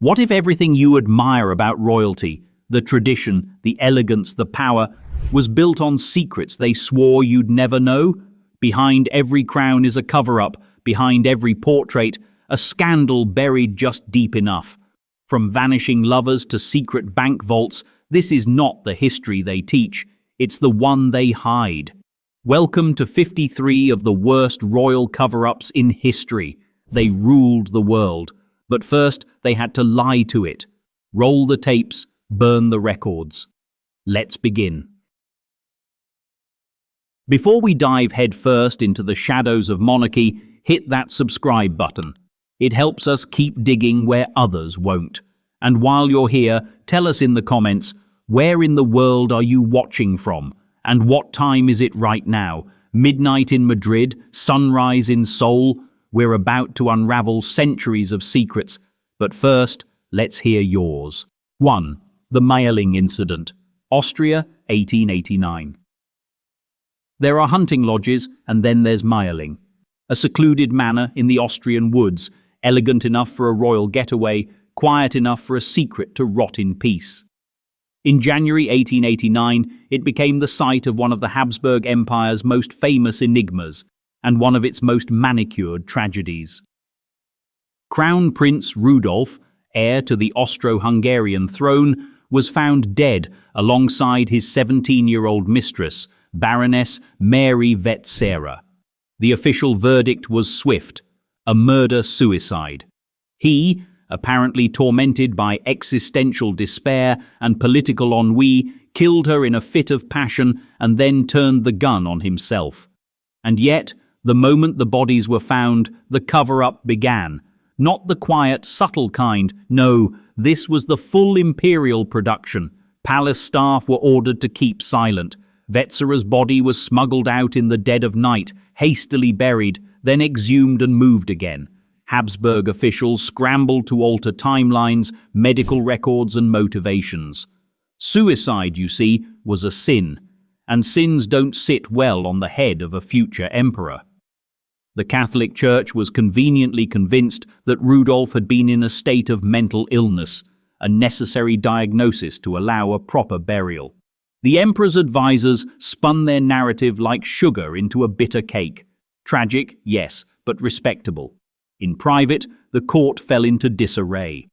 What if everything you admire about royalty, the tradition, the elegance, the power, was built on secrets they swore you'd never know? Behind every crown is a cover-up, behind every portrait, a scandal buried just deep enough. From vanishing lovers to secret bank vaults, this is not the history they teach, it's the one they hide. Welcome to 53 of the worst royal cover-ups in history. They ruled the world. But first, they had to lie to it. Roll the tapes, burn the records. Let's begin. Before we dive headfirst into the shadows of monarchy, hit that subscribe button. It helps us keep digging where others won't. And while you're here, tell us in the comments, where in the world are you watching from? And what time is it right now? Midnight in Madrid? Sunrise in Seoul? We're about to unravel centuries of secrets, but first, let's hear yours. 1. The Mayerling Incident, Austria, 1889. There are hunting lodges, and then there's Mayerling, a secluded manor in the Austrian woods, elegant enough for a royal getaway, quiet enough for a secret to rot in peace. In January 1889, it became the site of one of the Habsburg Empire's most famous enigmas, and one of its most manicured tragedies. Crown Prince Rudolf, heir to the Austro-Hungarian throne, was found dead alongside his 17-year-old mistress, Baroness Mary Vetsera. The official verdict was swift: a murder-suicide. He, apparently tormented by existential despair and political ennui, killed her in a fit of passion and then turned the gun on himself. And yet, the moment the bodies were found, the cover-up began. Not the quiet, subtle kind. No, this was the full imperial production. Palace staff were ordered to keep silent. Vetsera's body was smuggled out in the dead of night, hastily buried, then exhumed and moved again. Habsburg officials scrambled to alter timelines, medical records and motivations. Suicide, you see, was a sin, and sins don't sit well on the head of a future emperor. The Catholic Church was conveniently convinced that Rudolf had been in a state of mental illness, a necessary diagnosis to allow a proper burial. The emperor's advisors spun their narrative like sugar into a bitter cake. Tragic, yes, but respectable. In private, the court fell into disarray.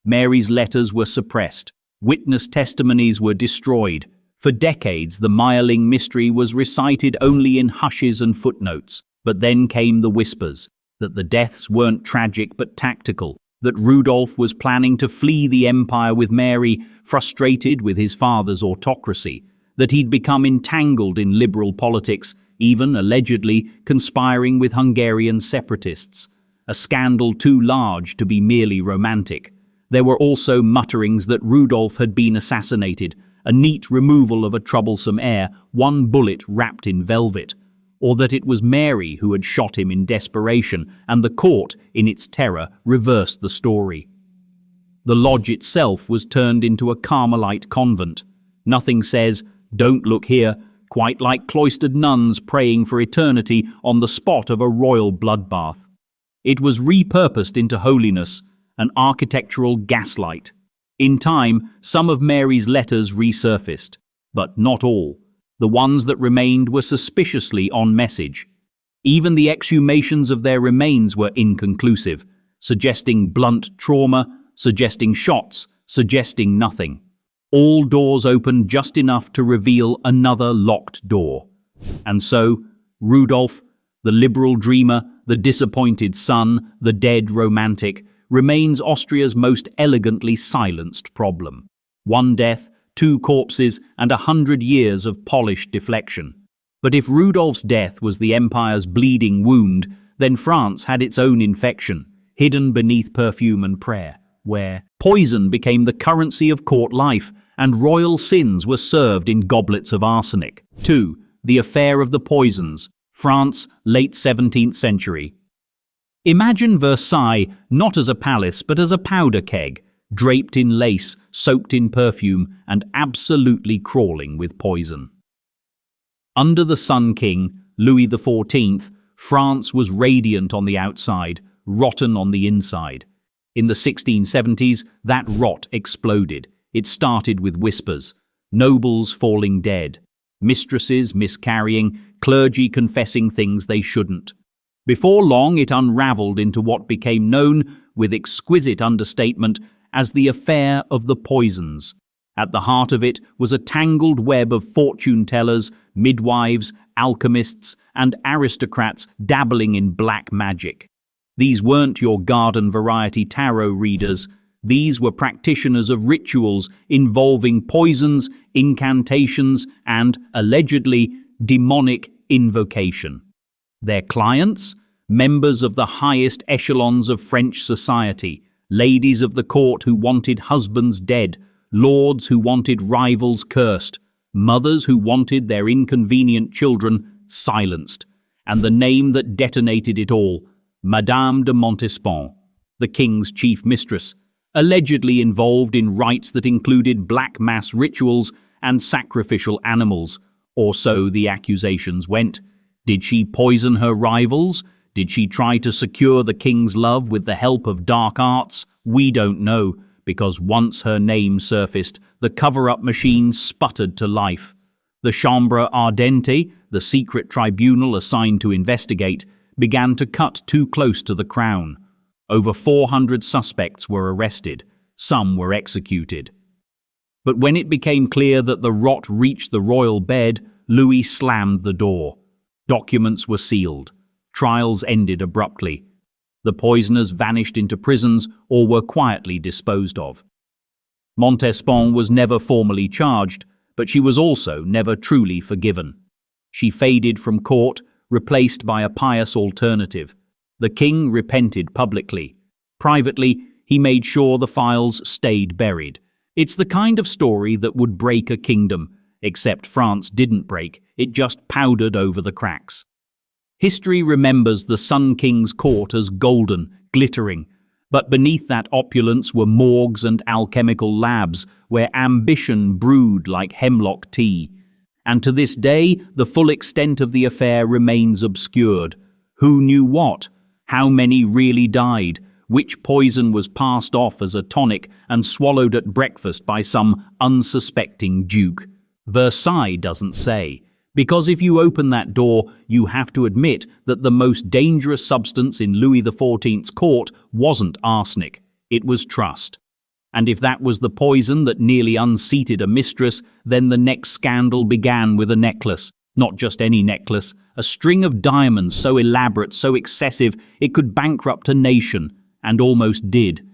Mary's letters were suppressed. Witness testimonies were destroyed. For decades, the Mayerling mystery was recited only in hushes and footnotes. But then came the whispers that the deaths weren't tragic but tactical, that Rudolf was planning to flee the empire with Mary, frustrated with his father's autocracy, that he'd become entangled in liberal politics, even, allegedly, conspiring with Hungarian separatists. A scandal too large to be merely romantic. There were also mutterings that Rudolf had been assassinated, a neat removal of a troublesome heir, one bullet wrapped in velvet. Or that it was Mary who had shot him in desperation, and the court, in its terror, reversed the story. The lodge itself was turned into a Carmelite convent. Nothing says, "Don't look here," quite like cloistered nuns praying for eternity on the spot of a royal bloodbath. It was repurposed into holiness, an architectural gaslight. In time, some of Mary's letters resurfaced, but not all. The ones that remained were suspiciously on message. Even the exhumations of their remains were inconclusive, suggesting blunt trauma, suggesting shots, suggesting nothing. All doors opened just enough to reveal another locked door. And so, Rudolf, the liberal dreamer, the disappointed son, the dead romantic, remains Austria's most elegantly silenced problem. One death, 2 corpses, and 100 years of polished deflection. But if Rudolf's death was the empire's bleeding wound, then France had its own infection, hidden beneath perfume and prayer, where poison became the currency of court life, and royal sins were served in goblets of arsenic. 2. The Affair of the Poisons, France, late 17th century. Imagine Versailles not as a palace but as a powder keg, draped in lace, soaked in perfume, and absolutely crawling with poison. Under the Sun King, Louis XIV, France was radiant on the outside, rotten on the inside. In the 1670s, that rot exploded. It started with whispers. Nobles falling dead. Mistresses miscarrying, clergy confessing things they shouldn't. Before long, it unraveled into what became known, with exquisite understatement, as the affair of the poisons. At the heart of it was a tangled web of fortune-tellers, midwives, alchemists, and aristocrats dabbling in black magic. These weren't your garden-variety tarot readers. These were practitioners of rituals involving poisons, incantations, and, allegedly, demonic invocation. Their clients? Members of the highest echelons of French society, ladies of the court who wanted husbands dead, lords who wanted rivals cursed, mothers who wanted their inconvenient children silenced, and the name that detonated it all, Madame de Montespan, the king's chief mistress, allegedly involved in rites that included black mass rituals and sacrificial animals, or so the accusations went. Did she poison her rivals? Did she try to secure the king's love with the help of dark arts? We don't know, because once her name surfaced, the cover-up machine sputtered to life. The Chambre Ardente, the secret tribunal assigned to investigate, began to cut too close to the crown. Over 400 suspects were arrested. Some were executed. But when it became clear that the rot reached the royal bed, Louis slammed the door. Documents were sealed. Trials ended abruptly. The poisoners vanished into prisons or were quietly disposed of. Montespan was never formally charged, but she was also never truly forgiven. She faded from court, replaced by a pious alternative. The king repented publicly. Privately, he made sure the files stayed buried. It's the kind of story that would break a kingdom, except France didn't break, it just powdered over the cracks. History remembers the Sun King's court as golden, glittering, but beneath that opulence were morgues and alchemical labs where ambition brewed like hemlock tea. And to this day, the full extent of the affair remains obscured. Who knew what? How many really died? Which poison was passed off as a tonic and swallowed at breakfast by some unsuspecting duke? Versailles doesn't say. Because if you open that door, you have to admit that the most dangerous substance in Louis XIV's court wasn't arsenic, it was trust. And if that was the poison that nearly unseated a mistress, then the next scandal began with a necklace. Not just any necklace, a string of diamonds so elaborate, so excessive, it could bankrupt a nation, and almost did.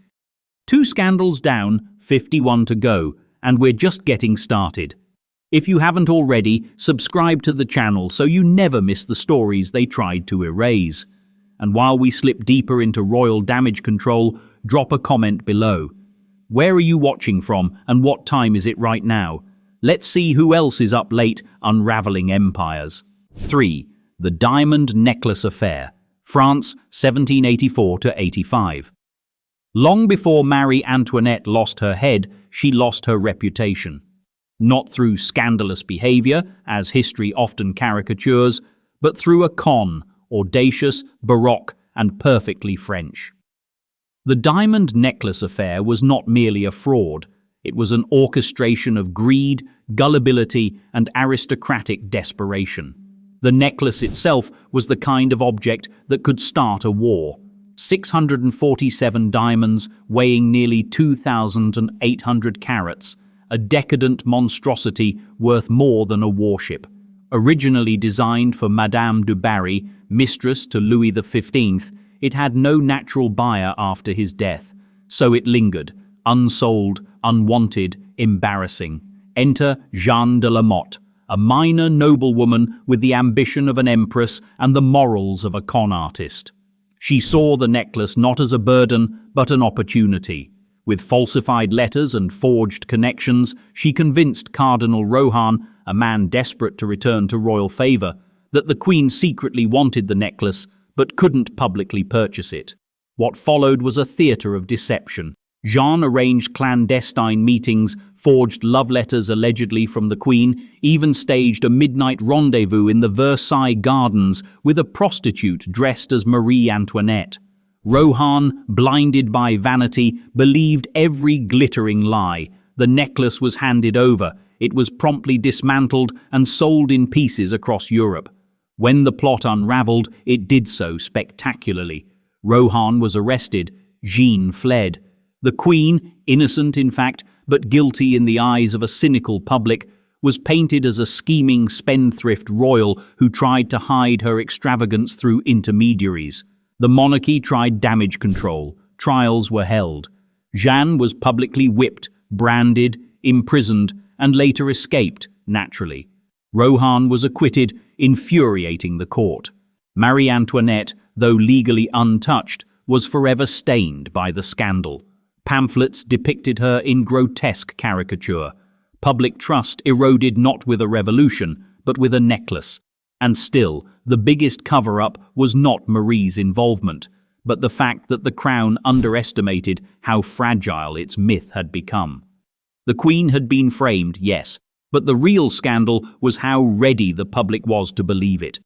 2 scandals down, 51 to go, and we're just getting started. If you haven't already, subscribe to the channel so you never miss the stories they tried to erase. And while we slip deeper into royal damage control, drop a comment below. Where are you watching from and what time is it right now? Let's see who else is up late unraveling empires. 3. The Diamond Necklace Affair, France 1784–85. Long before Marie Antoinette lost her head, she lost her reputation. Not through scandalous behavior, as history often caricatures, but through a con, audacious, baroque, and perfectly French. The Diamond Necklace Affair was not merely a fraud, it was an orchestration of greed, gullibility, and aristocratic desperation. The necklace itself was the kind of object that could start a war. 647 diamonds weighing nearly 2,800 carats, a decadent monstrosity worth more than a warship. Originally designed for Madame du Barry, mistress to Louis XV, it had no natural buyer after his death, so it lingered, unsold, unwanted, embarrassing. Enter Jeanne de la Motte, a minor noblewoman with the ambition of an empress and the morals of a con artist. She saw the necklace not as a burden, but an opportunity. With falsified letters and forged connections, she convinced Cardinal Rohan, a man desperate to return to royal favor, that the Queen secretly wanted the necklace, but couldn't publicly purchase it. What followed was a theater of deception. Jeanne arranged clandestine meetings, forged love letters allegedly from the Queen, even staged a midnight rendezvous in the Versailles Gardens with a prostitute dressed as Marie Antoinette. Rohan, blinded by vanity, believed every glittering lie. The necklace was handed over. It was promptly dismantled and sold in pieces across Europe. When the plot unraveled, it did so spectacularly. Rohan was arrested. Jean fled. The Queen, innocent in fact, but guilty in the eyes of a cynical public, was painted as a scheming spendthrift royal who tried to hide her extravagance through intermediaries. The monarchy tried damage control. Trials were held. Jeanne was publicly whipped, branded, imprisoned, and later escaped, naturally. Rohan was acquitted, infuriating the court. Marie Antoinette, though legally untouched, was forever stained by the scandal. Pamphlets depicted her in grotesque caricature. Public trust eroded not with a revolution, but with a necklace. And still, the biggest cover-up was not Marie's involvement, but the fact that the crown underestimated how fragile its myth had become. The Queen had been framed, yes, but the real scandal was how ready the public was to believe it.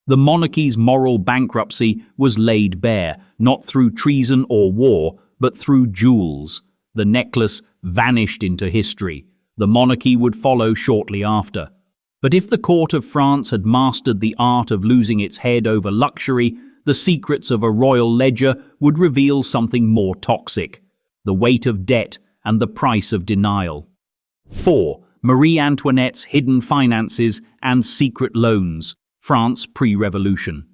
The monarchy's moral bankruptcy was laid bare, not through treason or war, but through jewels. The necklace vanished into history. The monarchy would follow shortly after. But if the court of France had mastered the art of losing its head over luxury, the secrets of a royal ledger would reveal something more toxic: the weight of debt and the price of denial. 4. Marie Antoinette's hidden finances and secret loans. France pre-revolution.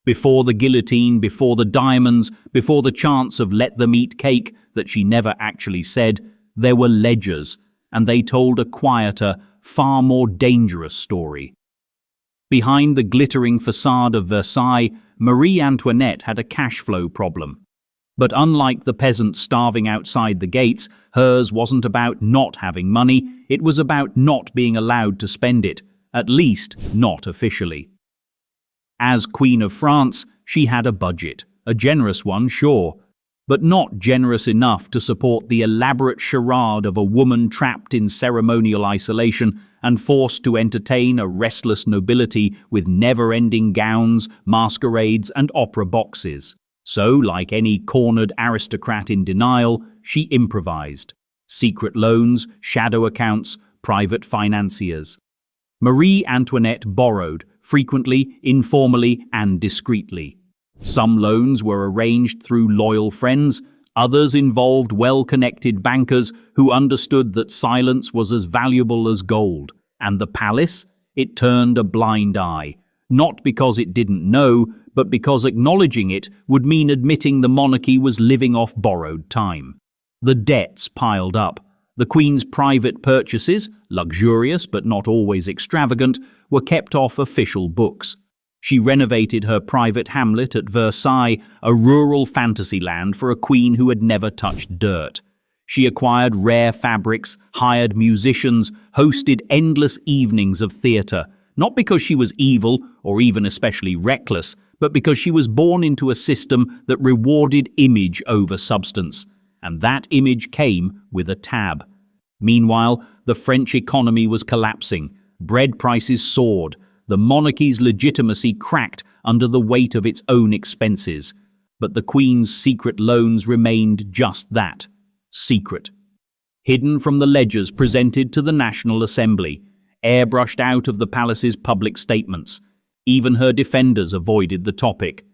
Before the guillotine, before the diamonds, before the chance of let them eat cake that she never actually said, there were ledgers, and they told a quieter, far more dangerous story. Behind the glittering facade of Versailles, Marie Antoinette had a cash flow problem. But unlike the peasants starving outside the gates, hers wasn't about not having money, it was about not being allowed to spend it, at least not officially. As Queen of France, she had a budget, a generous one, sure, but not generous enough to support the elaborate charade of a woman trapped in ceremonial isolation and forced to entertain a restless nobility with never-ending gowns, masquerades, and opera boxes. So, like any cornered aristocrat in denial, she improvised. Secret loans, shadow accounts, private financiers. Marie Antoinette borrowed, frequently, informally, and discreetly. Some loans were arranged through loyal friends, others involved well-connected bankers who understood that silence was as valuable as gold. And the palace? It turned a blind eye, not because it didn't know, but because acknowledging it would mean admitting the monarchy was living off borrowed time. The debts piled up. The Queen's private purchases, luxurious but not always extravagant, were kept off official books. She renovated her private hamlet at Versailles, a rural fantasy land for a queen who had never touched dirt. She acquired rare fabrics, hired musicians, hosted endless evenings of theatre, not because she was evil or even especially reckless, but because she was born into a system that rewarded image over substance. And that image came with a tab. Meanwhile, the French economy was collapsing. Bread prices soared. The monarchy's legitimacy cracked under the weight of its own expenses. But the Queen's secret loans remained just that, secret. Hidden from the ledgers presented to the National Assembly, airbrushed out of the palace's public statements. Even her defenders avoided the topic.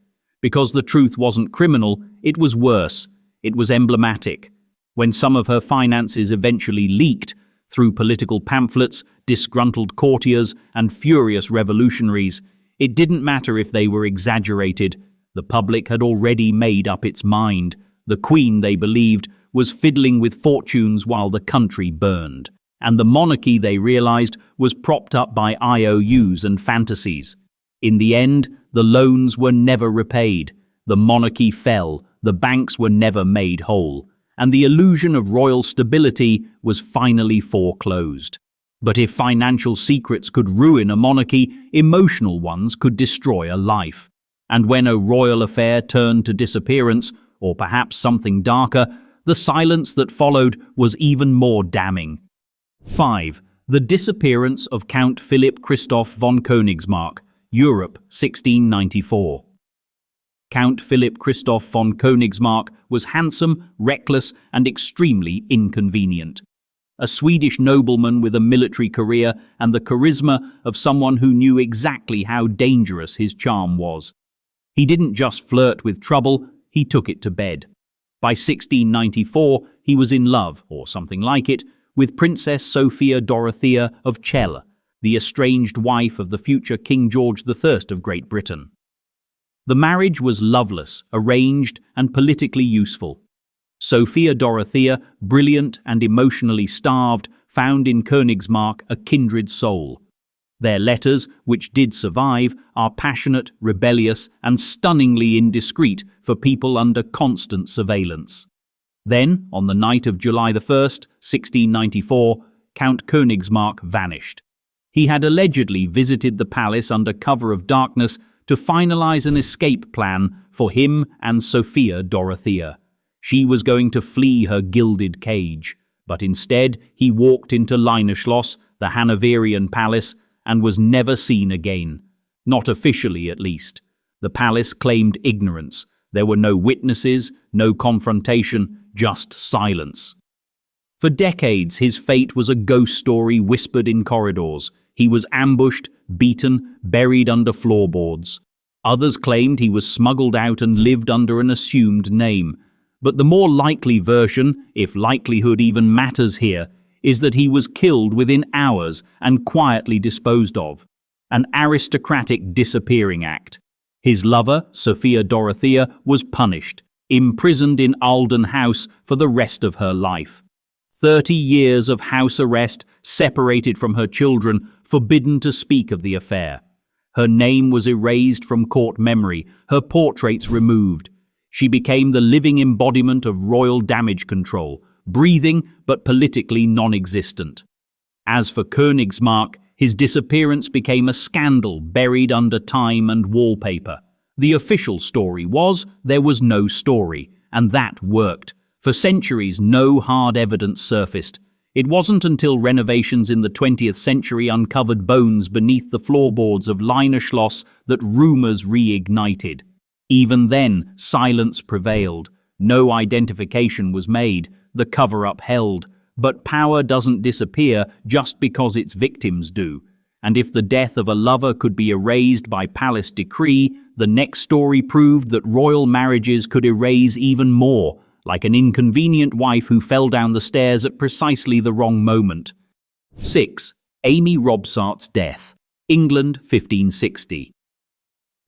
Because the truth wasn't criminal, it was worse. It was emblematic. When some of her finances eventually leaked, through political pamphlets, disgruntled courtiers, and furious revolutionaries, it didn't matter if they were exaggerated. The public had already made up its mind. The Queen, they believed, was fiddling with fortunes while the country burned. And the monarchy, they realized, was propped up by IOUs and fantasies. In the end, the loans were never repaid. The monarchy fell. The banks were never made whole. And the illusion of royal stability was finally foreclosed. But if financial secrets could ruin a monarchy, emotional ones could destroy a life. And when a royal affair turned to disappearance, or perhaps something darker, the silence that followed was even more damning. 5. The disappearance of Count Philipp Christoph von Königsmarck, Europe, 1694. Count Philipp Christoph von Königsmarck was handsome, reckless, and extremely inconvenient. A Swedish nobleman with a military career and the charisma of someone who knew exactly how dangerous his charm was. He didn't just flirt with trouble, he took it to bed. By 1694, he was in love, or something like it, with Princess Sophia Dorothea of Celle, the estranged wife of the future King George III of Great Britain. The marriage was loveless, arranged, and politically useful. Sophia Dorothea, brilliant and emotionally starved, found in Königsmarck a kindred soul. Their letters, which did survive, are passionate, rebellious, and stunningly indiscreet for people under constant surveillance. Then, on the night of July 1st, 1694, Count Königsmarck vanished. He had allegedly visited the palace under cover of darkness to finalize an escape plan for him and Sophia Dorothea. She was going to flee her gilded cage, but instead he walked into Leineschloss, the Hanoverian palace, and was never seen again. Not officially, at least. The palace claimed ignorance. There were no witnesses, no confrontation, just silence. For decades, his fate was a ghost story whispered in corridors. He was ambushed, beaten, buried under floorboards. Others claimed he was smuggled out and lived under an assumed name. But the more likely version, if likelihood even matters here, is that he was killed within hours and quietly disposed of. An aristocratic disappearing act. His lover, Sophia Dorothea, was punished, imprisoned in Alden House for the rest of her life. 30 years of house arrest, separated from her children, forbidden to speak of the affair. Her name was erased from court memory, her portraits removed. She became the living embodiment of royal damage control, breathing but politically non-existent. As for Königsmarck, his disappearance became a scandal buried under time and wallpaper. The official story was there was no story, and that worked. For centuries, no hard evidence surfaced. It wasn't until renovations in the 20th century uncovered bones beneath the floorboards of Leineschloss that rumors reignited. Even then, silence prevailed. No identification was made. The cover-up held. But power doesn't disappear just because its victims do. And if the death of a lover could be erased by palace decree, the next story proved that royal marriages could erase even more, like an inconvenient wife who fell down the stairs at precisely the wrong moment. 6. Amy Robsart's death. England, 1560.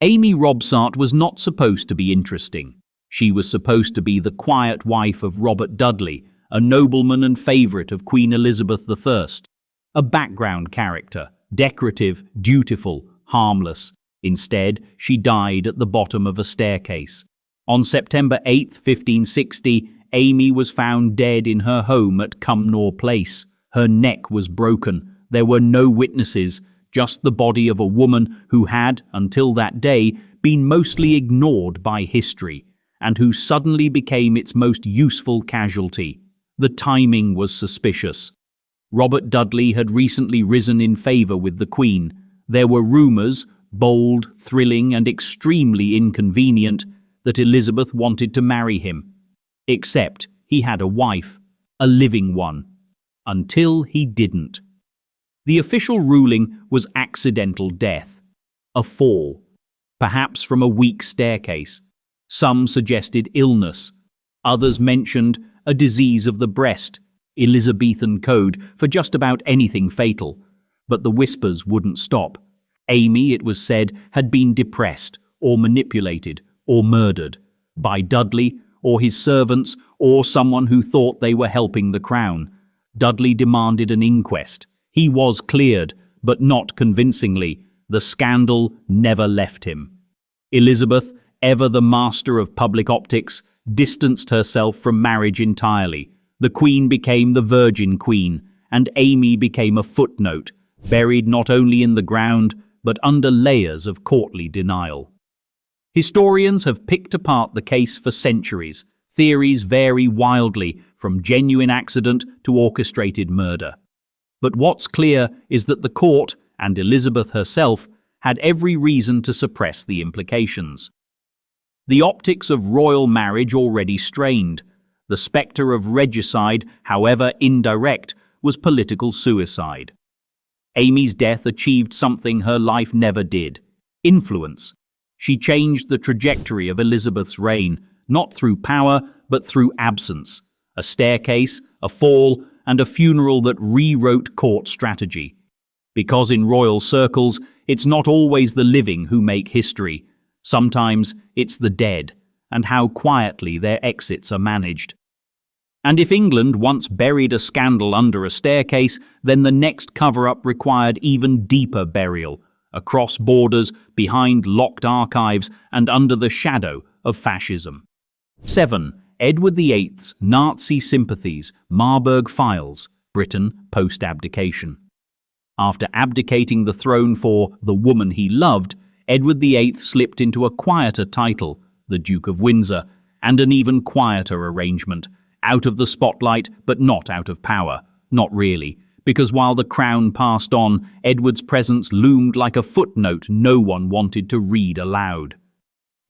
Amy Robsart was not supposed to be interesting. She was supposed to be the quiet wife of Robert Dudley, a nobleman and favourite of Queen Elizabeth I. A background character, decorative, dutiful, harmless. Instead, she died at the bottom of a staircase. On September 8, 1560, Amy was found dead in her home at Cumnor Place. Her neck was broken. There were no witnesses, just the body of a woman who had, until that day, been mostly ignored by history, and who suddenly became its most useful casualty. The timing was suspicious. Robert Dudley had recently risen in favour with the Queen. There were rumours, bold, thrilling, and extremely inconvenient, that Elizabeth wanted to marry him. Except he had a wife, a living one. Until he didn't. The official ruling was accidental death. A fall. Perhaps from a weak staircase. Some suggested illness. Others mentioned a disease of the breast, Elizabethan code for just about anything fatal. But the whispers wouldn't stop. Amy, it was said, had been depressed, or manipulated, or murdered, by Dudley, or his servants, or someone who thought they were helping the crown. Dudley demanded an inquest. He was cleared, but not convincingly. The scandal never left him. Elizabeth, ever the master of public optics, distanced herself from marriage entirely. The Queen became the Virgin Queen, and Amy became a footnote, buried not only in the ground, but under layers of courtly denial. Historians have picked apart the case for centuries. Theories vary wildly, from genuine accident to orchestrated murder. But what's clear is that the court, and Elizabeth herself, had every reason to suppress the implications. The optics of royal marriage already strained. The spectre of regicide, however indirect, was political suicide. Amy's death achieved something her life never did: influence. She changed the trajectory of Elizabeth's reign, not through power, but through absence. A staircase, a fall, and a funeral that rewrote court strategy. Because in royal circles, it's not always the living who make history. Sometimes it's the dead, and how quietly their exits are managed. And if England once buried a scandal under a staircase, then the next cover-up required even deeper burial, across borders, behind locked archives, and under the shadow of fascism. 7. Edward VIII's Nazi sympathies, Marburg Files, Britain post-abdication. After abdicating the throne for the woman he loved, Edward VIII slipped into a quieter title, the Duke of Windsor, and an even quieter arrangement, out of the spotlight but not out of power. Not really, because while the crown passed on, Edward's presence loomed like a footnote no one wanted to read aloud.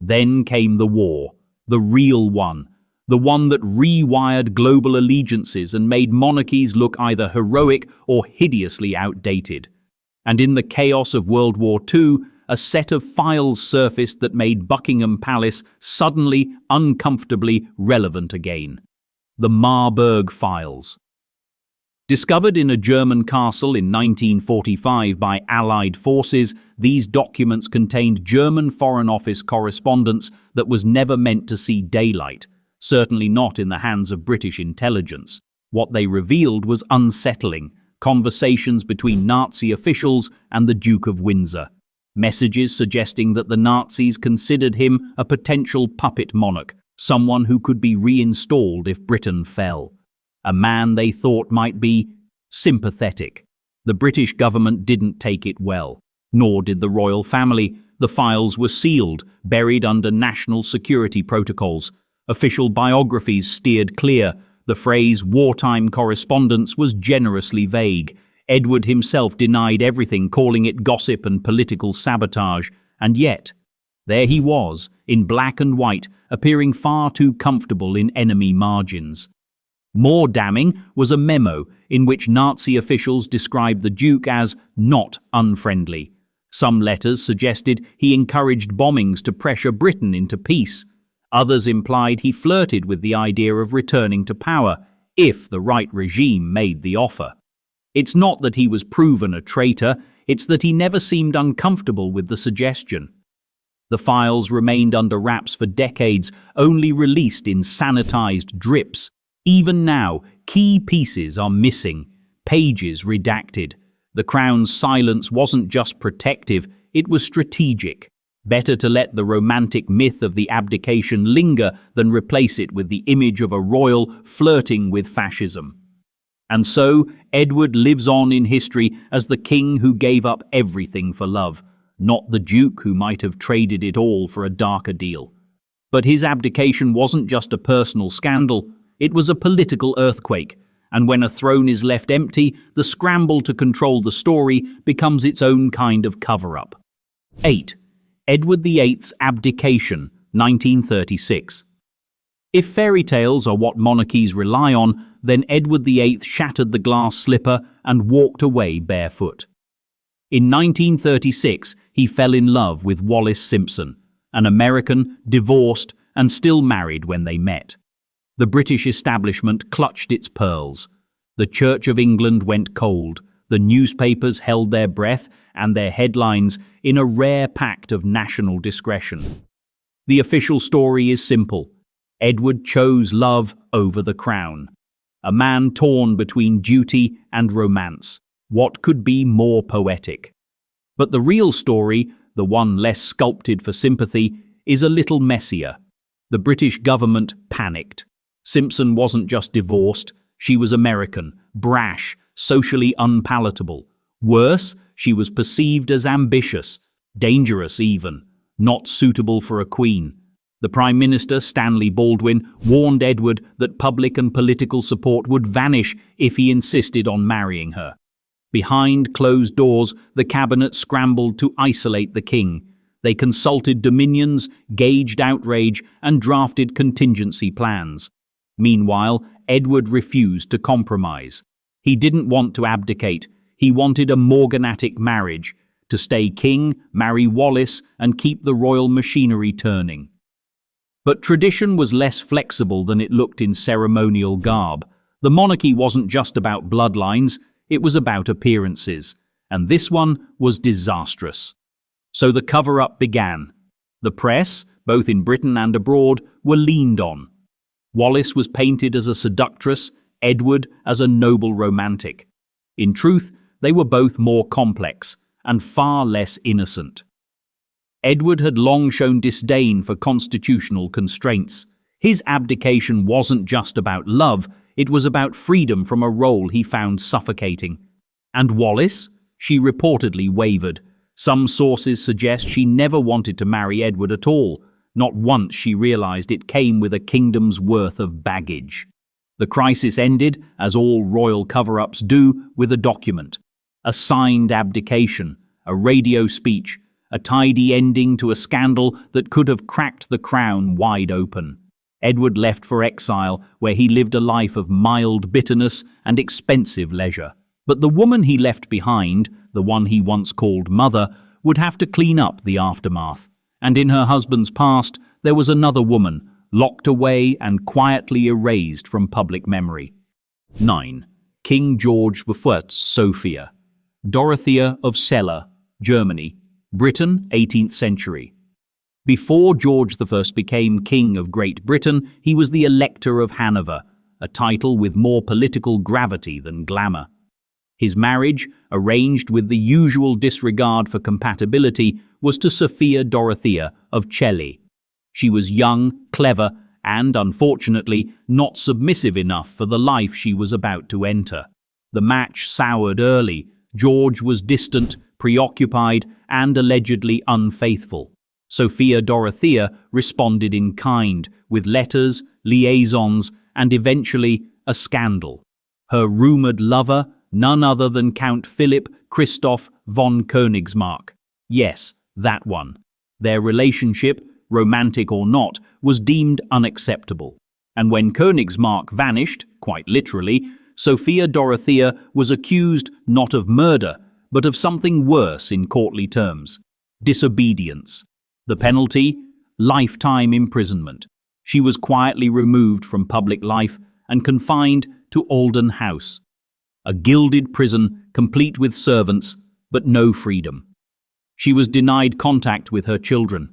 Then came the war, the real one, the one that rewired global allegiances and made monarchies look either heroic or hideously outdated. And in the chaos of World War II, a set of files surfaced that made Buckingham Palace suddenly, uncomfortably relevant again. The Marburg Files. Discovered in a German castle in 1945 by Allied forces, these documents contained German Foreign Office correspondence that was never meant to see daylight, certainly not in the hands of British intelligence. What they revealed was unsettling: conversations between Nazi officials and the Duke of Windsor. Messages suggesting that the Nazis considered him a potential puppet monarch, someone who could be reinstalled if Britain fell. A man they thought might be sympathetic. The British government didn't take it well, nor did the royal family. The files were sealed, buried under national security protocols. Official biographies steered clear. The phrase wartime correspondence was generously vague. Edward himself denied everything, calling it gossip and political sabotage. And yet, there he was, in black and white, appearing far too comfortable in enemy margins. More damning was a memo in which Nazi officials described the Duke as not unfriendly. Some letters suggested he encouraged bombings to pressure Britain into peace. Others implied he flirted with the idea of returning to power, if the right regime made the offer. It's not that he was proven a traitor, it's that he never seemed uncomfortable with the suggestion. The files remained under wraps for decades, only released in sanitized drips. Even now, key pieces are missing, pages redacted. The Crown's silence wasn't just protective, it was strategic. Better to let the romantic myth of the abdication linger than replace it with the image of a royal flirting with fascism. And so, Edward lives on in history as the king who gave up everything for love, not the duke who might have traded it all for a darker deal. But his abdication wasn't just a personal scandal, it was a political earthquake, and when a throne is left empty, the scramble to control the story becomes its own kind of cover-up. 8. Edward VIII's abdication, 1936. If fairy tales are what monarchies rely on, then Edward VIII shattered the glass slipper and walked away barefoot. In 1936, he fell in love with Wallis Simpson, an American, divorced, and still married when they met. The British establishment clutched its pearls. The Church of England went cold. The newspapers held their breath and their headlines in a rare pact of national discretion. The official story is simple. Edward chose love over the crown. A man torn between duty and romance. What could be more poetic? But the real story, the one less sculpted for sympathy, is a little messier. The British government panicked. Simpson wasn't just divorced, she was American, brash, socially unpalatable. Worse, she was perceived as ambitious, dangerous even, not suitable for a queen. The Prime Minister, Stanley Baldwin, warned Edward that public and political support would vanish if he insisted on marrying her. Behind closed doors, the cabinet scrambled to isolate the king. They consulted dominions, gauged outrage, and drafted contingency plans. Meanwhile, Edward refused to compromise. He didn't want to abdicate. He wanted a morganatic marriage, to stay king, marry Wallis, and keep the royal machinery turning. But tradition was less flexible than it looked in ceremonial garb. The monarchy wasn't just about bloodlines, it was about appearances. And this one was disastrous. So the cover-up began. The press, both in Britain and abroad, were leaned on. Wallis was painted as a seductress, Edward as a noble romantic. In truth, they were both more complex and far less innocent. Edward had long shown disdain for constitutional constraints. His abdication wasn't just about love, it was about freedom from a role he found suffocating. And Wallis? She reportedly wavered. Some sources suggest she never wanted to marry Edward at all. Not once she realized it came with a kingdom's worth of baggage. The crisis ended, as all royal cover-ups do, with a document. A signed abdication, a radio speech, a tidy ending to a scandal that could have cracked the crown wide open. Edward left for exile, where he lived a life of mild bitterness and expensive leisure. But the woman he left behind, the one he once called mother, would have to clean up the aftermath. And in her husband's past, there was another woman, locked away and quietly erased from public memory. 9. King George I's Sophia. Dorothea of Celle, Germany. Britain, 18th century. Before George I became King of Great Britain, he was the Elector of Hanover, a title with more political gravity than glamour. His marriage, arranged with the usual disregard for compatibility, was to Sophia Dorothea of Celle. She was young, clever, and, unfortunately, not submissive enough for the life she was about to enter. The match soured early. George was distant, preoccupied, and allegedly unfaithful. Sophia Dorothea responded in kind, with letters, liaisons, and eventually a scandal. Her rumoured lover, none other than Count Philipp Christoph von Königsmarck. Yes, that one. Their relationship, romantic or not, was deemed unacceptable. And when Königsmarck vanished, quite literally, Sophia Dorothea was accused not of murder, but of something worse in courtly terms: disobedience. The penalty? Lifetime imprisonment. She was quietly removed from public life and confined to Alden House, a gilded prison complete with servants, but no freedom. She was denied contact with her children.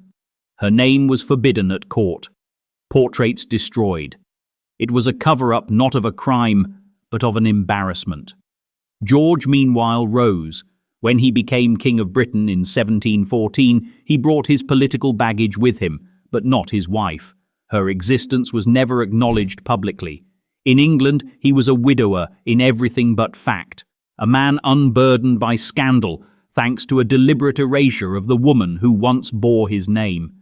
Her name was forbidden at court. Portraits destroyed. It was a cover-up not of a crime, but of an embarrassment. George, meanwhile, rose. When he became King of Britain in 1714, he brought his political baggage with him, but not his wife. Her existence was never acknowledged publicly. In England, he was a widower in everything but fact, a man unburdened by scandal, thanks to a deliberate erasure of the woman who once bore his name.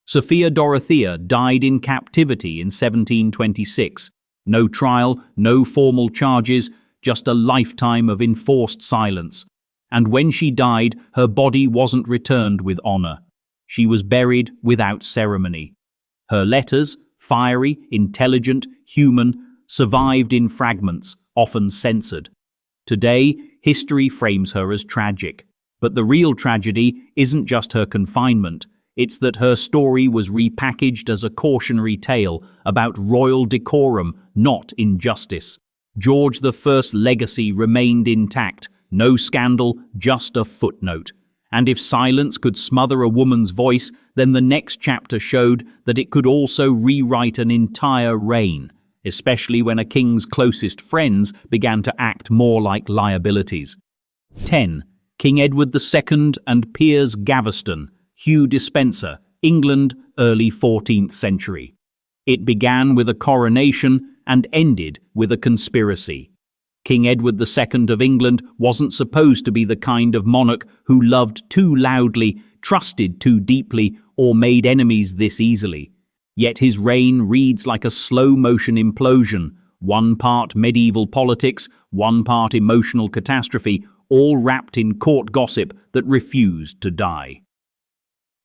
Sophia Dorothea died in captivity in 1726. No trial, no formal charges, just a lifetime of enforced silence. And when she died, her body wasn't returned with honor. She was buried without ceremony. Her letters, fiery, intelligent, human, survived in fragments, often censored. Today, history frames her as tragic. But the real tragedy isn't just her confinement. It's that her story was repackaged as a cautionary tale about royal decorum, not injustice. George I's legacy remained intact. No scandal, just a footnote. And if silence could smother a woman's voice, then the next chapter showed that it could also rewrite an entire reign, especially when a king's closest friends began to act more like liabilities. 10. King Edward II and Piers Gaveston, Hugh Despencer, England, early 14th century. It began with a coronation and ended with a conspiracy. King Edward II of England wasn't supposed to be the kind of monarch who loved too loudly, trusted too deeply, or made enemies this easily. Yet his reign reads like a slow-motion implosion, one part medieval politics, one part emotional catastrophe, all wrapped in court gossip that refused to die.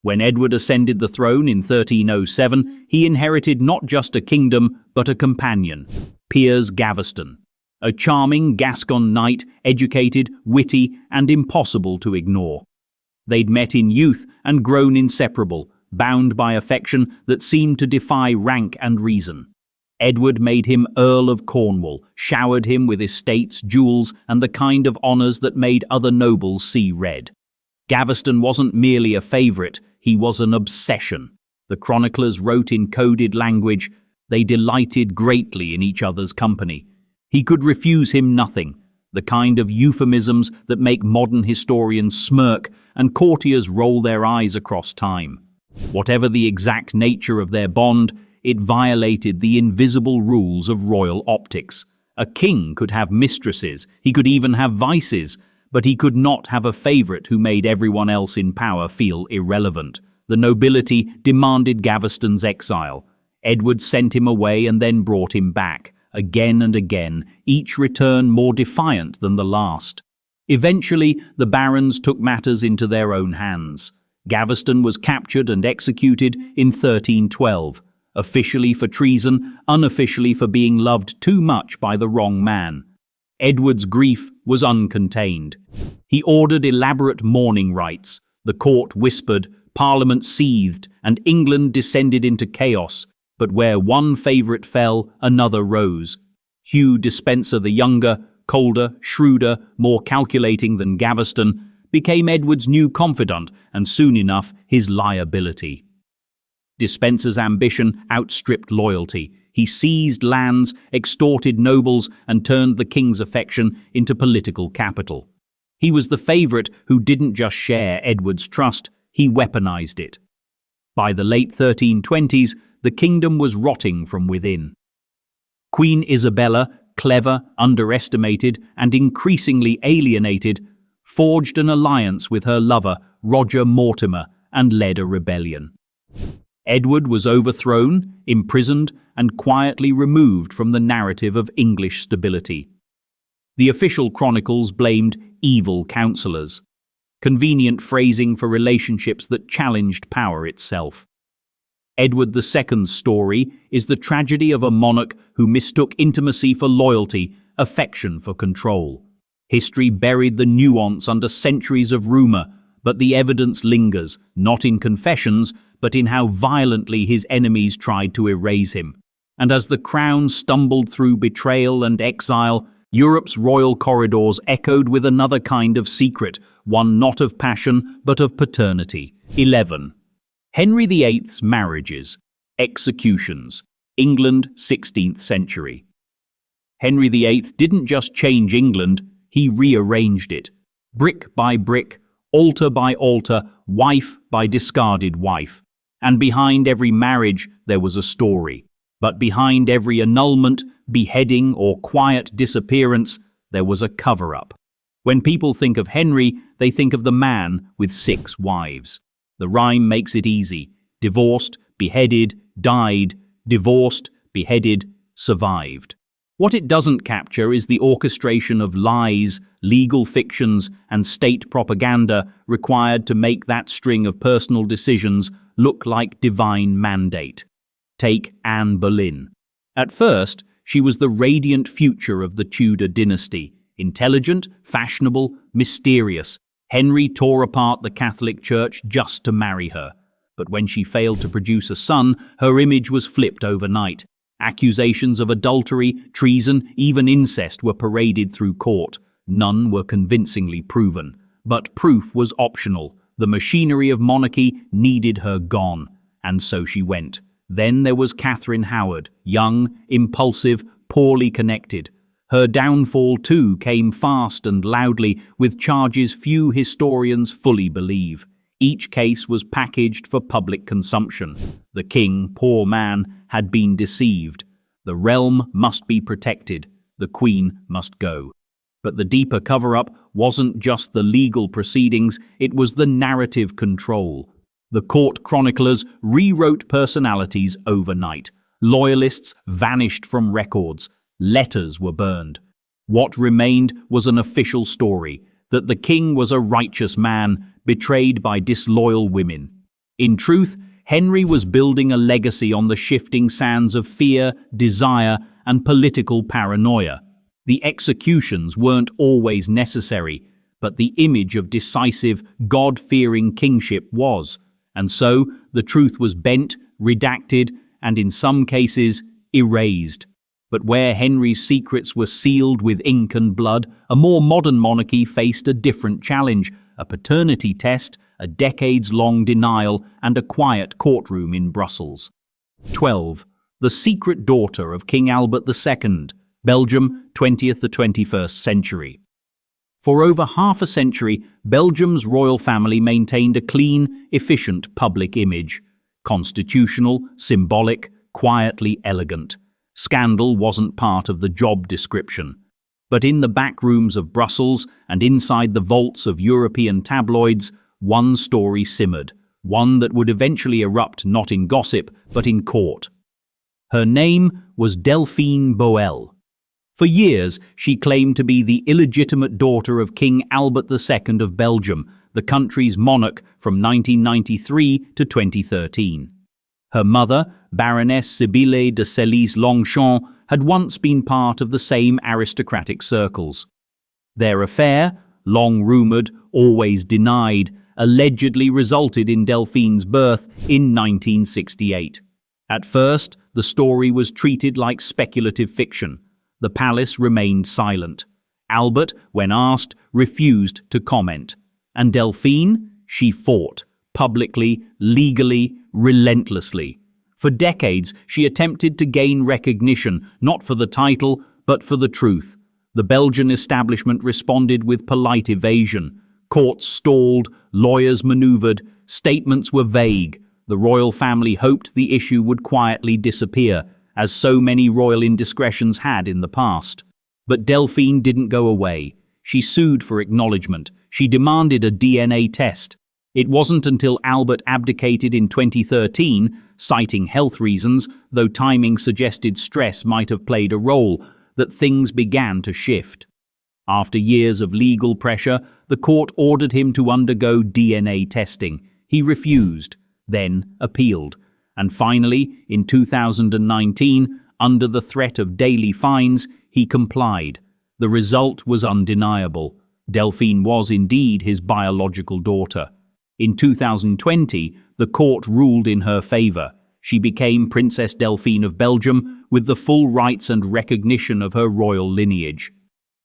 When Edward ascended the throne in 1307, he inherited not just a kingdom, but a companion, Piers Gaveston, a charming Gascon knight, educated, witty, and impossible to ignore. They'd met in youth and grown inseparable, bound by affection that seemed to defy rank and reason. Edward made him Earl of Cornwall, showered him with estates, jewels, and the kind of honours that made other nobles see red. Gaveston wasn't merely a favourite, he was an obsession. The chroniclers wrote in coded language, they delighted greatly in each other's company. He could refuse him nothing, the kind of euphemisms that make modern historians smirk and courtiers roll their eyes across time. Whatever the exact nature of their bond, it violated the invisible rules of royal optics. A king could have mistresses, he could even have vices, but he could not have a favourite who made everyone else in power feel irrelevant. The nobility demanded Gaveston's exile. Edward sent him away and then brought him back, again and again, each return more defiant than the last. Eventually, the barons took matters into their own hands. Gaveston was captured and executed in 1312, officially for treason, unofficially for being loved too much by the wrong man. Edward's grief was uncontained. He ordered elaborate mourning rites. The court whispered, Parliament seethed, and England descended into chaos. But where one favourite fell, another rose. Hugh Despenser the younger, colder, shrewder, more calculating than Gaveston, became Edward's new confidant and soon enough his liability. Despenser's ambition outstripped loyalty. He seized lands, extorted nobles, and turned the king's affection into political capital. He was the favourite who didn't just share Edward's trust, he weaponized it. By the late 1320s, the kingdom was rotting from within. Queen Isabella, clever, underestimated, and increasingly alienated, forged an alliance with her lover, Roger Mortimer, and led a rebellion. Edward was overthrown, imprisoned, and quietly removed from the narrative of English stability. The official chronicles blamed evil counsellors, convenient phrasing for relationships that challenged power itself. Edward II's story is the tragedy of a monarch who mistook intimacy for loyalty, affection for control. History buried the nuance under centuries of rumour, but the evidence lingers, not in confessions, but in how violently his enemies tried to erase him. And as the crown stumbled through betrayal and exile, Europe's royal corridors echoed with another kind of secret, one not of passion, but of paternity. 11. Henry VIII's marriages, executions, England, 16th century. Henry VIII didn't just change England, he rearranged it. Brick by brick, altar by altar, wife by discarded wife. And behind every marriage there was a story. But behind every annulment, beheading, or quiet disappearance, there was a cover-up. When people think of Henry, they think of the man with 6 wives. The rhyme makes it easy. Divorced, beheaded, died, divorced, beheaded, survived. What it doesn't capture is the orchestration of lies, legal fictions, and state propaganda required to make that string of personal decisions look like divine mandate. Take Anne Boleyn. At first, she was the radiant future of the Tudor dynasty. Intelligent, fashionable, mysterious. Henry tore apart the Catholic Church just to marry her. But when she failed to produce a son, her image was flipped overnight. Accusations of adultery, treason, even incest were paraded through court. None were convincingly proven. But proof was optional. The machinery of monarchy needed her gone. And so she went. Then there was Catherine Howard, young, impulsive, poorly connected. Her downfall too came fast and loudly, with charges few historians fully believe. Each case was packaged for public consumption. The king, poor man, had been deceived. The realm must be protected. The queen must go. But the deeper cover-up wasn't just the legal proceedings, it was the narrative control. The court chroniclers rewrote personalities overnight. Loyalists vanished from records. Letters were burned. What remained was an official story, that the king was a righteous man, betrayed by disloyal women. In truth, Henry was building a legacy on the shifting sands of fear, desire, and political paranoia. The executions weren't always necessary, but the image of decisive, God-fearing kingship was, and so the truth was bent, redacted, and in some cases, erased. But where Henry's secrets were sealed with ink and blood, a more modern monarchy faced a different challenge: a paternity test, a decades-long denial, and a quiet courtroom in Brussels. 12. The secret daughter of King Albert II, Belgium, 20th to 21st century. For over half a century, Belgium's royal family maintained a clean, efficient public image. Constitutional, symbolic, quietly elegant. Scandal wasn't part of the job description. But in the back rooms of Brussels and inside the vaults of European tabloids, one story simmered, one that would eventually erupt not in gossip, but in court. Her name was Delphine Boel. For years, she claimed to be the illegitimate daughter of King Albert II of Belgium, the country's monarch from 1993 to 2013. Her mother, Baroness Sibylle de Celis-Longchamp, had once been part of the same aristocratic circles. Their affair, long rumoured, always denied, allegedly resulted in Delphine's birth in 1968. At first, the story was treated like speculative fiction. The palace remained silent. Albert, when asked, refused to comment. And Delphine? She fought, publicly, legally, relentlessly. For decades, she attempted to gain recognition, not for the title, but for the truth. The Belgian establishment responded with polite evasion. Courts stalled, lawyers maneuvered, statements were vague. The royal family hoped the issue would quietly disappear, as so many royal indiscretions had in the past. But Delphine didn't go away. She sued for acknowledgement. She demanded a DNA test. It wasn't until Albert abdicated in 2013, citing health reasons, though timing suggested stress might have played a role, that things began to shift. After years of legal pressure, the court ordered him to undergo DNA testing. He refused, then appealed. And finally, in 2019, under the threat of daily fines, he complied. The result was undeniable. Delphine was indeed his biological daughter. In 2020, the court ruled in her favour. She became Princess Delphine of Belgium with the full rights and recognition of her royal lineage.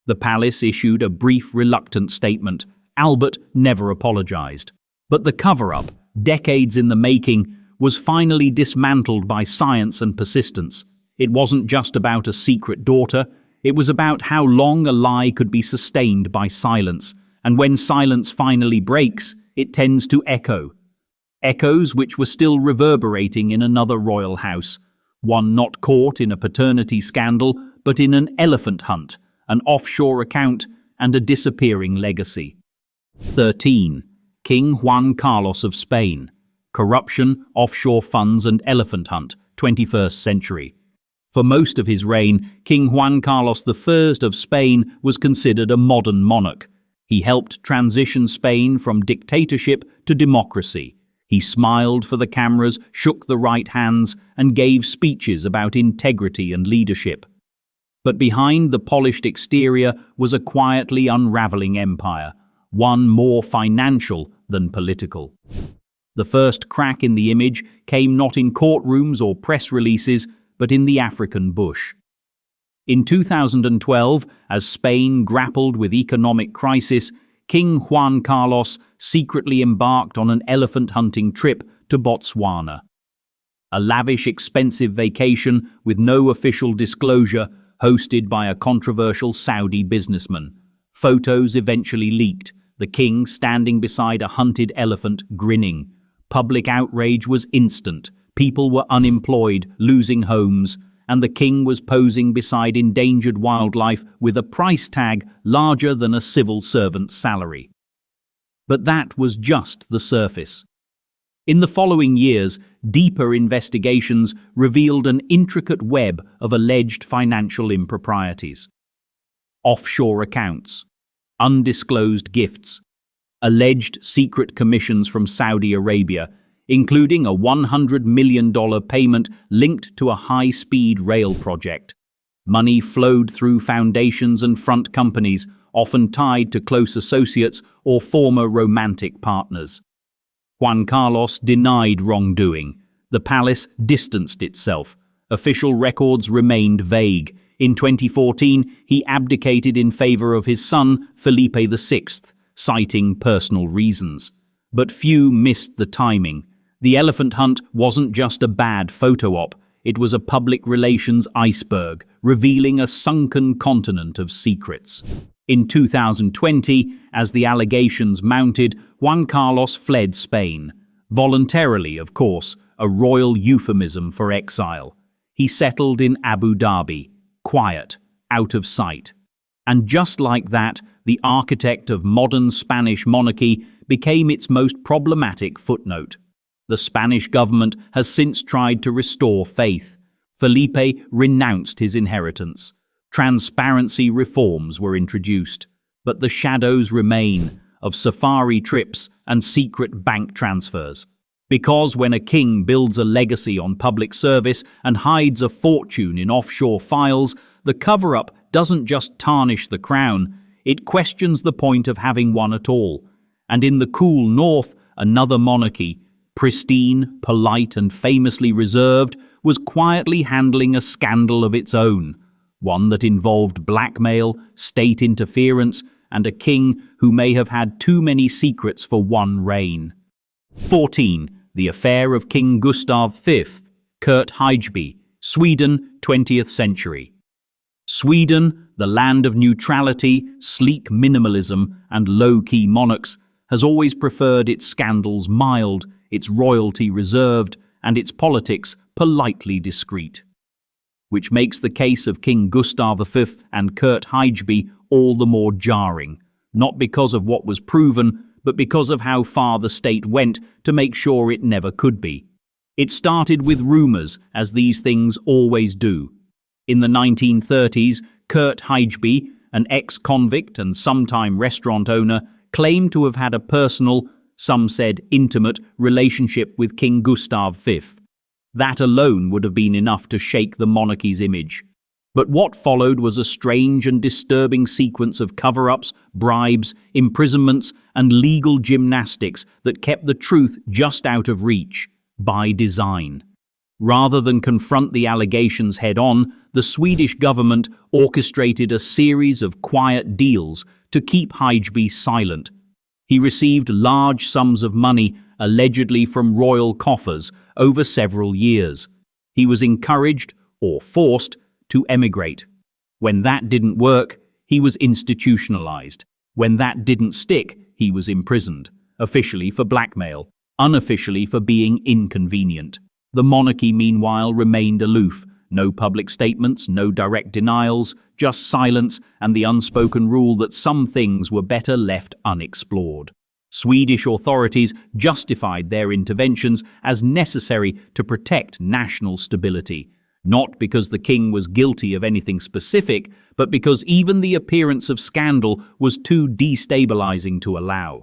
The palace issued a brief, reluctant statement. Albert never apologised. But the cover-up, decades in the making, was finally dismantled by science and persistence. It wasn't just about a secret daughter, it was about how long a lie could be sustained by silence, and when silence finally breaks, it tends to echo. Echoes which were still reverberating in another royal house, one not caught in a paternity scandal, but in an elephant hunt, an offshore account, and a disappearing legacy. 13. King Juan Carlos of Spain. Corruption, offshore funds and elephant hunt, 21st century. For most of his reign, King Juan Carlos I of Spain was considered a modern monarch. He helped transition Spain from dictatorship to democracy. He smiled for the cameras, shook the right hands, and gave speeches about integrity and leadership. But behind the polished exterior was a quietly unraveling empire, one more financial than political. The first crack in the image came not in courtrooms or press releases, but in the African bush. In 2012, as Spain grappled with economic crisis, King Juan Carlos secretly embarked on an elephant hunting trip to Botswana. A lavish, expensive vacation with no official disclosure, hosted by a controversial Saudi businessman. Photos eventually leaked, the king standing beside a hunted elephant, grinning. Public outrage was instant. People were unemployed, losing homes, and the king was posing beside endangered wildlife with a price tag larger than a civil servant's salary. But that was just the surface. In the following years, deeper investigations revealed an intricate web of alleged financial improprieties. Offshore accounts, undisclosed gifts, alleged secret commissions from Saudi Arabia. including a $100 million payment linked to a high-speed rail project. Money flowed through foundations and front companies, often tied to close associates or former romantic partners. Juan Carlos denied wrongdoing. The palace distanced itself. Official records remained vague. In 2014, he abdicated in favor of his son, Felipe VI, citing personal reasons. But few missed the timing. The elephant hunt wasn't just a bad photo op. It was a public relations iceberg, revealing a sunken continent of secrets. In 2020, as the allegations mounted, Juan Carlos fled Spain. Voluntarily, of course, a royal euphemism for exile. He settled in Abu Dhabi, quiet, out of sight. And just like that, the architect of modern Spanish monarchy became its most problematic footnote. The Spanish government has since tried to restore faith. Felipe renounced his inheritance. Transparency reforms were introduced, but the shadows remain of safari trips and secret bank transfers. Because when a king builds a legacy on public service and hides a fortune in offshore files, the cover-up doesn't just tarnish the crown, it questions the point of having one at all. And in the cool north, another monarchy, pristine, polite and famously reserved, was quietly handling a scandal of its own, one that involved blackmail, state interference, and a king who may have had too many secrets for one reign. 14. The Affair of King Gustav V, Kurt Hejby, Sweden, 20th century. Sweden, the land of neutrality, sleek minimalism, and low-key monarchs, has always preferred its scandals mild, its royalty reserved, and its politics politely discreet. Which makes the case of King Gustav V and Kurt Hejby all the more jarring, not because of what was proven, but because of how far the state went to make sure it never could be. It started with rumors, as these things always do. In the 1930s, Kurt Hejby, an ex-convict and sometime restaurant owner, claimed to have had a personal, some said intimate, relationship with King Gustav V. That alone would have been enough to shake the monarchy's image. But what followed was a strange and disturbing sequence of cover-ups, bribes, imprisonments, and legal gymnastics that kept the truth just out of reach, by design. Rather than confront the allegations head-on, the Swedish government orchestrated a series of quiet deals to keep Hejby silent. He received large sums of money, allegedly from royal coffers, over several years. He was encouraged, or forced, to emigrate. When that didn't work, he was institutionalized. When that didn't stick, he was imprisoned, officially for blackmail, unofficially for being inconvenient. The monarchy, meanwhile, remained aloof. No public statements, no direct denials, just silence and the unspoken rule that some things were better left unexplored. Swedish authorities justified their interventions as necessary to protect national stability, not because the king was guilty of anything specific, but because even the appearance of scandal was too destabilizing to allow.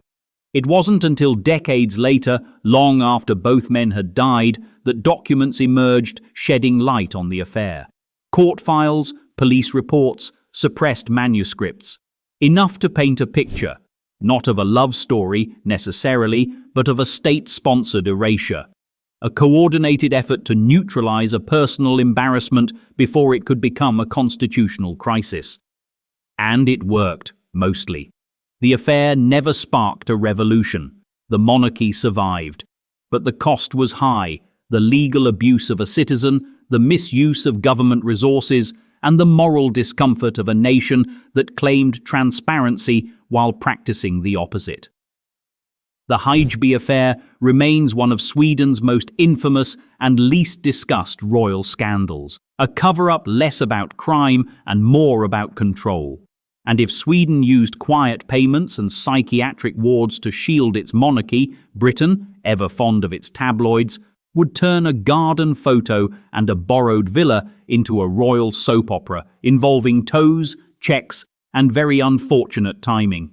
It wasn't until decades later, long after both men had died, that documents emerged shedding light on the affair. Court files, police reports, suppressed manuscripts. Enough to paint a picture, not of a love story necessarily, but of a state-sponsored erasure. A coordinated effort to neutralize a personal embarrassment before it could become a constitutional crisis. And it worked, mostly. The affair never sparked a revolution. The monarchy survived. But the cost was high: the legal abuse of a citizen, the misuse of government resources, and the moral discomfort of a nation that claimed transparency while practicing the opposite. The Hejby affair remains one of Sweden's most infamous and least discussed royal scandals, a cover-up less about crime and more about control. And if Sweden used quiet payments and psychiatric wards to shield its monarchy, Britain, ever fond of its tabloids, would turn a garden photo and a borrowed villa into a royal soap opera involving toes, checks, and very unfortunate timing.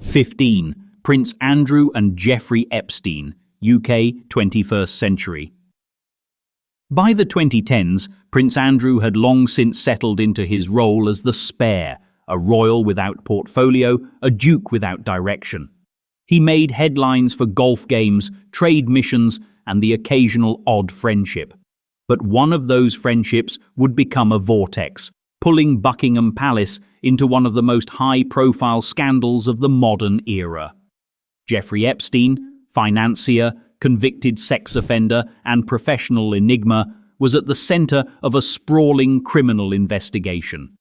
15. Prince Andrew and Jeffrey Epstein, UK 21st century. By the 2010s, Prince Andrew had long since settled into his role as the spare, a royal without portfolio, a duke without direction. He made headlines for golf games, trade missions, and the occasional odd friendship. But one of those friendships would become a vortex, pulling Buckingham Palace into one of the most high-profile scandals of the modern era. Jeffrey Epstein, financier, convicted sex offender, and professional enigma, was at the center of a sprawling criminal investigation.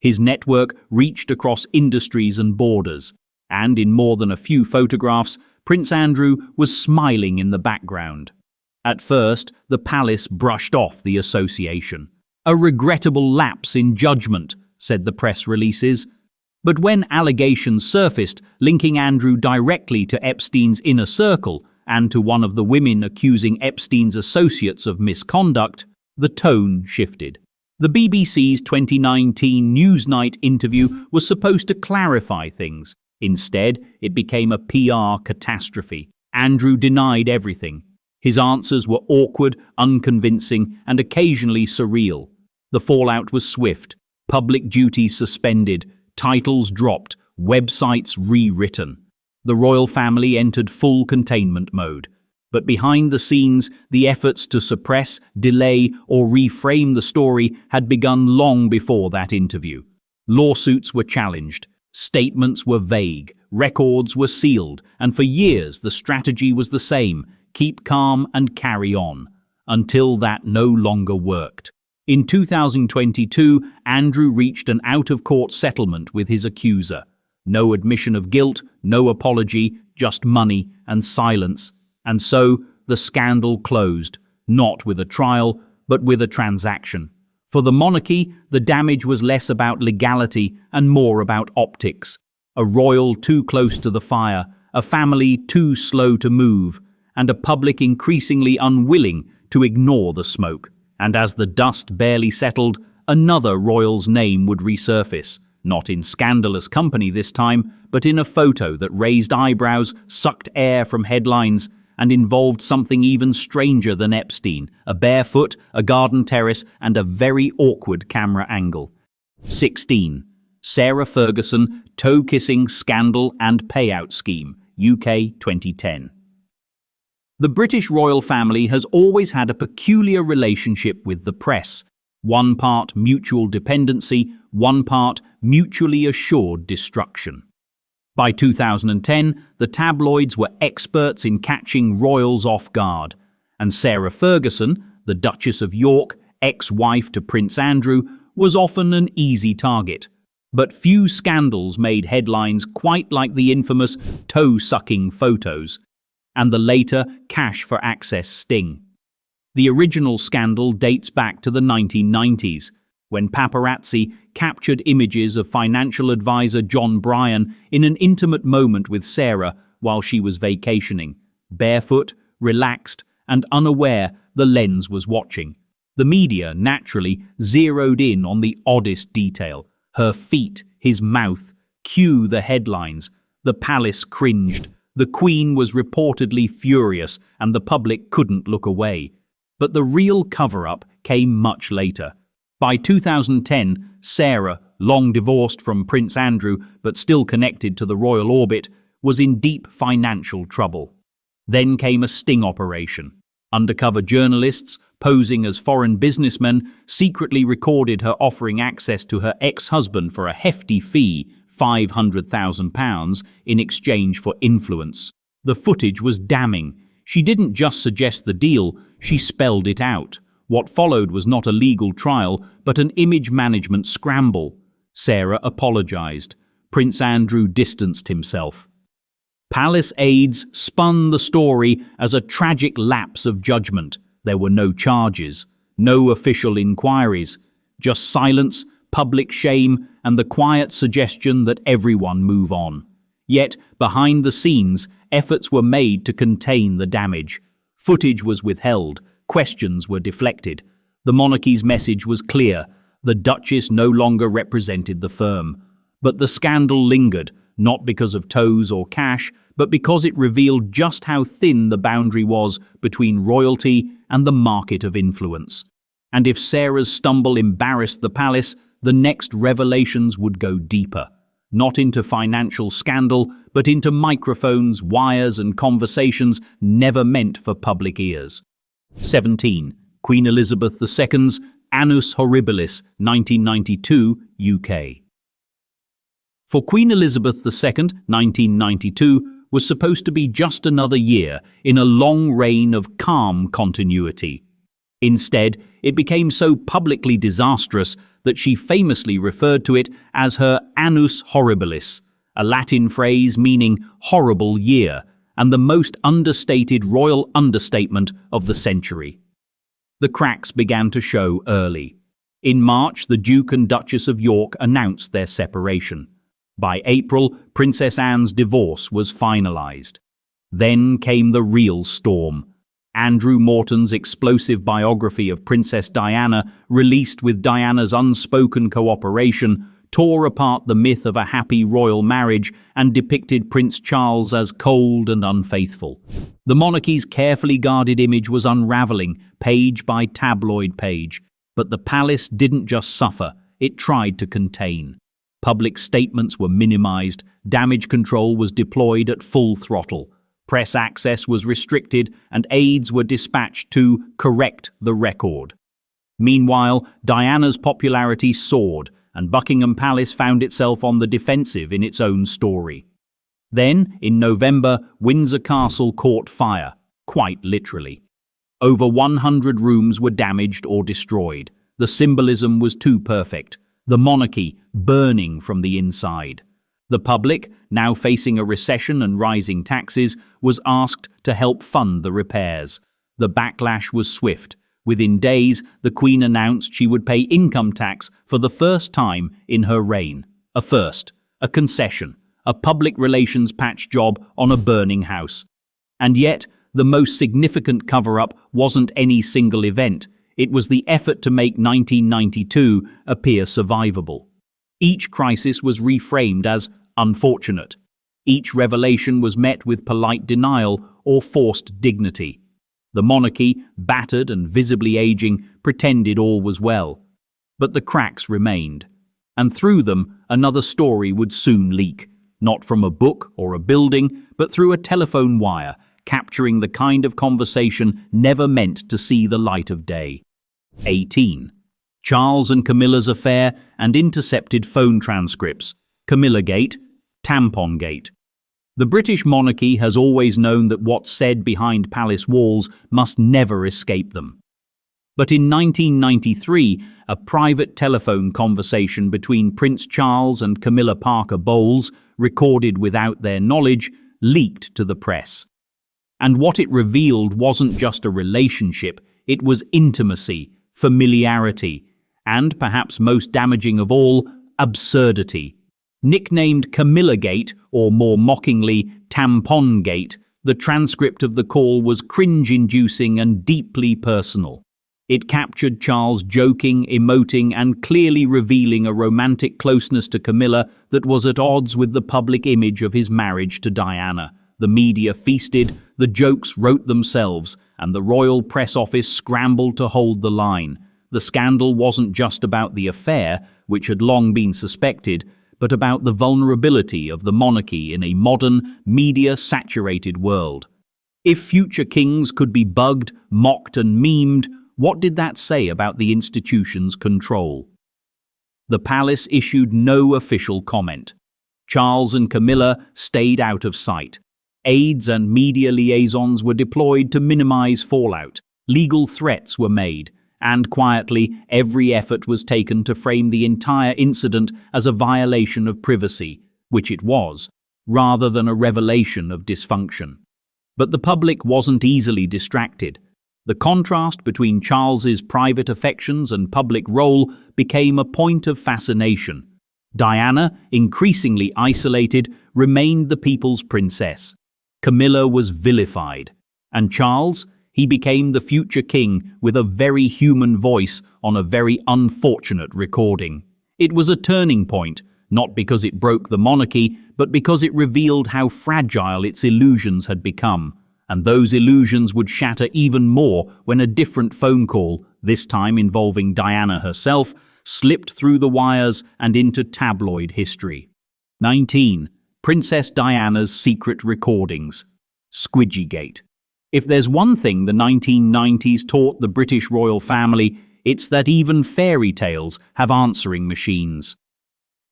His network reached across industries and borders, and in more than a few photographs, Prince Andrew was smiling in the background. At first, the palace brushed off the association. "A regrettable lapse in judgment," said the press releases. But when allegations surfaced linking Andrew directly to Epstein's inner circle and to one of the women accusing Epstein's associates of misconduct, the tone shifted. The BBC's 2019 Newsnight interview was supposed to clarify things. Instead, it became a PR catastrophe. Andrew denied everything. His answers were awkward, unconvincing, and occasionally surreal. The fallout was swift. Public duties suspended, titles dropped, websites rewritten. The royal family entered full containment mode. But behind the scenes, the efforts to suppress, delay, or reframe the story had begun long before that interview. Lawsuits were challenged, statements were vague, records were sealed, and for years the strategy was the same: keep calm and carry on, until that no longer worked. In 2022, Andrew reached an out-of-court settlement with his accuser. No admission of guilt, no apology, just money and silence. And so, the scandal closed, not with a trial, but with a transaction. For the monarchy, the damage was less about legality and more about optics. A royal too close to the fire, a family too slow to move, and a public increasingly unwilling to ignore the smoke. And as the dust barely settled, another royal's name would resurface, not in scandalous company this time, but in a photo that raised eyebrows, sucked air from headlines, and involved something even stranger than Epstein: a barefoot, a garden terrace, and a very awkward camera angle. 16. Sarah Ferguson, toe-kissing scandal and payout scheme, UK 2010. The British royal family has always had a peculiar relationship with the press. One part mutual dependency, one part mutually assured destruction. By 2010, the tabloids were experts in catching royals off guard, and Sarah Ferguson, the Duchess of York, ex-wife to Prince Andrew, was often an easy target. But few scandals made headlines quite like the infamous toe-sucking photos, and the later cash-for-access sting. The original scandal dates back to the 1990s, when paparazzi captured images of financial advisor John Bryan in an intimate moment with Sarah while she was vacationing. Barefoot, relaxed, and unaware the lens was watching. The media naturally zeroed in on the oddest detail: her feet, his mouth. Cue the headlines. The palace cringed. The Queen was reportedly furious, and the public couldn't look away. But the real cover-up came much later. By 2010, Sarah, long divorced from Prince Andrew but still connected to the royal orbit, was in deep financial trouble. Then came a sting operation. Undercover journalists, posing as foreign businessmen, secretly recorded her offering access to her ex-husband for a hefty fee, £500,000, in exchange for influence. The footage was damning. She didn't just suggest the deal, she spelled it out. What followed was not a legal trial, but an image management scramble. Sarah apologized. Prince Andrew distanced himself. Palace aides spun the story as a tragic lapse of judgment. There were no charges, no official inquiries, just silence, public shame, and the quiet suggestion that everyone move on. Yet, behind the scenes, efforts were made to contain the damage. Footage was withheld. Questions were deflected. The monarchy's message was clear: the Duchess no longer represented the firm. But the scandal lingered, not because of toes or cash, but because it revealed just how thin the boundary was between royalty and the market of influence. And if Sarah's stumble embarrassed the palace, the next revelations would go deeper, not into financial scandal, but into microphones, wires, and conversations never meant for public ears. 17. Queen Elizabeth II's Annus Horribilis, 1992, UK. For Queen Elizabeth II, 1992 was supposed to be just another year in a long reign of calm continuity. Instead, it became so publicly disastrous that she famously referred to it as her Annus Horribilis, a Latin phrase meaning horrible year, and the most understated royal understatement of the century. The cracks began to show early. In March, the Duke and Duchess of York announced their separation. By April, Princess Anne's divorce was finalized. Then came the real storm. Andrew Morton's explosive biography of Princess Diana, released with Diana's unspoken cooperation, tore apart the myth of a happy royal marriage and depicted Prince Charles as cold and unfaithful. The monarchy's carefully guarded image was unraveling, page by tabloid page. But the palace didn't just suffer, it tried to contain. Public statements were minimized, damage control was deployed at full throttle. Press access was restricted and aides were dispatched to correct the record. Meanwhile, Diana's popularity soared, and Buckingham Palace found itself on the defensive in its own story. Then, in November, Windsor Castle caught fire, quite literally. Over 100 rooms were damaged or destroyed. The symbolism was too perfect. The monarchy burning from the inside. The public, now facing a recession and rising taxes, was asked to help fund the repairs. The backlash was swift. Within days, the Queen announced she would pay income tax for the first time in her reign. A first, a concession, a public relations patch job on a burning house. And yet, the most significant cover-up wasn't any single event. It was the effort to make 1992 appear survivable. Each crisis was reframed as unfortunate. Each revelation was met with polite denial or forced dignity. The monarchy, battered and visibly aging, pretended all was well. But the cracks remained. And through them, another story would soon leak. Not from a book or a building, but through a telephone wire, capturing the kind of conversation never meant to see the light of day. 18. Charles and Camilla's affair and intercepted phone transcripts. Camillagate, Tampongate. The British monarchy has always known that what's said behind palace walls must never escape them. But in 1993, a private telephone conversation between Prince Charles and Camilla Parker Bowles, recorded without their knowledge, leaked to the press. And what it revealed wasn't just a relationship, it was intimacy, familiarity, and, perhaps most damaging of all, absurdity. Nicknamed Camillagate, or more mockingly, Tampongate, the transcript of the call was cringe-inducing and deeply personal. It captured Charles joking, emoting, and clearly revealing a romantic closeness to Camilla that was at odds with the public image of his marriage to Diana. The media feasted, the jokes wrote themselves, and the royal press office scrambled to hold the line. The scandal wasn't just about the affair, which had long been suspected, but about the vulnerability of the monarchy in a modern, media-saturated world. If future kings could be bugged, mocked, and memed, what did that say about the institution's control? The palace issued no official comment. Charles and Camilla stayed out of sight. Aides and media liaisons were deployed to minimize fallout. Legal threats were made, and quietly every effort was taken to frame the entire incident as a violation of privacy, which it was, rather than a revelation of dysfunction. But the public wasn't easily distracted. The contrast between Charles's private affections and public role became a point of fascination. Diana, increasingly isolated, remained the people's princess. Camilla was vilified. And Charles, he became the future king with a very human voice on a very unfortunate recording. It was a turning point, not because it broke the monarchy, but because it revealed how fragile its illusions had become, and those illusions would shatter even more when a different phone call, this time involving Diana herself, slipped through the wires and into tabloid history. 19. Princess Diana's secret recordings. Squidgygate. If there's one thing the 1990s taught the British royal family, it's that even fairy tales have answering machines.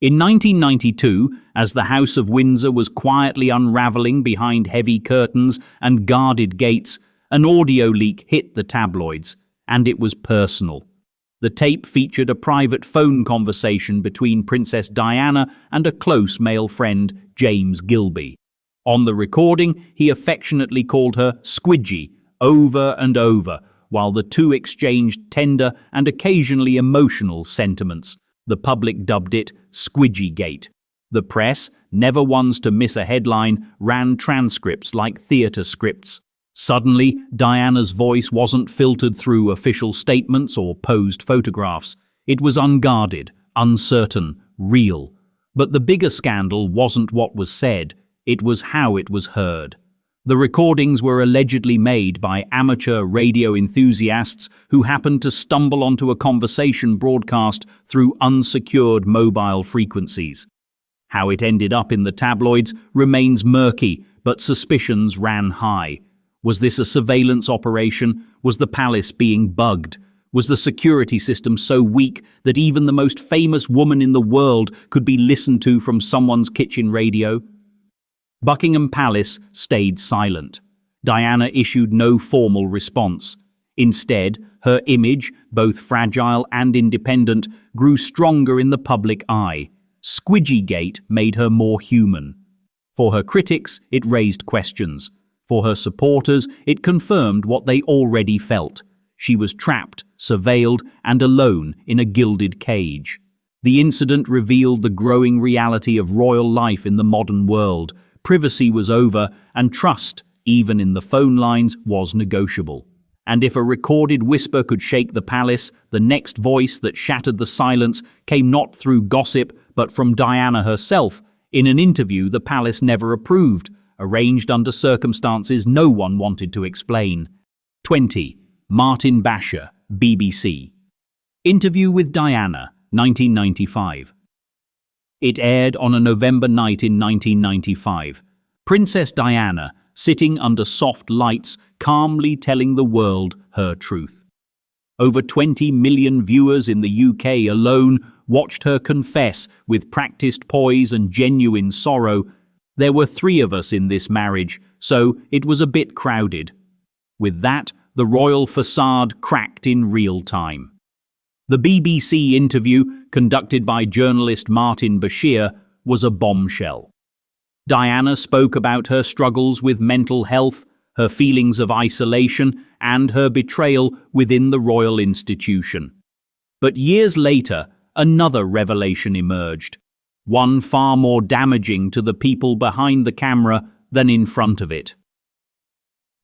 In 1992, as the House of Windsor was quietly unravelling behind heavy curtains and guarded gates, an audio leak hit the tabloids, and it was personal. The tape featured a private phone conversation between Princess Diana and a close male friend, James Gilby. On the recording, he affectionately called her Squidgy over and over, while the two exchanged tender and occasionally emotional sentiments. The public dubbed it Squidgygate. The press, never ones to miss a headline, ran transcripts like theatre scripts. Suddenly, Diana's voice wasn't filtered through official statements or posed photographs. It was unguarded, uncertain, real. But the bigger scandal wasn't what was said, it was how it was heard. The recordings were allegedly made by amateur radio enthusiasts who happened to stumble onto a conversation broadcast through unsecured mobile frequencies. How it ended up in the tabloids remains murky, but suspicions ran high. Was this a surveillance operation? Was the palace being bugged? Was the security system so weak that even the most famous woman in the world could be listened to from someone's kitchen radio? Buckingham Palace stayed silent. Diana issued no formal response. Instead, her image, both fragile and independent, grew stronger in the public eye. Squidgygate made her more human. For her critics, it raised questions. For her supporters, it confirmed what they already felt. She was trapped, surveilled, and alone in a gilded cage. The incident revealed the growing reality of royal life in the modern world. Privacy was over, and trust, even in the phone lines, was negotiable. And if a recorded whisper could shake the palace, the next voice that shattered the silence came not through gossip, but from Diana herself, in an interview the palace never approved, arranged under circumstances no one wanted to explain. 20. Martin Basher, BBC. Interview with Diana, 1995. It aired on a November night in 1995. Princess Diana, sitting under soft lights, calmly telling the world her truth. Over 20 million viewers in the UK alone watched her confess with practiced poise and genuine sorrow. There were 3 of us in this marriage, so it was a bit crowded. With that, the royal facade cracked in real time. The BBC interview, conducted by journalist Martin Bashir, was a bombshell. Diana spoke about her struggles with mental health, her feelings of isolation, and her betrayal within the royal institution. But years later, another revelation emerged, one far more damaging to the people behind the camera than in front of it.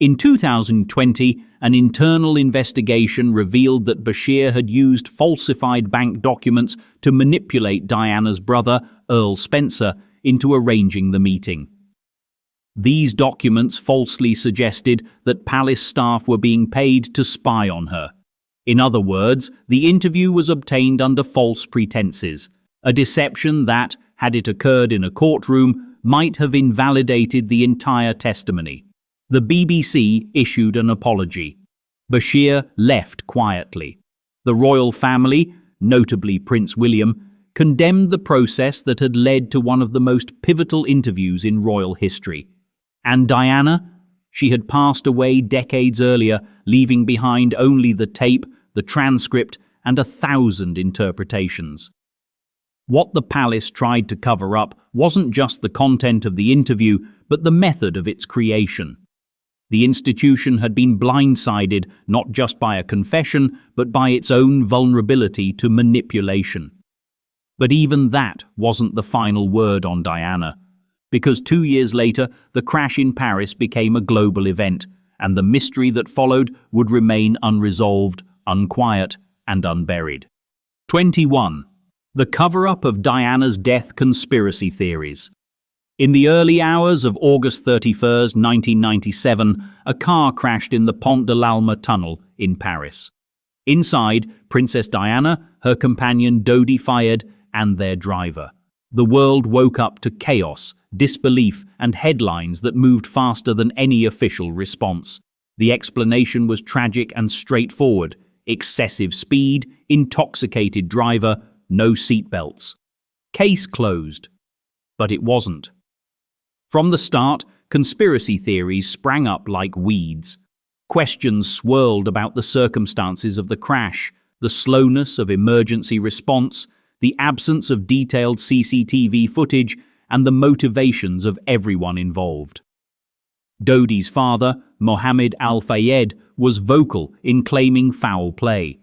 In 2020, an internal investigation revealed that Bashir had used falsified bank documents to manipulate Diana's brother, Earl Spencer, into arranging the meeting. These documents falsely suggested that palace staff were being paid to spy on her. In other words, the interview was obtained under false pretenses, a deception that, had it occurred in a courtroom, might have invalidated the entire testimony. The BBC issued an apology. Bashir left quietly. The royal family, notably Prince William, condemned the process that had led to one of the most pivotal interviews in royal history. And Diana? She had passed away decades earlier, leaving behind only the tape, the transcript, and 1,000 interpretations. What the palace tried to cover up wasn't just the content of the interview, but the method of its creation. The institution had been blindsided not just by a confession, but by its own vulnerability to manipulation. But even that wasn't the final word on Diana, because 2 years later, the crash in Paris became a global event, and the mystery that followed would remain unresolved, unquiet, and unburied. 21. The cover-up of Diana's death conspiracy theories. In the early hours of August 31st, 1997, a car crashed in the Pont de l'Alma tunnel in Paris. Inside, Princess Diana, her companion Dodi Fayed, and their driver. The world woke up to chaos, disbelief, and headlines that moved faster than any official response. The explanation was tragic and straightforward: excessive speed, intoxicated driver, no seatbelts. Case closed. But it wasn't. From the start, conspiracy theories sprang up like weeds. Questions swirled about the circumstances of the crash, the slowness of emergency response, the absence of detailed CCTV footage, and the motivations of everyone involved. Dodi's father, Mohammed Al-Fayed, was vocal in claiming foul play.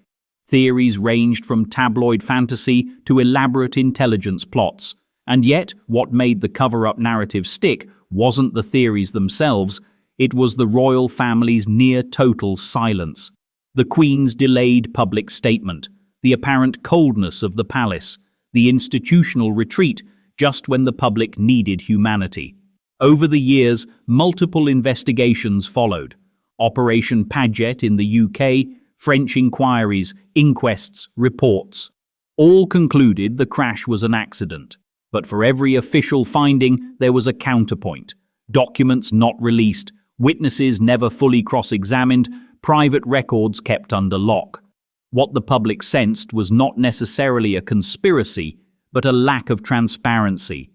Theories ranged from tabloid fantasy to elaborate intelligence plots. And yet, what made the cover-up narrative stick wasn't the theories themselves, it was the royal family's near-total silence. The Queen's delayed public statement, the apparent coldness of the palace, the institutional retreat just when the public needed humanity. Over the years, multiple investigations followed. Operation Paget in the UK, French inquiries, inquests, reports. All concluded the crash was an accident. But for every official finding, there was a counterpoint. Documents not released, witnesses never fully cross-examined, private records kept under lock. What the public sensed was not necessarily a conspiracy, but a lack of transparency.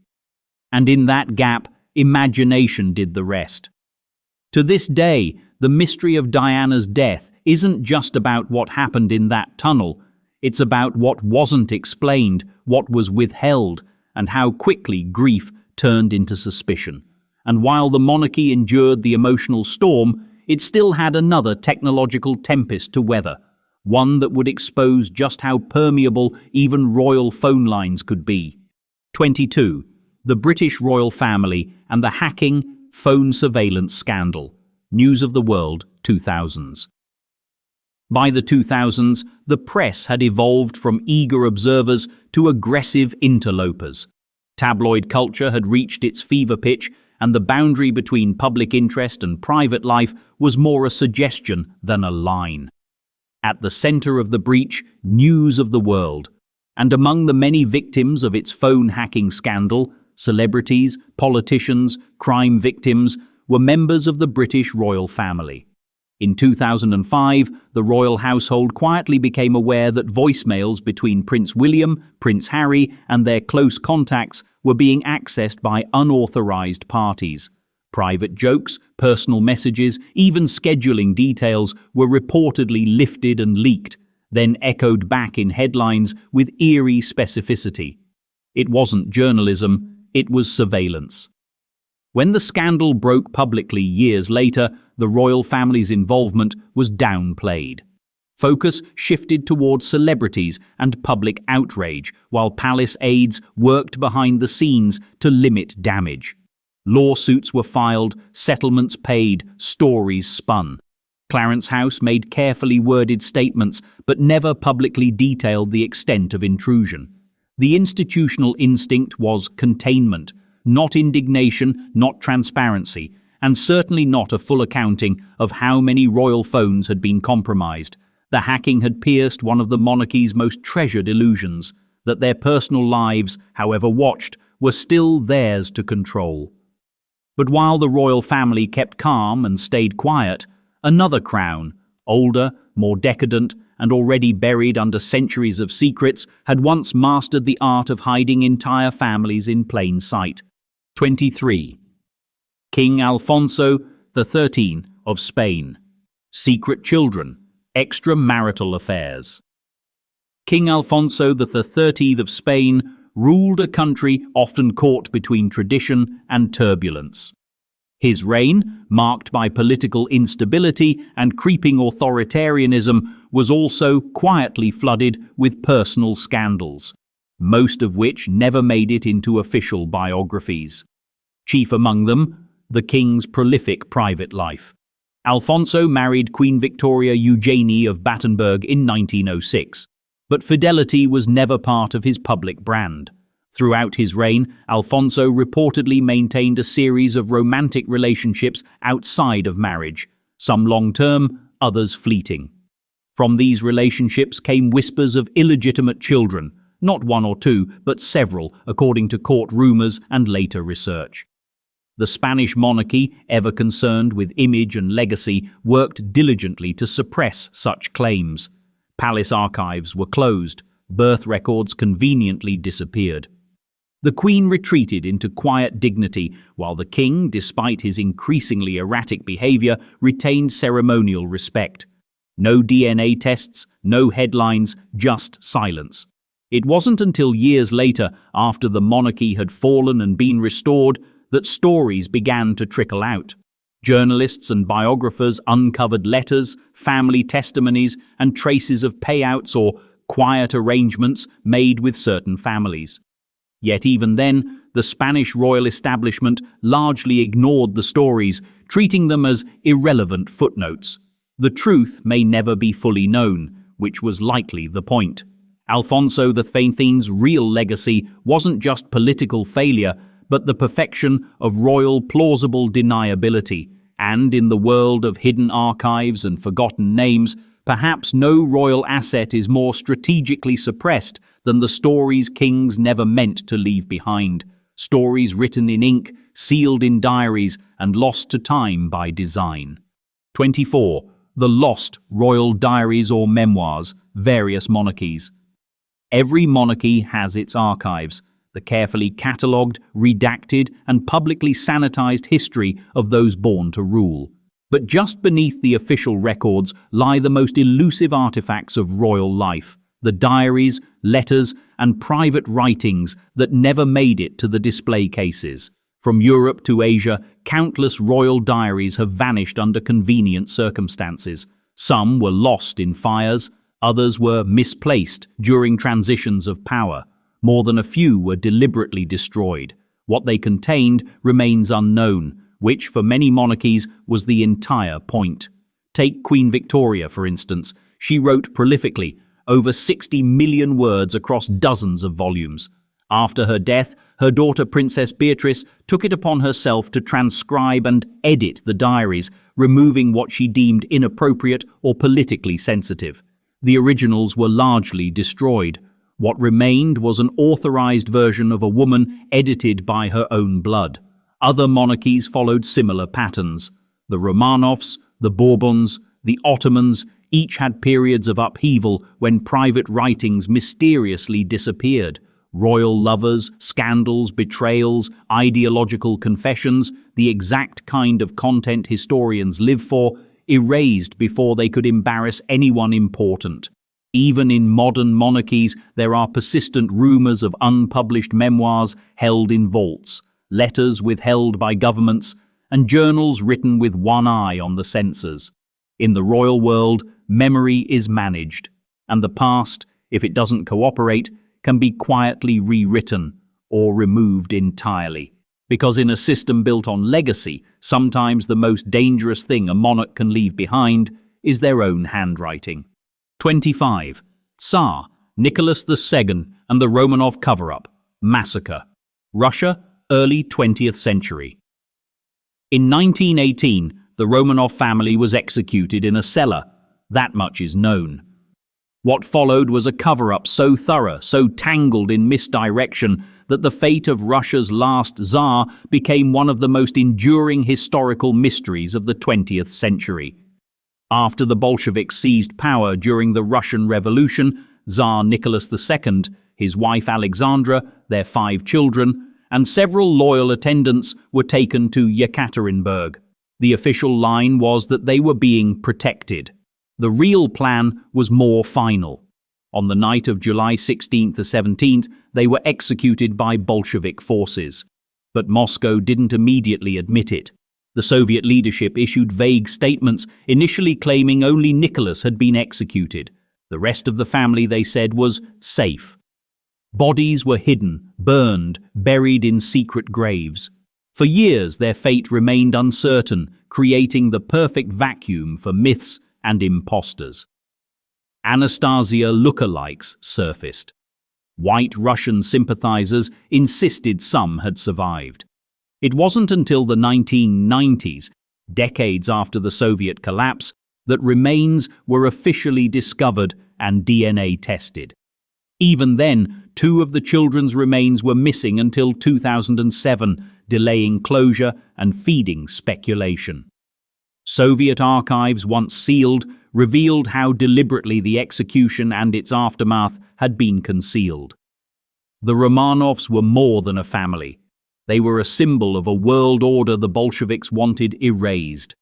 And in that gap, imagination did the rest. To this day, the mystery of Diana's death isn't just about what happened in that tunnel. It's about what wasn't explained, what was withheld, and how quickly grief turned into suspicion. And while the monarchy endured the emotional storm, it still had another technological tempest to weather, one that would expose just how permeable even royal phone lines could be. 22. The British royal family and the hacking, phone surveillance scandal. News of the World, 2000s. By the 2000s, the press had evolved from eager observers to aggressive interlopers. Tabloid culture had reached its fever pitch, and the boundary between public interest and private life was more a suggestion than a line. At the center of the breach, News of the World. And among the many victims of its phone hacking scandal, celebrities, politicians, crime victims, were members of the British royal family. In 2005, the royal household quietly became aware that voicemails between Prince William, Prince Harry, and their close contacts were being accessed by unauthorized parties. Private jokes, personal messages, even scheduling details were reportedly lifted and leaked, then echoed back in headlines with eerie specificity. It wasn't journalism, it was surveillance. When the scandal broke publicly years later, the royal family's involvement was downplayed. Focus shifted towards celebrities and public outrage, while palace aides worked behind the scenes to limit damage. Lawsuits were filed, settlements paid, stories spun. Clarence House made carefully worded statements, but never publicly detailed the extent of intrusion. The institutional instinct was containment, not indignation, not transparency, and certainly not a full accounting of how many royal phones had been compromised. The hacking had pierced one of the monarchy's most treasured illusions, that their personal lives, however watched, were still theirs to control. But while the royal family kept calm and stayed quiet, another crown, older, more decadent, and already buried under centuries of secrets, had once mastered the art of hiding entire families in plain sight. 23. King Alfonso XIII of Spain. Secret children, extramarital affairs. King Alfonso XIII of Spain ruled a country often caught between tradition and turbulence. His reign, marked by political instability and creeping authoritarianism, was also quietly flooded with personal scandals, most of which never made it into official biographies. Chief among them, the king's prolific private life. Alfonso married Queen Victoria Eugenie of Battenberg in 1906, but fidelity was never part of his public brand. Throughout his reign, Alfonso reportedly maintained a series of romantic relationships outside of marriage, some long-term, others fleeting. From these relationships came whispers of illegitimate children, not one or two, but several, according to court rumors and later research. The Spanish monarchy, ever concerned with image and legacy, worked diligently to suppress such claims. Palace archives were closed, birth records conveniently disappeared. The Queen retreated into quiet dignity, while the King, despite his increasingly erratic behavior, retained ceremonial respect. No DNA tests, no headlines, just silence. It wasn't until years later, after the monarchy had fallen and been restored, that stories began to trickle out. Journalists and biographers uncovered letters, family testimonies, and traces of payouts or quiet arrangements made with certain families. Yet even then, the Spanish royal establishment largely ignored the stories, treating them as irrelevant footnotes. The truth may never be fully known, which was likely the point. Alfonso XIII's real legacy wasn't just political failure, but the perfection of royal plausible deniability. And in the world of hidden archives and forgotten names, perhaps no royal asset is more strategically suppressed than the stories kings never meant to leave behind. Stories written in ink, sealed in diaries, and lost to time by design. 24. The lost royal diaries or memoirs, various monarchies. Every monarchy has its archives, the carefully catalogued, redacted, and publicly sanitized history of those born to rule. But just beneath the official records lie the most elusive artifacts of royal life, the diaries, letters, and private writings that never made it to the display cases. From Europe to Asia, countless royal diaries have vanished under convenient circumstances. Some were lost in fires, others were misplaced during transitions of power. More than a few were deliberately destroyed. What they contained remains unknown, which for many monarchies was the entire point. Take Queen Victoria, for instance. She wrote prolifically, over 60 million words across dozens of volumes. After her death, her daughter Princess Beatrice took it upon herself to transcribe and edit the diaries, removing what she deemed inappropriate or politically sensitive. The originals were largely destroyed. What remained was an authorized version of a woman edited by her own blood. Other monarchies followed similar patterns. The Romanovs, the Bourbons, the Ottomans each had periods of upheaval when private writings mysteriously disappeared. Royal lovers, scandals, betrayals, ideological confessions, the exact kind of content historians live for, erased before they could embarrass anyone important. Even in modern monarchies, there are persistent rumors of unpublished memoirs held in vaults, letters withheld by governments, and journals written with one eye on the censors. In the royal world, memory is managed, and the past, if it doesn't cooperate, can be quietly rewritten or removed entirely. Because in a system built on legacy, sometimes the most dangerous thing a monarch can leave behind is their own handwriting. 25. Tsar, Nicholas II and the Romanov cover-up, massacre. Russia, early 20th century. In 1918, the Romanov family was executed in a cellar. That much is known. What followed was a cover-up so thorough, so tangled in misdirection, that the fate of Russia's last Tsar became one of the most enduring historical mysteries of the 20th century. After the Bolsheviks seized power during the Russian Revolution, Tsar Nicholas II, his wife Alexandra, their 5 children, and several loyal attendants were taken to Yekaterinburg. The official line was that they were being protected. The real plan was more final. On the night of July 16th to 17th, they were executed by Bolshevik forces. But Moscow didn't immediately admit it. The Soviet leadership issued vague statements, initially claiming only Nicholas had been executed. The rest of the family, they said, was safe. Bodies were hidden, burned, buried in secret graves. For years, their fate remained uncertain, creating the perfect vacuum for myths and imposters. Anastasia lookalikes surfaced. White Russian sympathizers insisted some had survived. It wasn't until the 1990s, decades after the Soviet collapse, that remains were officially discovered and DNA tested. Even then, 2 of the children's remains were missing until 2007, delaying closure and feeding speculation. Soviet archives, once sealed, revealed how deliberately the execution and its aftermath had been concealed. The Romanovs were more than a family. They were a symbol of a world order the Bolsheviks wanted erased.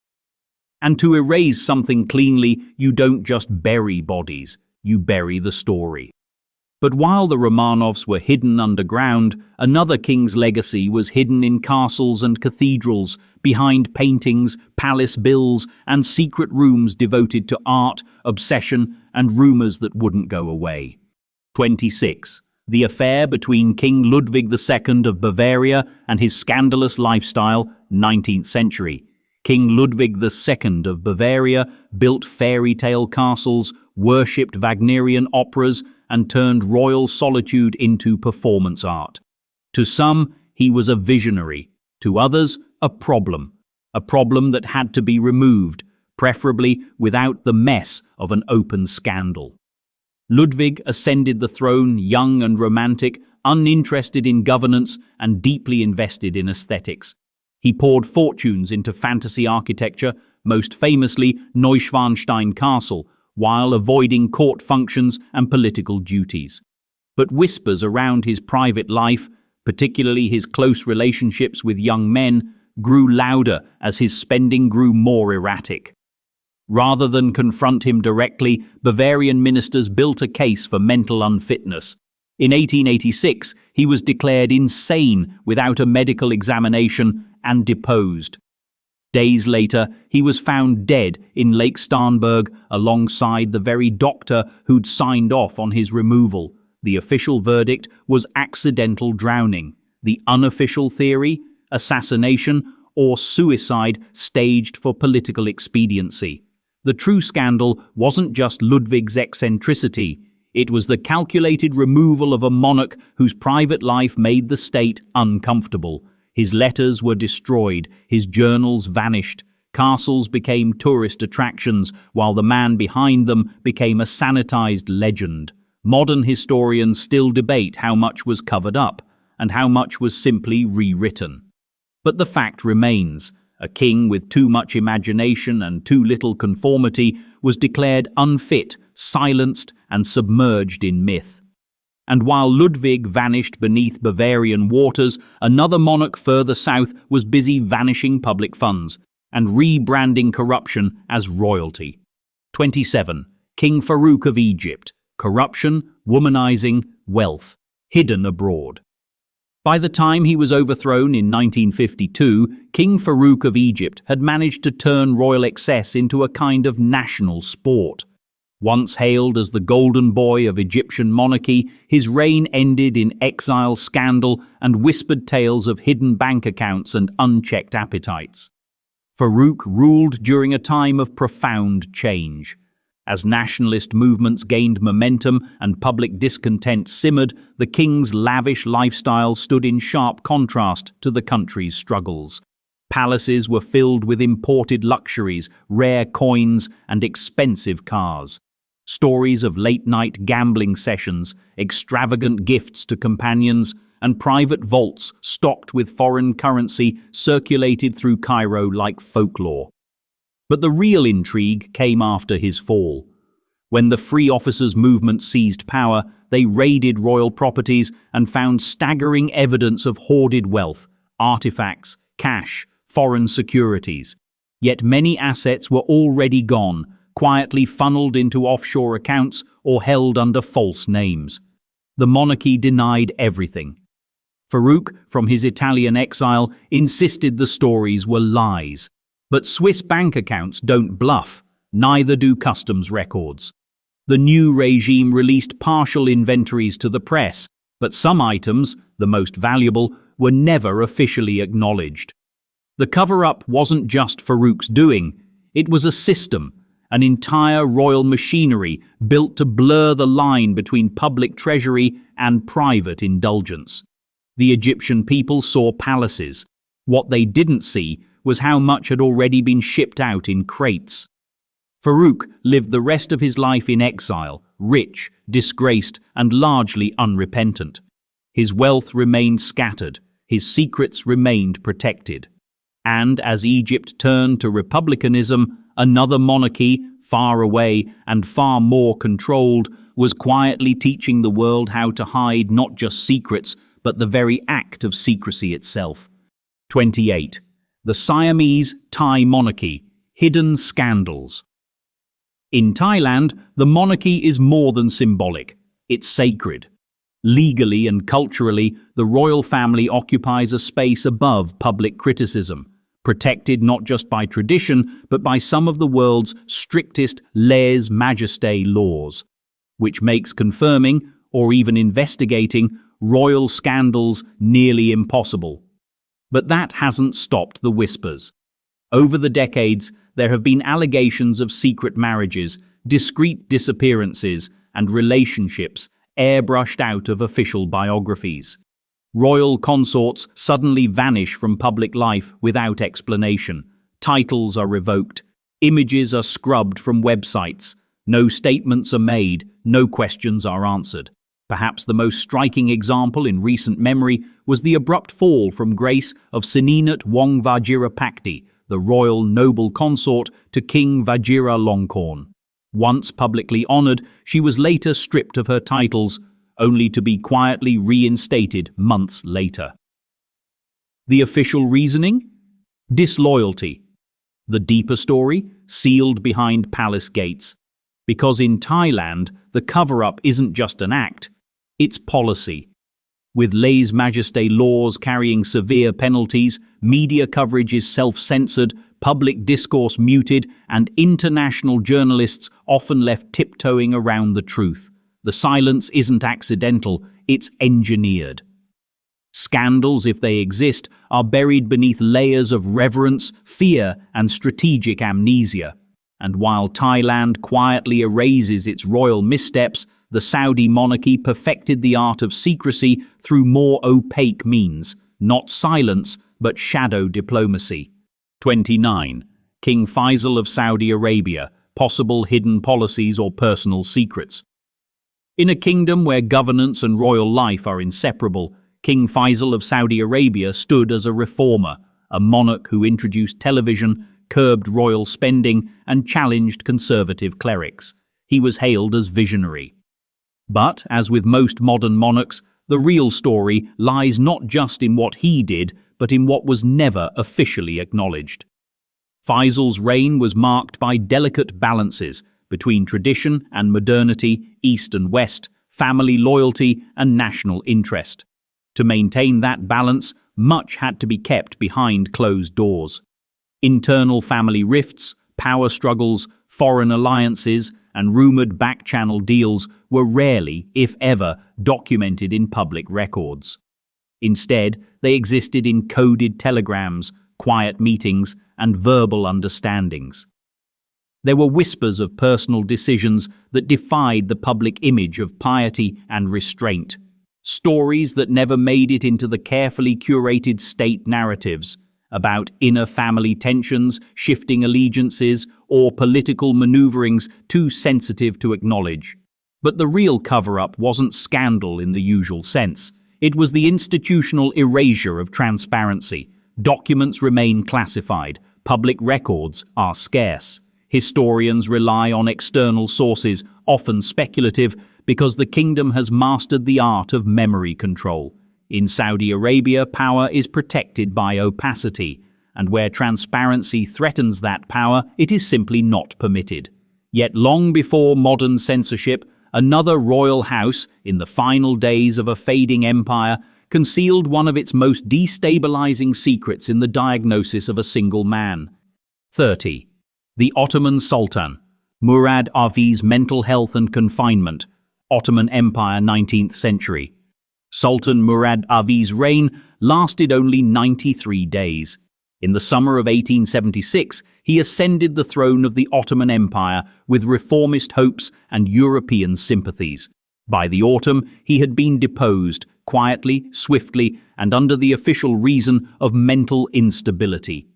And to erase something cleanly, you don't just bury bodies, you bury the story. But while the Romanovs were hidden underground, another king's legacy was hidden in castles and cathedrals, behind paintings, palace bills, and secret rooms devoted to art, obsession, and rumors that wouldn't go away. 26. The affair between King Ludwig II of Bavaria and his scandalous lifestyle, 19th century. King Ludwig II of Bavaria built fairy tale castles, worshipped Wagnerian operas, and turned royal solitude into performance art. To some, he was a visionary. To others, a problem that had to be removed, preferably without the mess of an open scandal. Ludwig ascended the throne young and romantic, uninterested in governance and deeply invested in aesthetics. He poured fortunes into fantasy architecture, most famously Neuschwanstein Castle, while avoiding court functions and political duties. But whispers around his private life, particularly his close relationships with young men, grew louder as his spending grew more erratic. Rather than confront him directly, Bavarian ministers built a case for mental unfitness. In 1886, he was declared insane without a medical examination and deposed. Days later, he was found dead in Lake Starnberg alongside the very doctor who'd signed off on his removal. The official verdict was accidental drowning. The unofficial theory, assassination or suicide staged for political expediency. The true scandal wasn't just Ludwig's eccentricity. It was the calculated removal of a monarch whose private life made the state uncomfortable. His letters were destroyed, his journals vanished, castles became tourist attractions, while the man behind them became a sanitized legend. Modern historians still debate how much was covered up, and how much was simply rewritten. But the fact remains, a king with too much imagination and too little conformity was declared unfit, silenced, and submerged in myth. And while Ludwig vanished beneath Bavarian waters, another monarch further south was busy vanishing public funds and rebranding corruption as royalty. 27. King Farouk of Egypt. Corruption, womanizing, wealth, hidden abroad. By the time he was overthrown in 1952, King Farouk of Egypt had managed to turn royal excess into a kind of national sport. Once hailed as the golden boy of Egyptian monarchy, his reign ended in exile, scandal, and whispered tales of hidden bank accounts and unchecked appetites. Farouk ruled during a time of profound change. As nationalist movements gained momentum and public discontent simmered, the king's lavish lifestyle stood in sharp contrast to the country's struggles. Palaces were filled with imported luxuries, rare coins, and expensive cars. Stories of late-night gambling sessions, extravagant gifts to companions, and private vaults stocked with foreign currency circulated through Cairo like folklore. But the real intrigue came after his fall. When the Free Officers movement seized power, they raided royal properties and found staggering evidence of hoarded wealth, artifacts, cash, foreign securities. Yet many assets were already gone, quietly funneled into offshore accounts or held under false names. The monarchy denied everything. Farouk, from his Italian exile, insisted the stories were lies. But Swiss bank accounts don't bluff, neither do customs records. The new regime released partial inventories to the press, but some items, the most valuable, were never officially acknowledged. The cover-up wasn't just Farouk's doing, it was a system an entire royal machinery built to blur the line between public treasury and private indulgence. The Egyptian people saw palaces. What they didn't see was how much had already been shipped out in crates. Farouk lived the rest of his life in exile, rich, disgraced, and largely unrepentant. His wealth remained scattered, his secrets remained protected. And as Egypt turned to republicanism, another monarchy, far away and far more controlled, was quietly teaching the world how to hide not just secrets, but the very act of secrecy itself. 28. The Siamese Thai monarchy, hidden scandals. In Thailand, the monarchy is more than symbolic. It's sacred. Legally and culturally, the royal family occupies a space above public criticism, protected not just by tradition, but by some of the world's strictest lèse-majesté laws, which makes confirming, or even investigating, royal scandals nearly impossible. But that hasn't stopped the whispers. Over the decades, there have been allegations of secret marriages, discreet disappearances, and relationships airbrushed out of official biographies. Royal consorts suddenly vanish from public life without explanation. Titles are revoked. Images are scrubbed from websites. No statements are made. No questions are answered. Perhaps the most striking example in recent memory was the abrupt fall from grace of Sininat Wongvajirapakdi, the royal noble consort to King Vajiralongkorn. Once publicly honoured, she was later stripped of her titles, only to be quietly reinstated months later. The official reasoning? Disloyalty. The deeper story? Sealed behind palace gates. Because in Thailand, the cover-up isn't just an act, it's policy. With lèse-majesté laws carrying severe penalties, media coverage is self-censored, public discourse muted, and international journalists often left tiptoeing around the truth. The silence isn't accidental, it's engineered. Scandals, if they exist, are buried beneath layers of reverence, fear, and strategic amnesia. And while Thailand quietly erases its royal missteps, the Saudi monarchy perfected the art of secrecy through more opaque means, not silence, but shadow diplomacy. 29. King Faisal of Saudi Arabia, possible hidden policies or personal secrets. In a kingdom where governance and royal life are inseparable, King Faisal of Saudi Arabia stood as a reformer, a monarch who introduced television, curbed royal spending, and challenged conservative clerics. He was hailed as visionary. But, as with most modern monarchs, the real story lies not just in what he did, but in what was never officially acknowledged. Faisal's reign was marked by delicate balances between tradition and modernity, east and west, family loyalty and national interest. To maintain that balance, much had to be kept behind closed doors. Internal family rifts, power struggles, foreign alliances, and rumoured back-channel deals were rarely, if ever, documented in public records. Instead, they existed in coded telegrams, quiet meetings, and verbal understandings. There were whispers of personal decisions that defied the public image of piety and restraint, stories that never made it into the carefully curated state narratives, about inner family tensions, shifting allegiances, or political maneuverings too sensitive to acknowledge. But the real cover-up wasn't scandal in the usual sense. It was the institutional erasure of transparency. Documents remain classified. Public records are scarce. Historians rely on external sources, often speculative, because the kingdom has mastered the art of memory control. In Saudi Arabia, power is protected by opacity, and where transparency threatens that power, it is simply not permitted. Yet long before modern censorship, another royal house, in the final days of a fading empire, concealed one of its most destabilizing secrets in the diagnosis of a single man. 30. The Ottoman Sultan, Murad Avi's mental health and confinement, Ottoman Empire 19th century. Sultan Murad Avi's reign lasted only 93 days. In the summer of 1876, he ascended the throne of the Ottoman Empire with reformist hopes and European sympathies. By the autumn, he had been deposed, quietly, swiftly, and under the official reason of mental instability.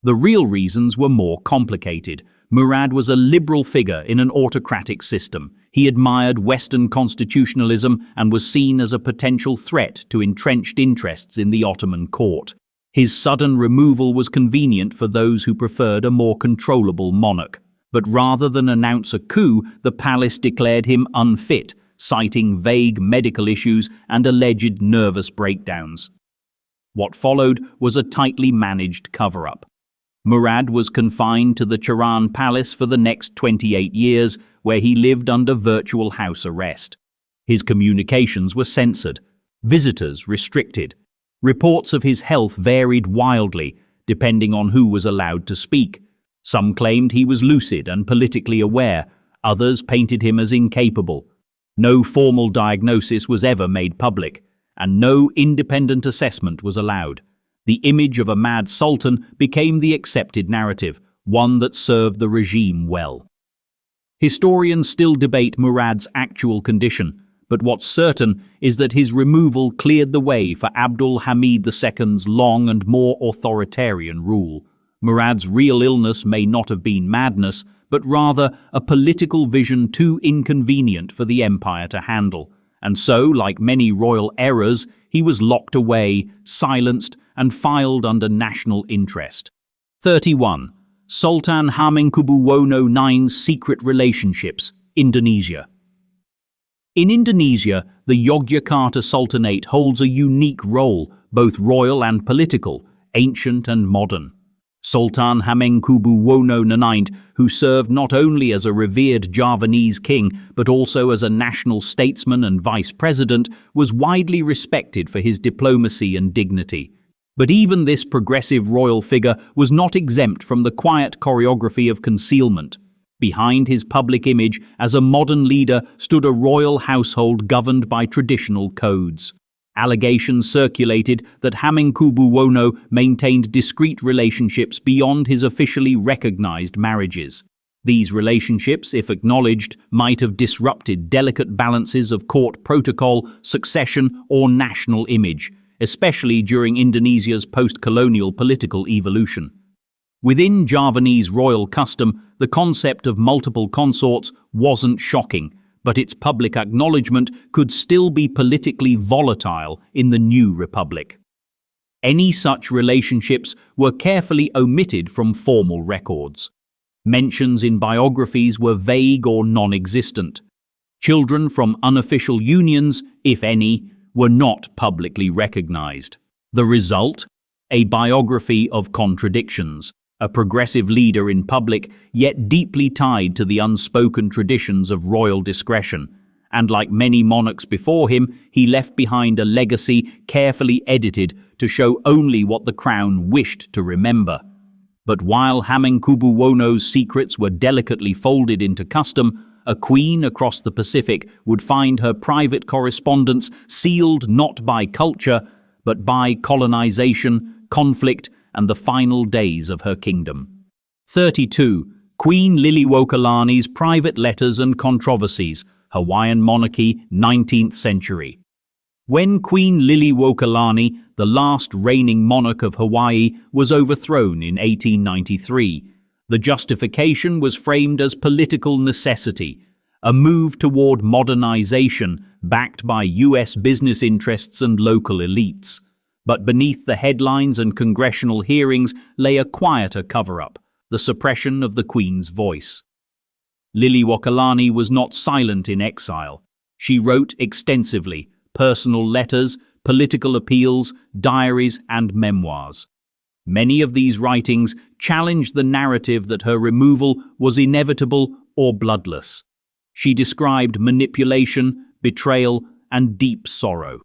The real reasons were more complicated. Murad was a liberal figure in an autocratic system. He admired Western constitutionalism and was seen as a potential threat to entrenched interests in the Ottoman court. His sudden removal was convenient for those who preferred a more controllable monarch. But rather than announce a coup, the palace declared him unfit, citing vague medical issues and alleged nervous breakdowns. What followed was a tightly managed cover-up. Murad was confined to the Chahran Palace for the next 28 years, where he lived under virtual house arrest. His communications were censored, visitors restricted. Reports of his health varied wildly, depending on who was allowed to speak. Some claimed he was lucid and politically aware, others painted him as incapable. No formal diagnosis was ever made public, and no independent assessment was allowed. The image of a mad sultan became the accepted narrative, one that served the regime well. Historians still debate Murad's actual condition, but what's certain is that his removal cleared the way for Abdul Hamid II's long and more authoritarian rule. Murad's real illness may not have been madness, but rather a political vision too inconvenient for the empire to handle. And so, like many royal errors, he was locked away, silenced, and filed under national interest. 31. Sultan Hamengkubuwono IX's secret relationships, Indonesia. In Indonesia, the Yogyakarta Sultanate holds a unique role, both royal and political, ancient and modern. Sultan Hamengkubuwono IX, who served not only as a revered Javanese king but also as a national statesman and vice president, was widely respected for his diplomacy and dignity. But even this progressive royal figure was not exempt from the quiet choreography of concealment. Behind his public image as a modern leader stood a royal household governed by traditional codes. Allegations circulated that Hamengkubuwono maintained discreet relationships beyond his officially recognized marriages. These relationships, if acknowledged, might have disrupted delicate balances of court protocol, succession, or national image, especially during Indonesia's post-colonial political evolution. Within Javanese royal custom, the concept of multiple consorts wasn't shocking, but its public acknowledgement could still be politically volatile in the new republic. Any such relationships were carefully omitted from formal records. Mentions in biographies were vague or non-existent. Children from unofficial unions, if any, were not publicly recognized. The result? A biography of contradictions. A progressive leader in public, yet deeply tied to the unspoken traditions of royal discretion. And like many monarchs before him, he left behind a legacy carefully edited to show only what the crown wished to remember. But while Hamengkubuwono's secrets were delicately folded into custom, a queen across the Pacific would find her private correspondence sealed not by culture, but by colonization, conflict, and the final days of her kingdom. 32. Queen Liliuokalani's private letters and controversies, Hawaiian monarchy, 19th century. When Queen Liliuokalani, the last reigning monarch of Hawaii, was overthrown in 1893, the justification was framed as political necessity, a move toward modernization backed by U.S. business interests and local elites. But beneath the headlines and congressional hearings lay a quieter cover-up, the suppression of the Queen's voice. Liliuokalani was not silent in exile. She wrote extensively, personal letters, political appeals, diaries, and memoirs. Many of these writings challenged the narrative that her removal was inevitable or bloodless. She described manipulation, betrayal, and deep sorrow.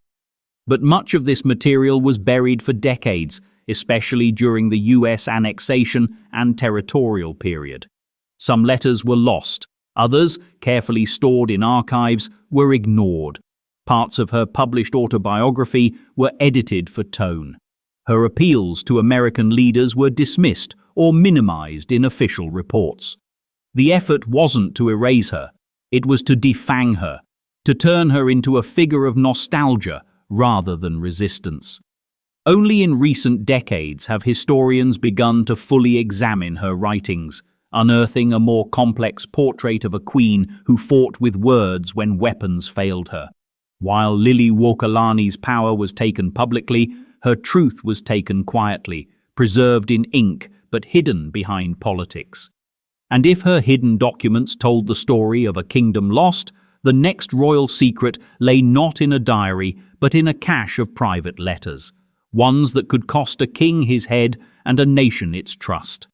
But much of this material was buried for decades, especially during the U.S. annexation and territorial period. Some letters were lost, others, carefully stored in archives, were ignored. Parts of her published autobiography were edited for tone. Her appeals to American leaders were dismissed or minimized in official reports. The effort wasn't to erase her, it was to defang her, to turn her into a figure of nostalgia rather than resistance. Only in recent decades have historians begun to fully examine her writings, unearthing a more complex portrait of a queen who fought with words when weapons failed her. While Lily Wokolani's power was taken publicly, her truth was taken quietly, preserved in ink but hidden behind politics. And if her hidden documents told the story of a kingdom lost, the next royal secret lay not in a diary but in a cache of private letters, ones that could cost a king his head and a nation its trust.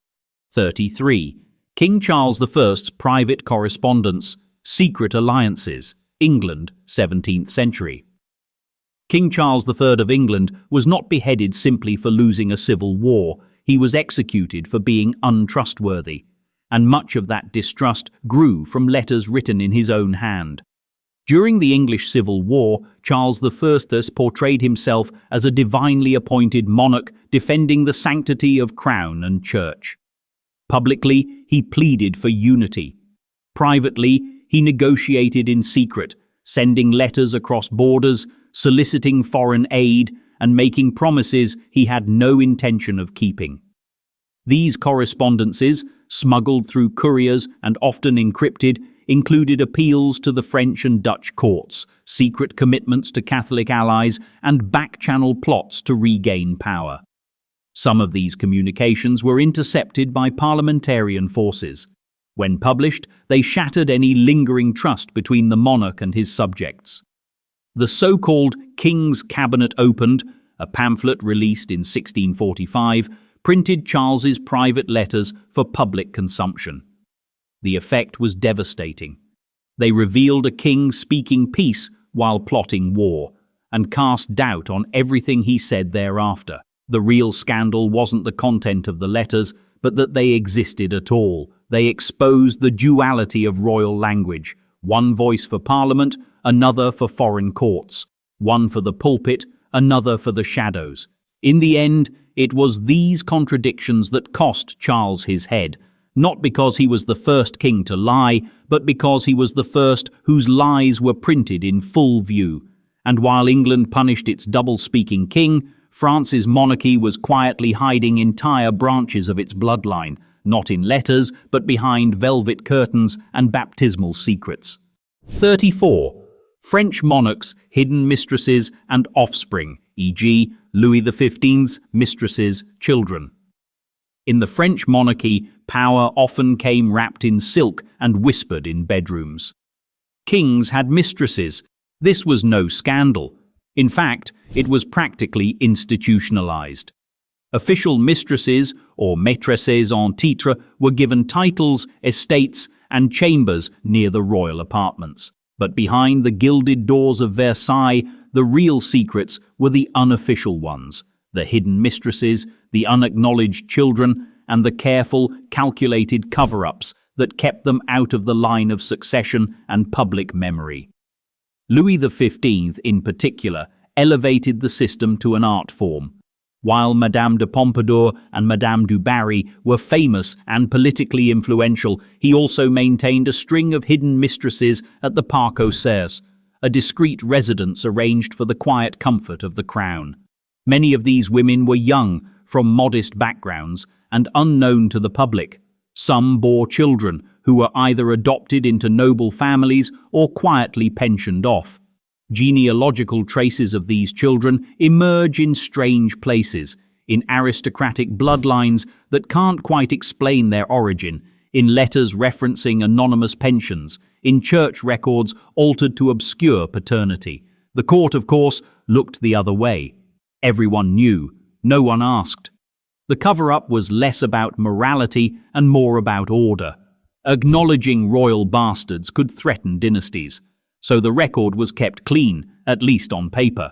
33. King Charles I's private correspondence, secret alliances, England, 17th century. King Charles III of England was not beheaded simply for losing a civil war, he was executed for being untrustworthy, and much of that distrust grew from letters written in his own hand. During the English Civil War, Charles I portrayed himself as a divinely appointed monarch defending the sanctity of crown and church. Publicly, he pleaded for unity. Privately, he negotiated in secret, sending letters across borders, soliciting foreign aid, and making promises he had no intention of keeping. These correspondences, smuggled through couriers and often encrypted, included appeals to the French and Dutch courts, secret commitments to Catholic allies, and back-channel plots to regain power. Some of these communications were intercepted by parliamentarian forces. When published, they shattered any lingering trust between the monarch and his subjects. The so-called King's Cabinet Opened, a pamphlet released in 1645, printed Charles's private letters for public consumption. The effect was devastating. They revealed a king speaking peace while plotting war, and cast doubt on everything he said thereafter. The real scandal wasn't the content of the letters, but that they existed at all. They exposed the duality of royal language, one voice for Parliament, another for foreign courts, one for the pulpit, another for the shadows. In the end, it was these contradictions that cost Charles his head, not because he was the first king to lie, but because he was the first whose lies were printed in full view. And while England punished its double-speaking king, France's monarchy was quietly hiding entire branches of its bloodline, not in letters, but behind velvet curtains and baptismal secrets. 34. French monarchs' hidden mistresses and offspring, e.g., Louis XV's mistresses' children. In the French monarchy, power often came wrapped in silk and whispered in bedrooms. Kings had mistresses. This was no scandal. In fact, it was practically institutionalized. Official mistresses, or maîtresses en titre, were given titles, estates, and chambers near the royal apartments. But behind the gilded doors of Versailles, the real secrets were the unofficial ones, the hidden mistresses, the unacknowledged children, and the careful, calculated cover-ups that kept them out of the line of succession and public memory. Louis XV, in particular, elevated the system to an art form. While Madame de Pompadour and Madame du Barry were famous and politically influential, he also maintained a string of hidden mistresses at the Parc aux Cerfs, a discreet residence arranged for the quiet comfort of the crown. Many of these women were young, from modest backgrounds, and unknown to the public. Some bore children who were either adopted into noble families or quietly pensioned off. Genealogical traces of these children emerge in strange places, in aristocratic bloodlines that can't quite explain their origin, in letters referencing anonymous pensions, in church records altered to obscure paternity. The court, of course, looked the other way. Everyone knew, no one asked. The cover-up was less about morality and more about order. Acknowledging royal bastards could threaten dynasties, so the record was kept clean, at least on paper.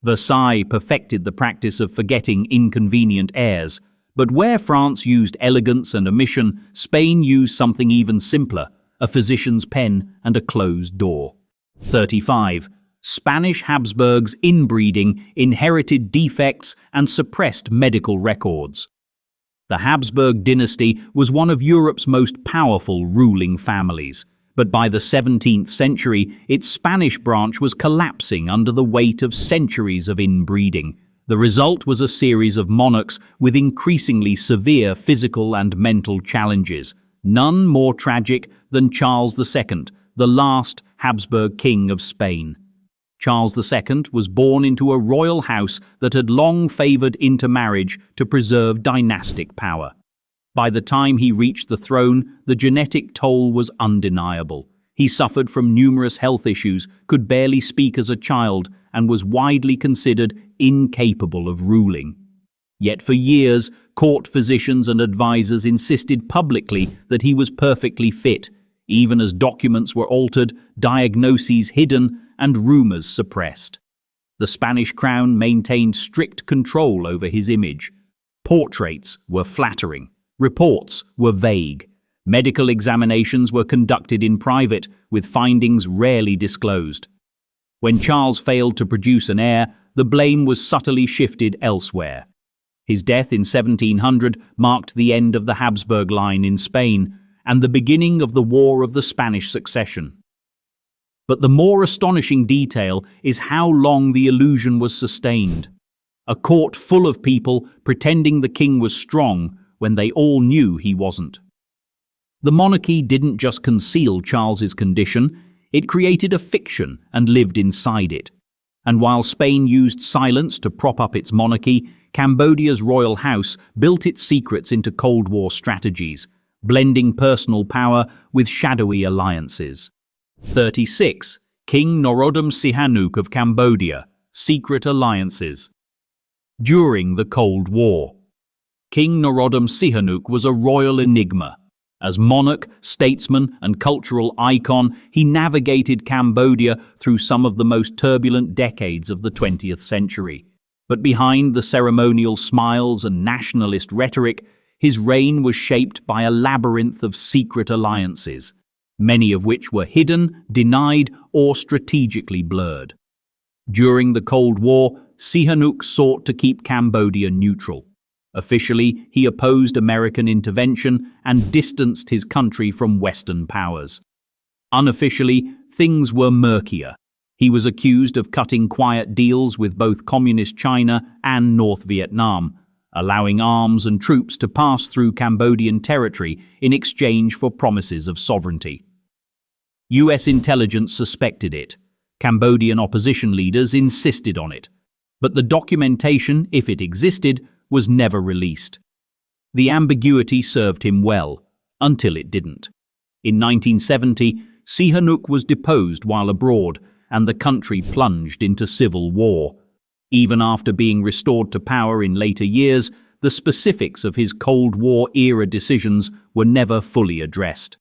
Versailles perfected the practice of forgetting inconvenient heirs, but where France used elegance and omission, Spain used something even simpler, a physician's pen and a closed door. 35. Spanish Habsburgs' inbreeding inherited defects and suppressed medical records. The Habsburg dynasty was one of Europe's most powerful ruling families, but by the 17th century, its Spanish branch was collapsing under the weight of centuries of inbreeding. The result was a series of monarchs with increasingly severe physical and mental challenges, none more tragic than Charles II, the last Habsburg king of Spain. Charles II was born into a royal house that had long favoured intermarriage to preserve dynastic power. By the time he reached the throne, the genetic toll was undeniable. He suffered from numerous health issues, could barely speak as a child, and was widely considered incapable of ruling. Yet for years, court physicians and advisors insisted publicly that he was perfectly fit, even as documents were altered, diagnoses hidden, and rumours suppressed. The Spanish crown maintained strict control over his image. Portraits were flattering. Reports were vague. Medical examinations were conducted in private, with findings rarely disclosed. When Charles failed to produce an heir, the blame was subtly shifted elsewhere. His death in 1700 marked the end of the Habsburg line in Spain and the beginning of the War of the Spanish Succession. But the more astonishing detail is how long the illusion was sustained. A court full of people pretending the king was strong when they all knew he wasn't. The monarchy didn't just conceal Charles's condition, it created a fiction and lived inside it. And while Spain used silence to prop up its monarchy, Cambodia's royal house built its secrets into Cold War strategies, blending personal power with shadowy alliances. 36. King Norodom Sihanouk of Cambodia. Secret alliances. During the Cold War, King Norodom Sihanouk was a royal enigma. As monarch, statesman, and cultural icon, he navigated Cambodia through some of the most turbulent decades of the 20th century. But behind the ceremonial smiles and nationalist rhetoric, his reign was shaped by a labyrinth of secret alliances, many of which were hidden, denied, or strategically blurred. During the Cold War, Sihanouk sought to keep Cambodia neutral. Officially, he opposed American intervention and distanced his country from Western powers. Unofficially, things were murkier. He was accused of cutting quiet deals with both Communist China and North Vietnam, allowing arms and troops to pass through Cambodian territory in exchange for promises of sovereignty. US intelligence suspected it. Cambodian opposition leaders insisted on it. But the documentation, if it existed, was never released. The ambiguity served him well, until it didn't. In 1970, Sihanouk was deposed while abroad, and the country plunged into civil war. Even after being restored to power in later years, the specifics of his Cold War-era decisions were never fully addressed.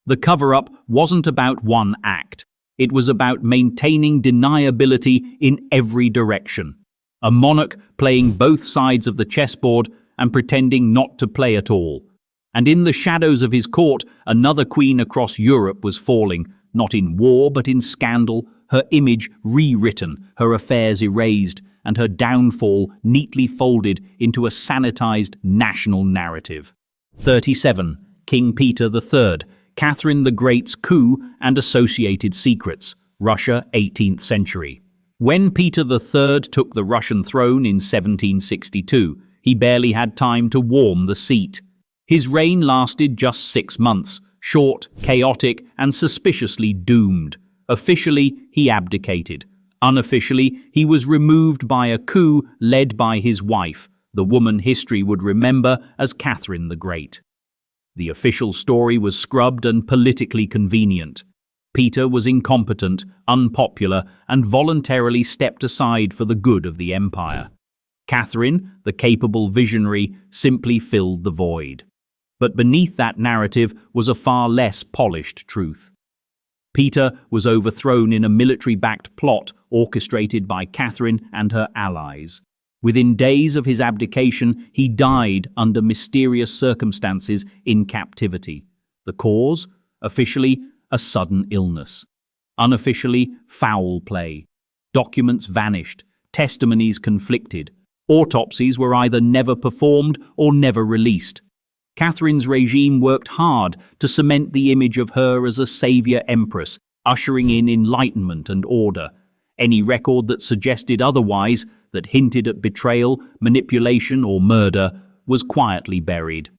The cover-up wasn't about one act. It was about maintaining deniability in every direction. A monarch playing both sides of the chessboard and pretending not to play at all. And in the shadows of his court, another queen across Europe was falling, not in war but in scandal, her image rewritten, her affairs erased, and her downfall neatly folded into a sanitized national narrative. 37. King Peter III, Catherine the Great's coup and associated secrets, Russia, 18th century. When Peter III took the Russian throne in 1762, he barely had time to warm the seat. His reign lasted just 6 months, short, chaotic, and suspiciously doomed. Officially, he abdicated. Unofficially, he was removed by a coup led by his wife, the woman history would remember as Catherine the Great. The official story was scrubbed and politically convenient. Peter was incompetent, unpopular, and voluntarily stepped aside for the good of the empire. Catherine, the capable visionary, simply filled the void. But beneath that narrative was a far less polished truth. Peter was overthrown in a military-backed plot orchestrated by Catherine and her allies. Within days of his abdication, he died under mysterious circumstances in captivity. The cause? Officially, a sudden illness. Unofficially, foul play. Documents vanished, testimonies conflicted. Autopsies were either never performed or never released. Catherine's regime worked hard to cement the image of her as a savior empress, ushering in enlightenment and order. Any record that suggested otherwise, that hinted at betrayal, manipulation, or murder, was quietly buried.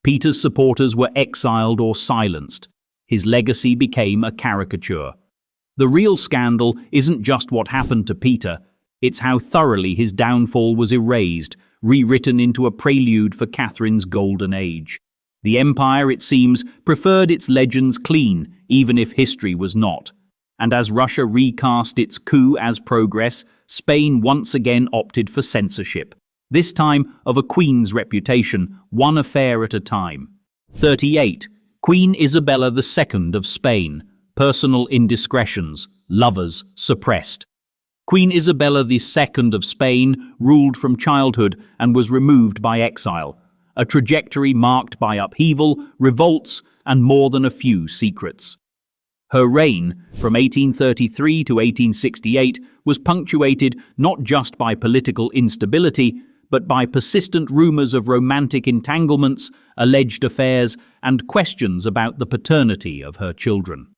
Peter's supporters were exiled or silenced. His legacy became a caricature. The real scandal isn't just what happened to Peter, it's how thoroughly his downfall was erased, rewritten into a prelude for Catherine's golden age. The empire, it seems, preferred its legends clean, even if history was not. And as Russia recast its coup as progress, Spain once again opted for censorship. This time of a queen's reputation, one affair at a time. 38. Queen Isabella II of Spain. Personal indiscretions. Lovers suppressed. Queen Isabella II of Spain ruled from childhood and was removed by exile. A trajectory marked by upheaval, revolts, and more than a few secrets. Her reign, from 1833 to 1868, was punctuated not just by political instability, but by persistent rumors of romantic entanglements, alleged affairs, and questions about the paternity of her children.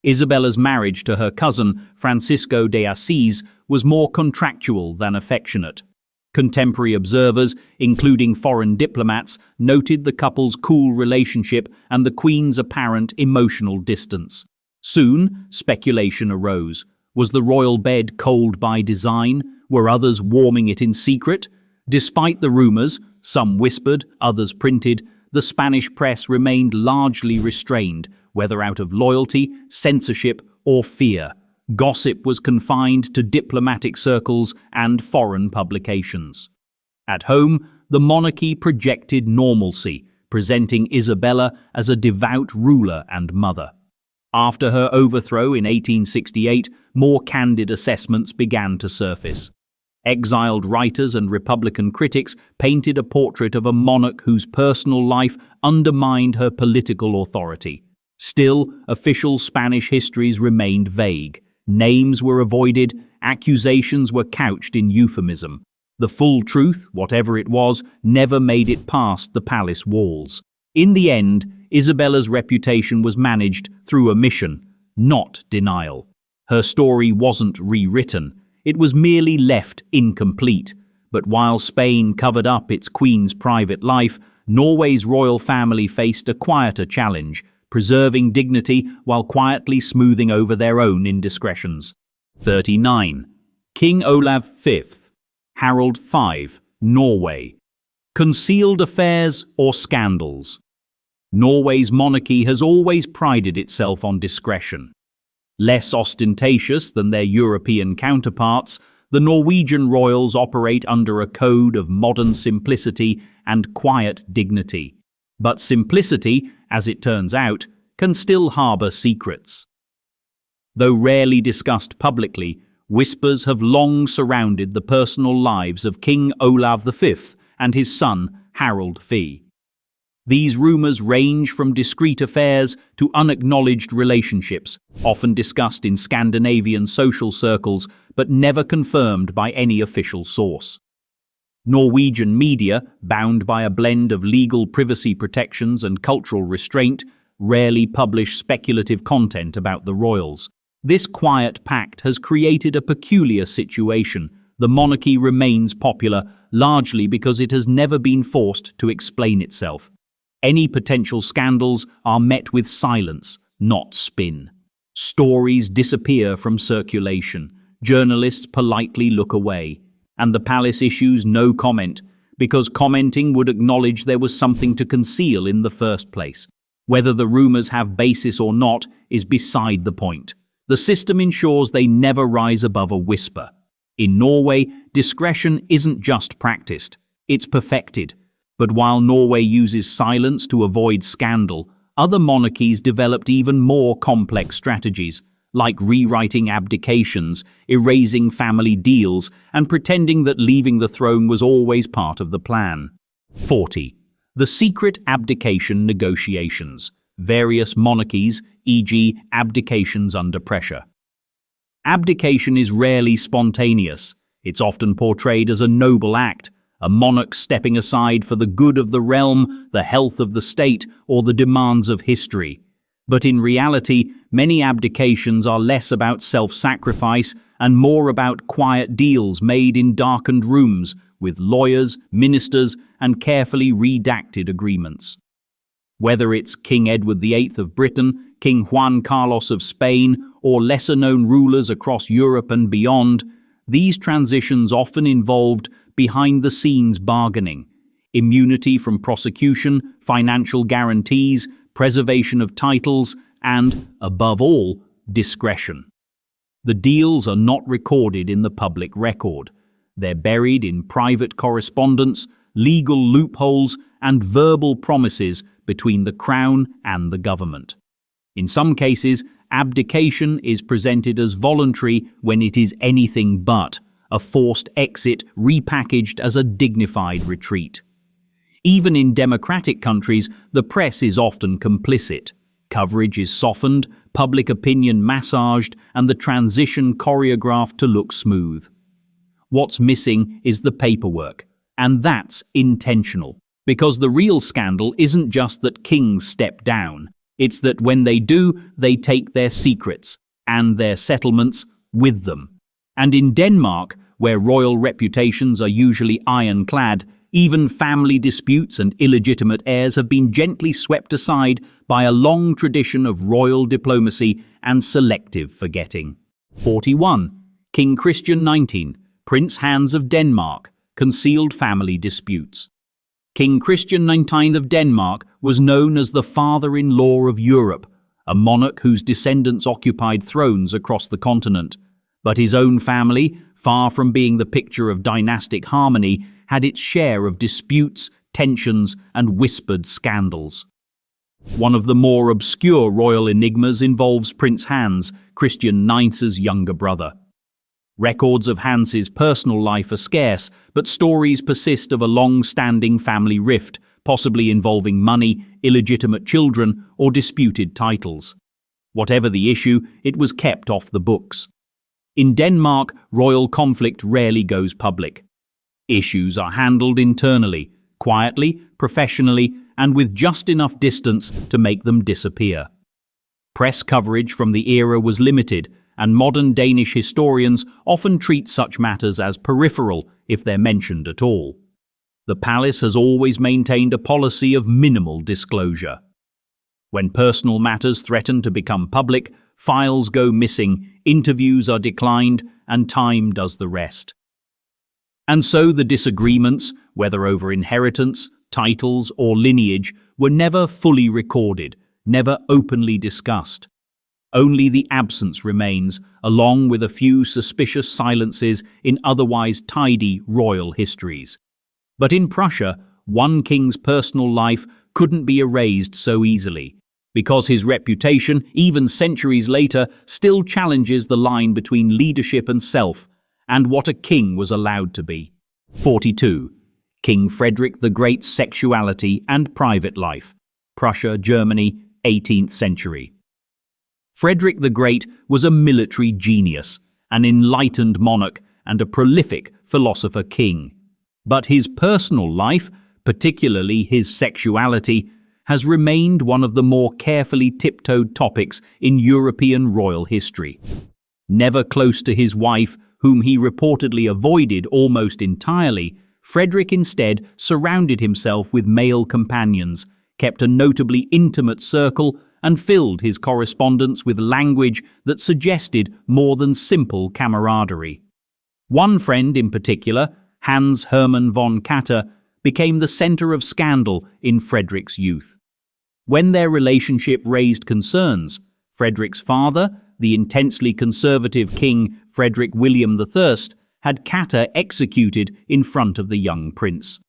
Isabella's marriage to her cousin, Francisco de Assis, was more contractual than affectionate. Contemporary observers, including foreign diplomats, noted the couple's cool relationship and the Queen's apparent emotional distance. Soon, speculation arose. Was the royal bed cold by design? Were others warming it in secret? Despite the rumors, some whispered, others printed, the Spanish press remained largely restrained, whether out of loyalty, censorship, or fear. Gossip was confined to diplomatic circles and foreign publications. At home, the monarchy projected normalcy, presenting Isabella as a devout ruler and mother. After her overthrow in 1868, more candid assessments began to surface. Exiled writers and Republican critics painted a portrait of a monarch whose personal life undermined her political authority. Still, official Spanish histories remained vague. Names were avoided, accusations were couched in euphemism. The full truth, whatever it was, never made it past the palace walls. In the end, Isabella's reputation was managed through omission, not denial. Her story wasn't rewritten. It was merely left incomplete. But while Spain covered up its queen's private life, Norway's royal family faced a quieter challenge, preserving dignity while quietly smoothing over their own indiscretions. 39. King Olav V, Harald V, Norway. Concealed affairs or scandals? Norway's monarchy has always prided itself on discretion. Less ostentatious than their European counterparts, the Norwegian royals operate under a code of modern simplicity and quiet dignity. But simplicity, as it turns out, can still harbour secrets. Though rarely discussed publicly, whispers have long surrounded the personal lives of King Olav V and his son Harald V. These rumours range from discreet affairs to unacknowledged relationships, often discussed in Scandinavian social circles but never confirmed by any official source. Norwegian media, bound by a blend of legal privacy protections and cultural restraint, rarely publish speculative content about the royals. This quiet pact has created a peculiar situation. The monarchy remains popular largely because it has never been forced to explain itself. Any potential scandals are met with silence, not spin. Stories disappear from circulation. Journalists politely look away. And the palace issues no comment, because commenting would acknowledge there was something to conceal in the first place. Whether the rumours have basis or not is beside the point. The system ensures they never rise above a whisper. In Norway, discretion isn't just practiced, it's perfected. But while Norway uses silence to avoid scandal, other monarchies developed even more complex strategies, like rewriting abdications, erasing family deals, and pretending that leaving the throne was always part of the plan. 40. The secret abdication negotiations. various monarchies, e.g., abdications under pressure. Abdication is rarely spontaneous. It's often portrayed as a noble act, a monarch stepping aside for the good of the realm, the health of the state, or the demands of history. But in reality, many abdications are less about self-sacrifice and more about quiet deals made in darkened rooms with lawyers, ministers, and carefully redacted agreements. Whether it's King Edward VIII of Britain, King Juan Carlos of Spain, or lesser-known rulers across Europe and beyond, these transitions often involved behind-the-scenes bargaining, immunity from prosecution, financial guarantees, preservation of titles, and, above all, discretion. The deals are not recorded in the public record. They're buried in private correspondence, legal loopholes, and verbal promises between the Crown and the government. In some cases, abdication is presented as voluntary when it is anything but a forced exit repackaged as a dignified retreat. Even in democratic countries, the press is often complicit. Coverage is softened, public opinion massaged, and the transition choreographed to look smooth. What's missing is the paperwork, and that's intentional. Because the real scandal isn't just that kings step down, it's that when they do, they take their secrets and their settlements with them. And in Denmark, where royal reputations are usually ironclad, even family disputes and illegitimate heirs have been gently swept aside by a long tradition of royal diplomacy and selective forgetting. 41. King Christian XIX, Prince Hans of Denmark, concealed family disputes. King Christian XIX of Denmark was known as the father-in-law of Europe, a monarch whose descendants occupied thrones across the continent. But his own family, far from being the picture of dynastic harmony, had its share of disputes, tensions, and whispered scandals. One of the more obscure royal enigmas involves Prince Hans, Christian IX's younger brother. Records of Hans's personal life are scarce, but stories persist of a long-standing family rift, possibly involving money, illegitimate children, or disputed titles. Whatever the issue, it was kept off the books. In Denmark, royal conflict rarely goes public. Issues are handled internally, quietly, professionally, and with just enough distance to make them disappear. Press coverage from the era was limited, and modern Danish historians often treat such matters as peripheral if they're mentioned at all. The palace has always maintained a policy of minimal disclosure. When personal matters threaten to become public, files go missing, interviews are declined, and time does the rest. And so the disagreements, whether over inheritance, titles, or lineage, were never fully recorded, never openly discussed. Only the absence remains, along with a few suspicious silences in otherwise tidy royal histories. But in Prussia, one king's personal life couldn't be erased so easily, because his reputation, even centuries later, still challenges the line between leadership and self, and what a king was allowed to be. 42. King Frederick the Great's sexuality and private life. Prussia, Germany, 18th century. Frederick the Great was a military genius, an enlightened monarch, and a prolific philosopher-king. But his personal life, particularly his sexuality, has remained one of the more carefully tiptoed topics in European royal history. Never close to his wife, whom he reportedly avoided almost entirely, Frederick instead surrounded himself with male companions, kept a notably intimate circle, and filled his correspondence with language that suggested more than simple camaraderie. One friend in particular, Hans Hermann von Katter, became the center of scandal in Frederick's youth. When their relationship raised concerns, Frederick's father, the intensely conservative King Frederick William I, had Katter executed in front of the young prince.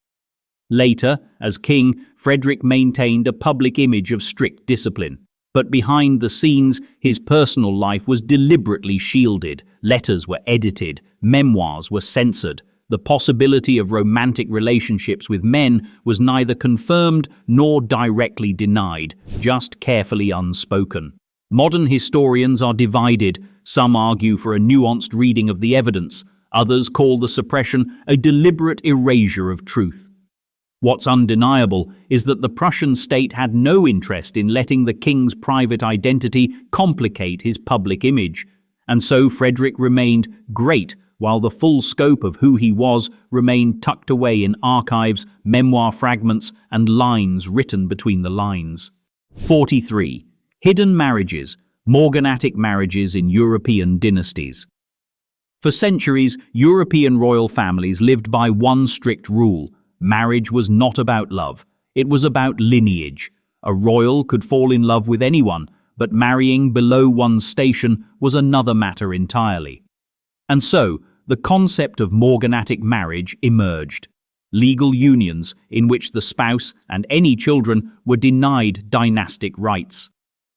Later, as king, Frederick maintained a public image of strict discipline, but behind the scenes, his personal life was deliberately shielded, letters were edited, memoirs were censored, The possibility of romantic relationships with men was neither confirmed nor directly denied, just carefully unspoken. Modern historians are divided. Some argue for a nuanced reading of the evidence. Others call the suppression a deliberate erasure of truth. What's undeniable is that the Prussian state had no interest in letting the king's private identity complicate his public image, and so Frederick remained great while the full scope of who he was remained tucked away in archives, memoir fragments, and lines written between the lines. 43. Hidden marriages, morganatic marriages in European dynasties. For centuries, European royal families lived by one strict rule. Marriage was not about love. It was about lineage. A royal could fall in love with anyone, but marrying below one's station was another matter entirely. And so, the concept of morganatic marriage emerged. Legal unions in which the spouse and any children were denied dynastic rights.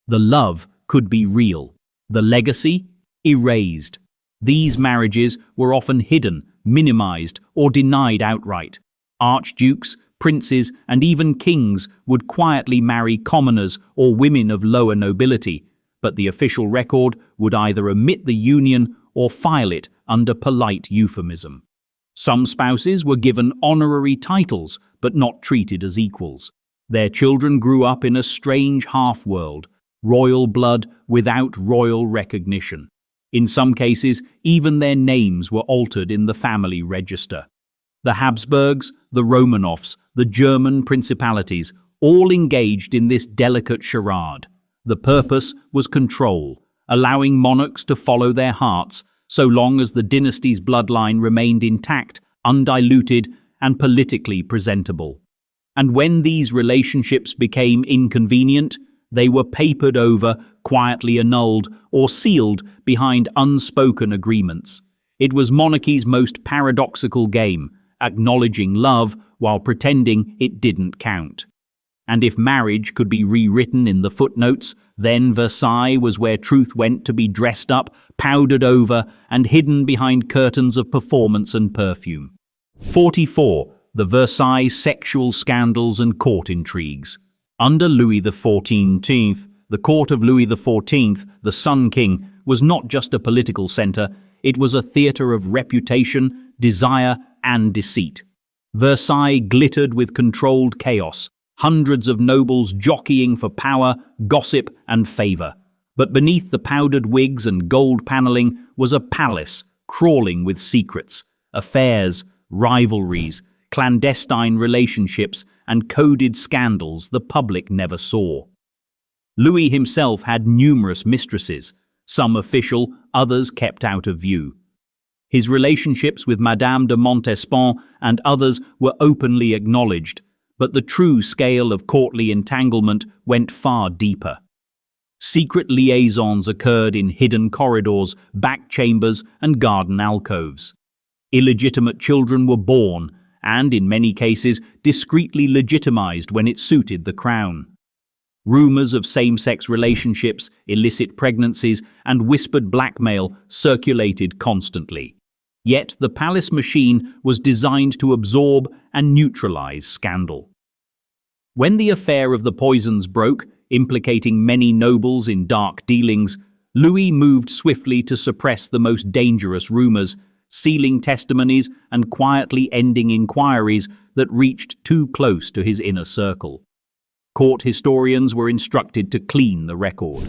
The love could be real. The legacy, erased. These marriages were often hidden, minimized, or denied outright. Archdukes, princes, and even kings would quietly marry commoners or women of lower nobility, but the official record would either omit the union or file it under polite euphemism. Some spouses were given honorary titles, but not treated as equals. Their children grew up in a strange half-world, royal blood without royal recognition. In some cases, even their names were altered in the family register. The Habsburgs, the Romanovs, the German principalities, all engaged in this delicate charade. The purpose was control, allowing monarchs to follow their hearts so long as the dynasty's bloodline remained intact, undiluted, and politically presentable. And when these relationships became inconvenient, they were papered over, quietly annulled, or sealed behind unspoken agreements. It was monarchy's most paradoxical game, acknowledging love while pretending it didn't count. And if marriage could be rewritten in the footnotes, then Versailles was where truth went to be dressed up, powdered over, and hidden behind curtains of performance and perfume. 44. The Versailles sexual scandals and court intrigues. Under Louis XIV, the court of Louis XIV, the Sun King, was not just a political center, it was a theater of reputation, desire, and deceit. Versailles glittered with controlled chaos, hundreds of nobles jockeying for power, gossip, and favor. But beneath the powdered wigs and gold paneling was a palace crawling with secrets, affairs, rivalries, clandestine relationships, and coded scandals the public never saw. Louis himself had numerous mistresses, some official, others kept out of view. His relationships with Madame de Montespan and others were openly acknowledged, but the true scale of courtly entanglement went far deeper. Secret liaisons occurred in hidden corridors, back chambers, and garden alcoves. Illegitimate children were born, and in many cases discreetly legitimized when it suited the crown. Rumors of same-sex relationships, illicit pregnancies, and whispered blackmail circulated constantly. Yet the palace machine was designed to absorb and neutralize scandal. When the affair of the poisons broke, implicating many nobles in dark dealings, Louis moved swiftly to suppress the most dangerous rumors, sealing testimonies and quietly ending inquiries that reached too close to his inner circle. Court historians were instructed to clean the record.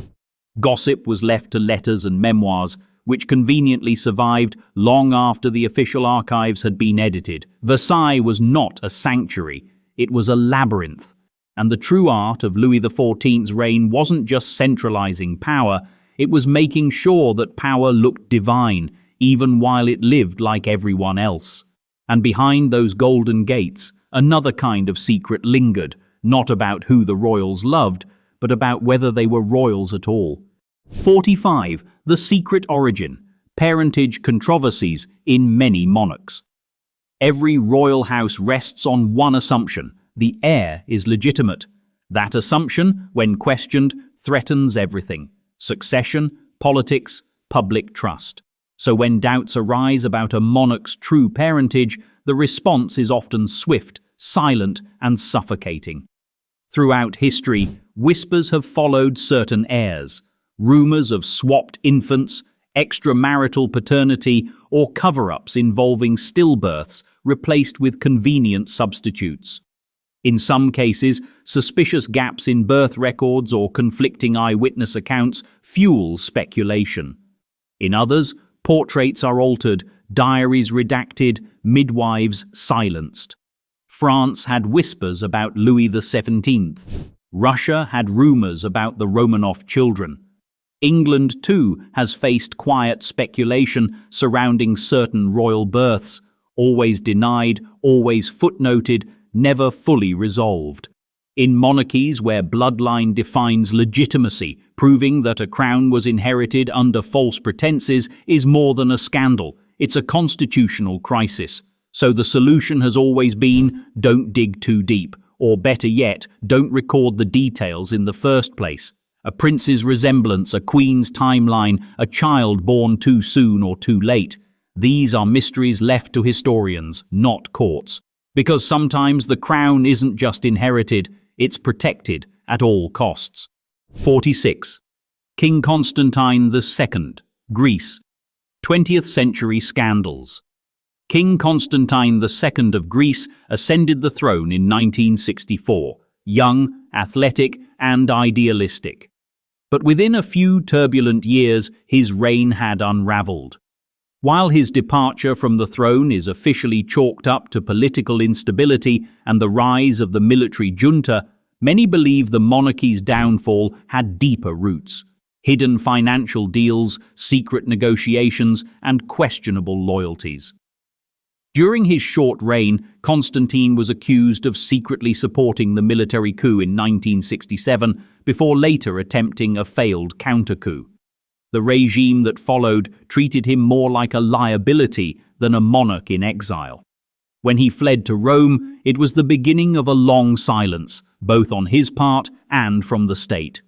Gossip was left to letters and memoirs, which conveniently survived long after the official archives had been edited. Versailles was not a sanctuary, it was a labyrinth. And the true art of Louis XIV's reign wasn't just centralizing power, it was making sure that power looked divine, even while it lived like everyone else. And behind those golden gates, another kind of secret lingered, not about who the royals loved, but about whether they were royals at all. 45. The secret origin, parentage controversies in many monarchs. Every royal house rests on one assumption: the heir is legitimate. That assumption, when questioned, threatens everything: succession, politics, public trust. So when doubts arise about a monarch's true parentage, the response is often swift, silent, and suffocating. Throughout history, whispers have followed certain heirs. Rumors of swapped infants, extramarital paternity, or cover-ups involving stillbirths replaced with convenient substitutes. In some cases, suspicious gaps in birth records or conflicting eyewitness accounts fuel speculation. In others, portraits are altered, diaries redacted, midwives silenced. France had whispers about Louis XVII. Russia had rumors about the Romanov children. England, too, has faced quiet speculation surrounding certain royal births, always denied, always footnoted, never fully resolved. In monarchies where bloodline defines legitimacy, proving that a crown was inherited under false pretenses is more than a scandal. It's a constitutional crisis. So the solution has always been, don't dig too deep, or better yet, don't record the details in the first place. A prince's resemblance, a queen's timeline, a child born too soon or too late. These are mysteries left to historians, not courts. Because sometimes the crown isn't just inherited, it's protected at all costs. 46. King Constantine II, Greece. 20th century scandals. King Constantine II of Greece ascended the throne in 1964, young, athletic, and idealistic. But within a few turbulent years, his reign had unraveled. While his departure from the throne is officially chalked up to political instability and the rise of the military junta, many believe the monarchy's downfall had deeper roots: hidden financial deals, secret negotiations, and questionable loyalties. During his short reign, Constantine was accused of secretly supporting the military coup in 1967 before later attempting a failed counter-coup. The regime that followed treated him more like a liability than a monarch in exile. When he fled to Rome, it was the beginning of a long silence, both on his part and from the state.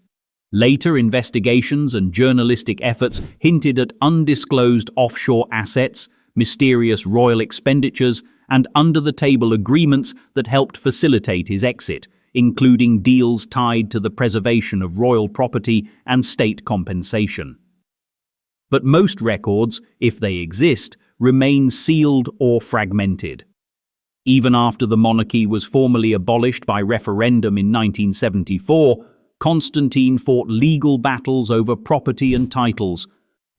Later investigations and journalistic efforts hinted at undisclosed offshore assets, mysterious royal expenditures, and under-the-table agreements that helped facilitate his exit, including deals tied to the preservation of royal property and state compensation. But most records, if they exist, remain sealed or fragmented. Even after the monarchy was formally abolished by referendum in 1974, Constantine fought legal battles over property and titles,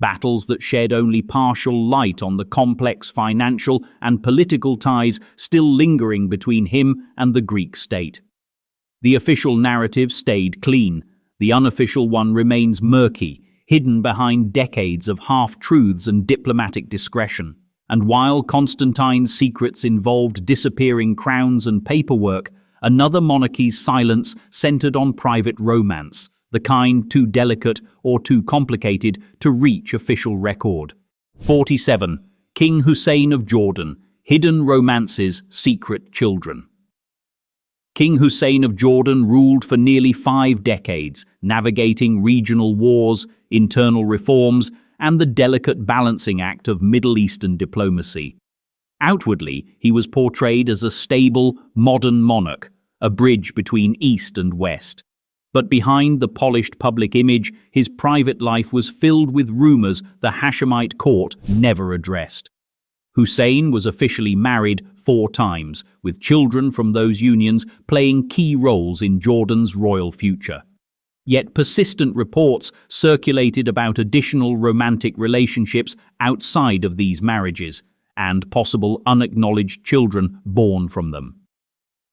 battles that shed only partial light on the complex financial and political ties still lingering between him and the Greek state. The official narrative stayed clean. The unofficial one remains murky, hidden behind decades of half-truths and diplomatic discretion. And while Constantine's secrets involved disappearing crowns and paperwork, another monarchy's silence centered on private romance, the kind too delicate or too complicated to reach official record. 47. King Hussein of Jordan, Hidden Romances, Secret Children. King Hussein of Jordan ruled for nearly 5 decades, navigating regional wars, internal reforms, and the delicate balancing act of Middle Eastern diplomacy. Outwardly, he was portrayed as a stable, modern monarch, a bridge between East and West. But behind the polished public image, his private life was filled with rumors the Hashemite court never addressed. Hussein was officially married 4 times, with children from those unions playing key roles in Jordan's royal future. Yet persistent reports circulated about additional romantic relationships outside of these marriages, and possible unacknowledged children born from them.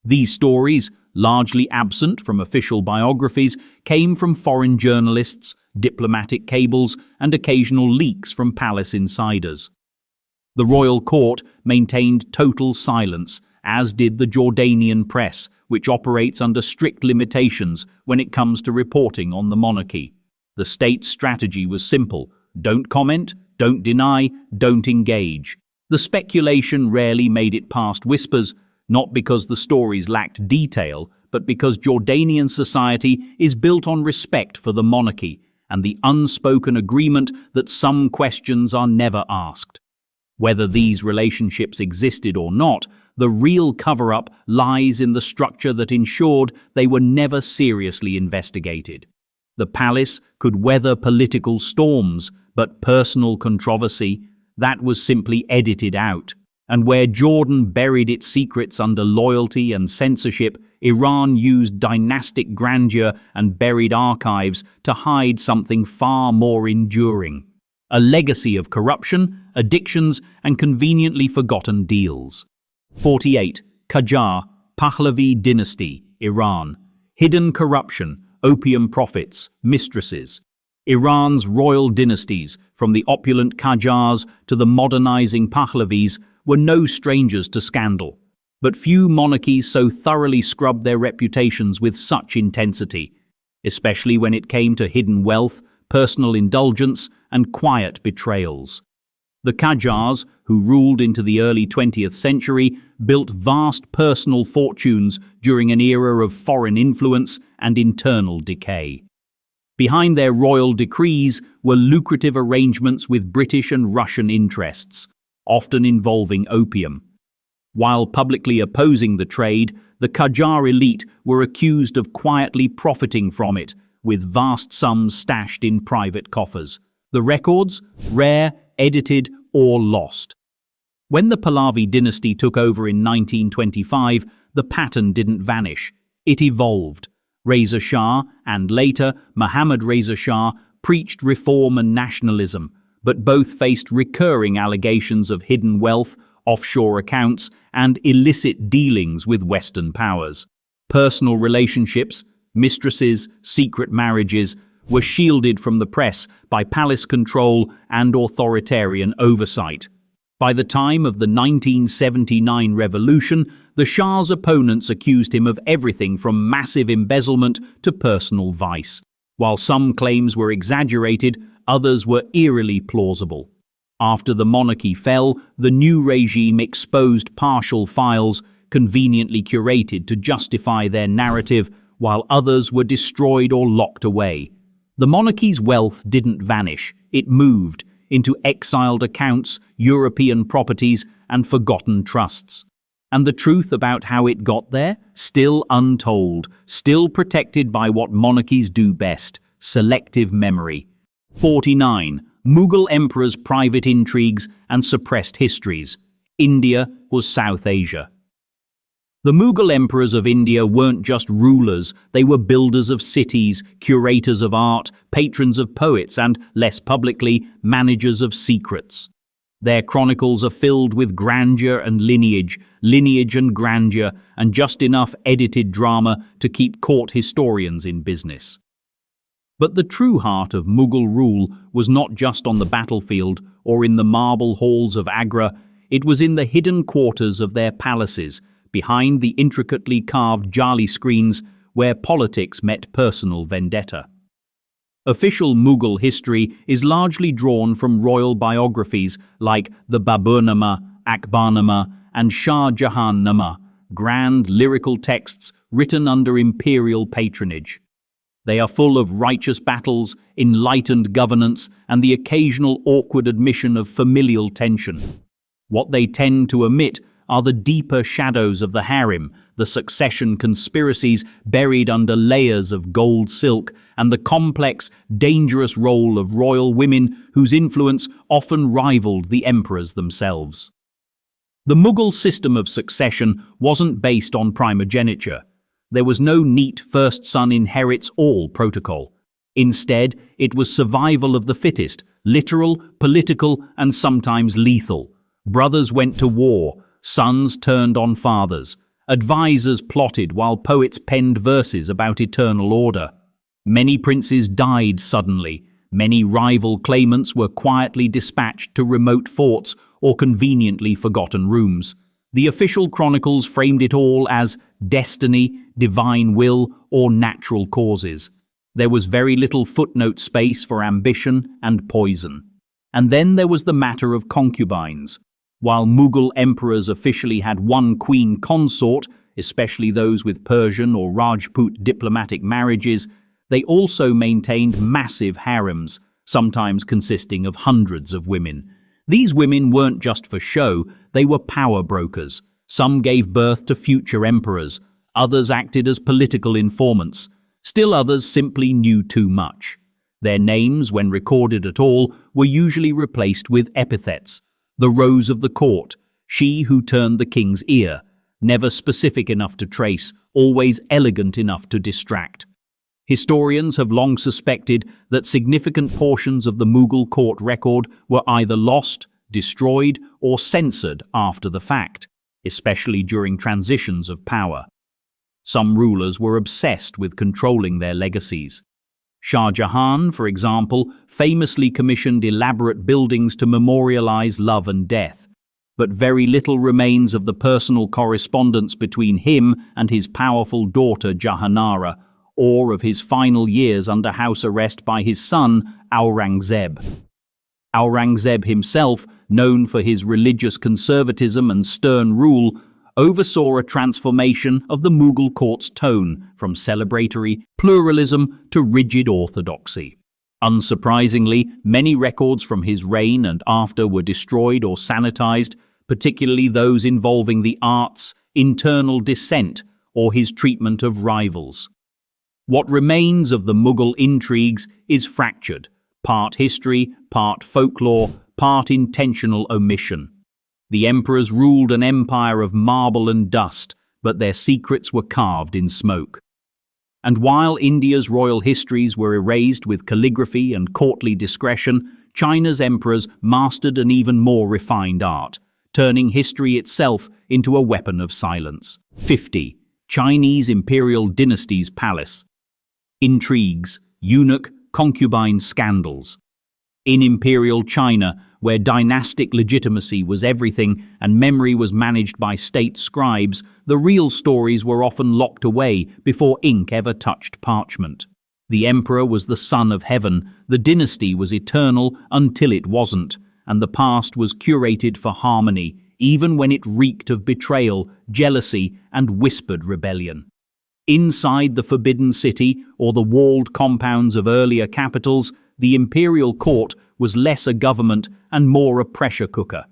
These stories, largely absent from official biographies, came from foreign journalists, diplomatic cables, and occasional leaks from palace insiders. The royal court maintained total silence, as did the Jordanian press, which operates under strict limitations when it comes to reporting on the monarchy. The state's strategy was simple: don't comment, don't deny, don't engage. The speculation rarely made it past whispers, not because the stories lacked detail, but because Jordanian society is built on respect for the monarchy, and the unspoken agreement that some questions are never asked. Whether these relationships existed or not, the real cover-up lies in the structure that ensured they were never seriously investigated. The palace could weather political storms, but personal controversy, that was simply edited out. And where Jordan buried its secrets under loyalty and censorship, Iran used dynastic grandeur and buried archives to hide something far more enduring: a legacy of corruption, addictions, and conveniently forgotten deals. 48. Qajar, Pahlavi dynasty, Iran. Hidden corruption, opium profits, mistresses. Iran's royal dynasties, from the opulent Qajars to the modernizing Pahlavis, were no strangers to scandal. But few monarchies so thoroughly scrubbed their reputations with such intensity, especially when it came to hidden wealth, personal indulgence, and quiet betrayals. The Qajars, who ruled into the early 20th century, built vast personal fortunes during an era of foreign influence and internal decay. Behind their royal decrees were lucrative arrangements with British and Russian interests, often involving opium. While publicly opposing the trade, the Qajar elite were accused of quietly profiting from it, with vast sums stashed in private coffers. The records? Rare, edited, or lost. When the Pahlavi dynasty took over in 1925, the pattern didn't vanish. It evolved. Reza Shah, and later Mohammad Reza Shah, preached reform and nationalism, but both faced recurring allegations of hidden wealth, offshore accounts, and illicit dealings with Western powers. Personal relationships, mistresses, secret marriages, were shielded from the press by palace control and authoritarian oversight. By the time of the 1979 revolution, the Shah's opponents accused him of everything from massive embezzlement to personal vice. While some claims were exaggerated, others were eerily plausible. After the monarchy fell, the new regime exposed partial files, conveniently curated to justify their narrative, while others were destroyed or locked away. The monarchy's wealth didn't vanish, it moved into exiled accounts, European properties, and forgotten trusts. And the truth about how it got there? Still untold, still protected by what monarchies do best: selective memory. 49. Mughal emperors' private intrigues and suppressed histories. India was South Asia. The Mughal emperors of India weren't just rulers, they were builders of cities, curators of art, patrons of poets, and, less publicly, managers of secrets. Their chronicles are filled with grandeur and lineage and grandeur, and just enough edited drama to keep court historians in business. But the true heart of Mughal rule was not just on the battlefield or in the marble halls of Agra, it was in the hidden quarters of their palaces, behind the intricately carved jali screens where politics met personal vendetta. Official Mughal history is largely drawn from royal biographies like the Baburnama, Akbarnama, and Shah Jahannama, grand lyrical texts written under imperial patronage. They are full of righteous battles, enlightened governance, and the occasional awkward admission of familial tension. What they tend to omit are the deeper shadows of the harem, the succession conspiracies buried under layers of gold silk, and the complex, dangerous role of royal women whose influence often rivaled the emperors themselves. The Mughal system of succession wasn't based on primogeniture. There was no neat first son inherits all protocol. Instead, it was survival of the fittest, literal, political, and sometimes lethal. Brothers went to war, sons turned on fathers. Advisors plotted while poets penned verses about eternal order. Many princes died suddenly. Many rival claimants were quietly dispatched to remote forts or conveniently forgotten rooms. The official chronicles framed it all as destiny, divine will, or natural causes. There was very little footnote space for ambition and poison. And then there was the matter of concubines. While Mughal emperors officially had one queen consort, especially those with Persian or Rajput diplomatic marriages, They also maintained massive harems, sometimes consisting of hundreds of women. These women weren't just for show, they were power brokers. Some gave birth to future emperors, others acted as political informants, still others simply knew too much. Their names, when recorded at all, were usually replaced with epithets. The Rose of the Court, she who turned the king's ear, never specific enough to trace, always elegant enough to distract. Historians have long suspected that significant portions of the Mughal court record were either lost, destroyed, or censored after the fact, especially during transitions of power. Some rulers were obsessed with controlling their legacies. Shah Jahan, for example, famously commissioned elaborate buildings to memorialize love and death, but very little remains of the personal correspondence between him and his powerful daughter Jahanara, or of his final years under house arrest by his son Aurangzeb. Aurangzeb himself, known for his religious conservatism and stern rule, oversaw a transformation of the Mughal court's tone from celebratory pluralism to rigid orthodoxy. Unsurprisingly, many records from his reign and after were destroyed or sanitized, particularly those involving the arts, internal dissent, or his treatment of rivals. What remains of the Mughal intrigues is fractured, part history, part folklore, part intentional omission. The emperors ruled an empire of marble and dust, but their secrets were carved in smoke. And while India's royal histories were erased with calligraphy and courtly discretion, China's emperors mastered an even more refined art, turning history itself into a weapon of silence. 50. Chinese Imperial Dynasty's Palace. Intrigues, eunuch, concubine scandals. In imperial China, where dynastic legitimacy was everything and memory was managed by state scribes, the real stories were often locked away before ink ever touched parchment. The emperor was the son of heaven, the dynasty was eternal until it wasn't, and the past was curated for harmony, even when it reeked of betrayal, jealousy, and whispered rebellion. Inside the Forbidden City, or the walled compounds of earlier capitals, the imperial court was less a government and more a pressure cooker.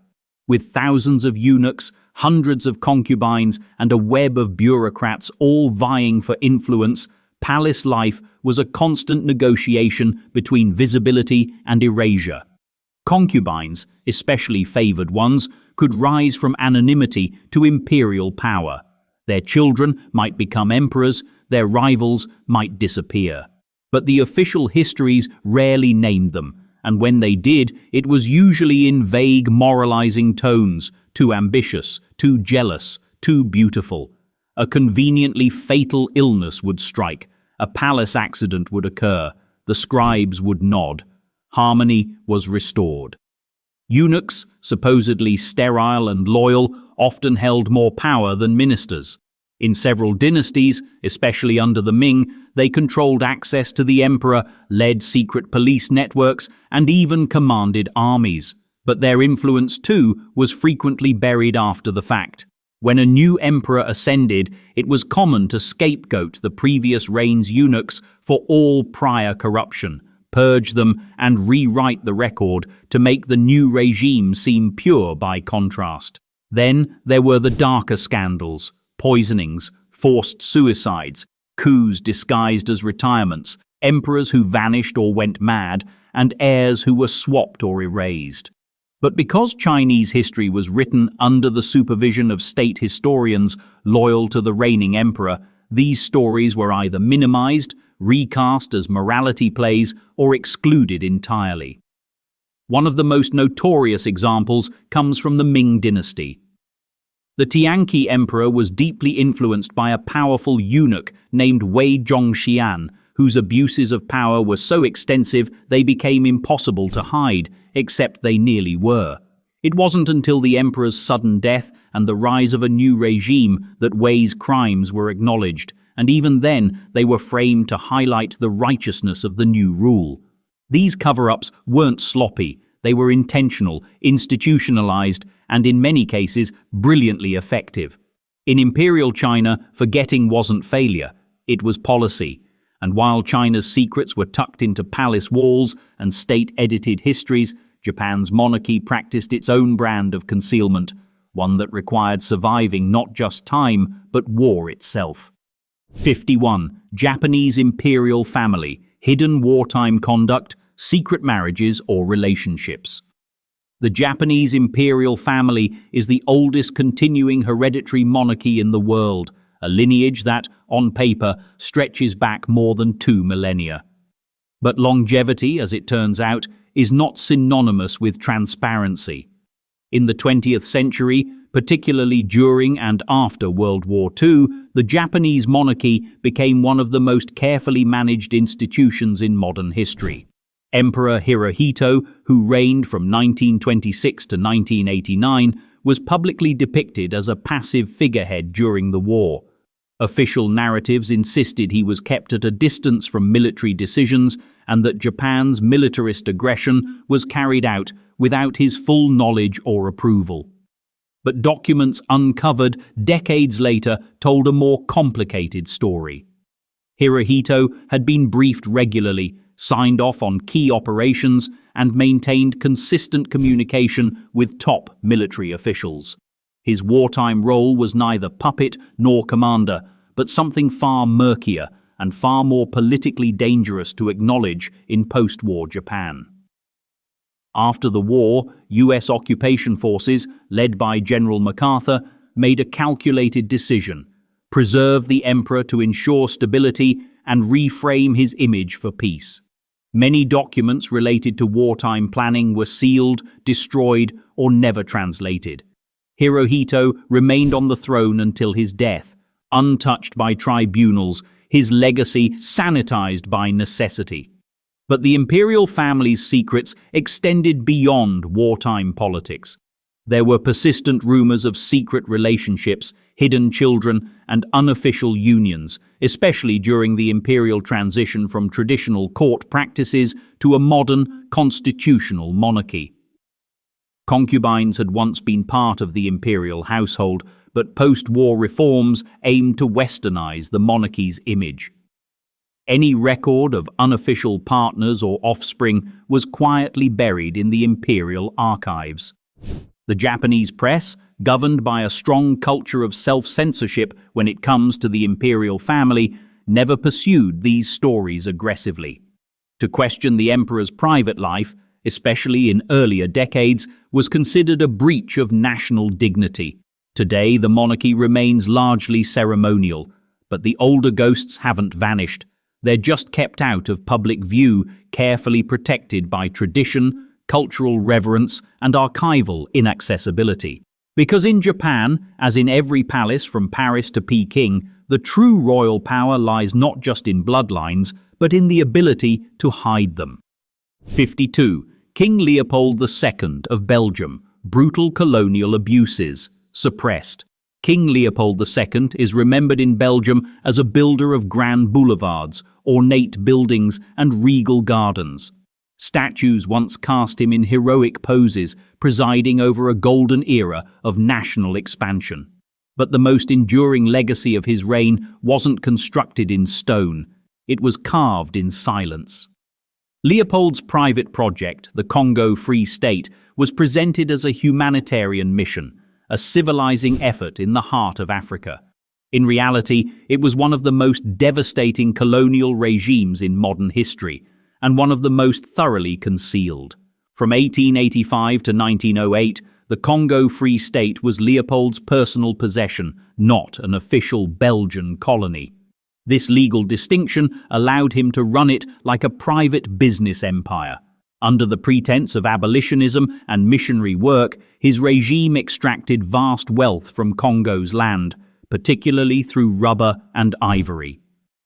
With thousands of eunuchs, hundreds of concubines, and a web of bureaucrats all vying for influence, palace life was a constant negotiation between visibility and erasure. Concubines, especially favored ones, could rise from anonymity to imperial power. Their children might become emperors, their rivals might disappear. But the official histories rarely named them, and when they did, it was usually in vague moralizing tones, too ambitious, too jealous, too beautiful. A conveniently fatal illness would strike, a palace accident would occur, the scribes would nod. Harmony was restored. Eunuchs, supposedly sterile and loyal, often held more power than ministers. In several dynasties, especially under the Ming, they controlled access to the emperor, led secret police networks, and even commanded armies. But their influence, too, was frequently buried after the fact. When a new emperor ascended, it was common to scapegoat the previous reign's eunuchs for all prior corruption, purge them, and rewrite the record to make the new regime seem pure by contrast. Then there were the darker scandals, poisonings, forced suicides, coups disguised as retirements, emperors who vanished or went mad, and heirs who were swapped or erased. But because Chinese history was written under the supervision of state historians loyal to the reigning emperor, these stories were either minimized, recast as morality plays, or excluded entirely. One of the most notorious examples comes from the Ming dynasty. The Tianqi emperor was deeply influenced by a powerful eunuch named Wei Zhongxian, whose abuses of power were so extensive they became impossible to hide, except they nearly were. It wasn't until the emperor's sudden death and the rise of a new regime that Wei's crimes were acknowledged, and even then they were framed to highlight the righteousness of the new rule. These cover-ups weren't sloppy, they were intentional, institutionalized, and in many cases brilliantly effective. In imperial China, forgetting wasn't failure, it was policy. And while China's secrets were tucked into palace walls and state-edited histories, Japan's monarchy practiced its own brand of concealment, one that required surviving not just time, but war itself. 51. Japanese imperial family, hidden wartime conduct, secret marriages or relationships. The Japanese imperial family is the oldest continuing hereditary monarchy in the world, a lineage that, on paper, stretches back more than 2 millennia. But longevity, as it turns out, is not synonymous with transparency. In the 20th century, particularly during and after World War II, the Japanese monarchy became one of the most carefully managed institutions in modern history. Emperor Hirohito, who reigned from 1926 to 1989, was publicly depicted as a passive figurehead during the war. Official narratives insisted he was kept at a distance from military decisions and that Japan's militarist aggression was carried out without his full knowledge or approval. But documents uncovered decades later told a more complicated story. Hirohito had been briefed regularly, signed off on key operations, and maintained consistent communication with top military officials. His wartime role was neither puppet nor commander, but something far murkier and far more politically dangerous to acknowledge in post-war Japan. After the war, US occupation forces, led by General MacArthur, made a calculated decision: preserve the emperor to ensure stability and reframe his image for peace. Many documents related to wartime planning were sealed, destroyed, or never translated. Hirohito remained on the throne until his death, untouched by tribunals, his legacy sanitized by necessity. But the imperial family's secrets extended beyond wartime politics. There were persistent rumors of secret relationships, hidden children, and unofficial unions, especially during the imperial transition from traditional court practices to a modern, constitutional monarchy. Concubines had once been part of the imperial household, but post-war reforms aimed to westernize the monarchy's image. Any record of unofficial partners or offspring was quietly buried in the imperial archives. The Japanese press, governed by a strong culture of self-censorship when it comes to the imperial family, never pursued these stories aggressively. To question the emperor's private life, especially in earlier decades, was considered a breach of national dignity. Today, the monarchy remains largely ceremonial, but the older ghosts haven't vanished. They're just kept out of public view, carefully protected by tradition, cultural reverence, and archival inaccessibility. Because in Japan, as in every palace from Paris to Peking, the true royal power lies not just in bloodlines, but in the ability to hide them. 52. King Leopold II of Belgium. Brutal colonial abuses. Suppressed. King Leopold II is remembered in Belgium as a builder of grand boulevards, ornate buildings, and regal gardens. Statues once cast him in heroic poses, presiding over a golden era of national expansion. But the most enduring legacy of his reign wasn't constructed in stone. It was carved in silence. Leopold's private project, the Congo Free State, was presented as a humanitarian mission, a civilizing effort in the heart of Africa. In reality, it was one of the most devastating colonial regimes in modern history, and one of the most thoroughly concealed. From 1885 to 1908, the Congo Free State was Leopold's personal possession, not an official Belgian colony. This legal distinction allowed him to run it like a private business empire. Under the pretense of abolitionism and missionary work, his regime extracted vast wealth from Congo's land, particularly through rubber and ivory.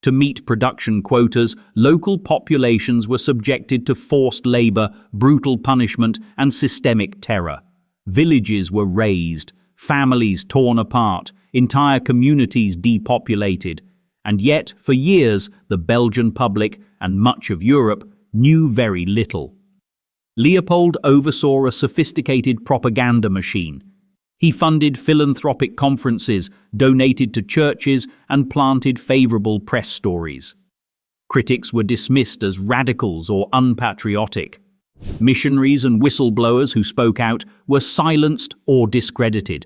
To meet production quotas, local populations were subjected to forced labor, brutal punishment, and systemic terror. Villages were razed, families torn apart, entire communities depopulated. And yet, for years, the Belgian public and much of Europe knew very little. Leopold oversaw a sophisticated propaganda machine. He funded philanthropic conferences, donated to churches, and planted favorable press stories. Critics were dismissed as radicals or unpatriotic. Missionaries and whistleblowers who spoke out were silenced or discredited.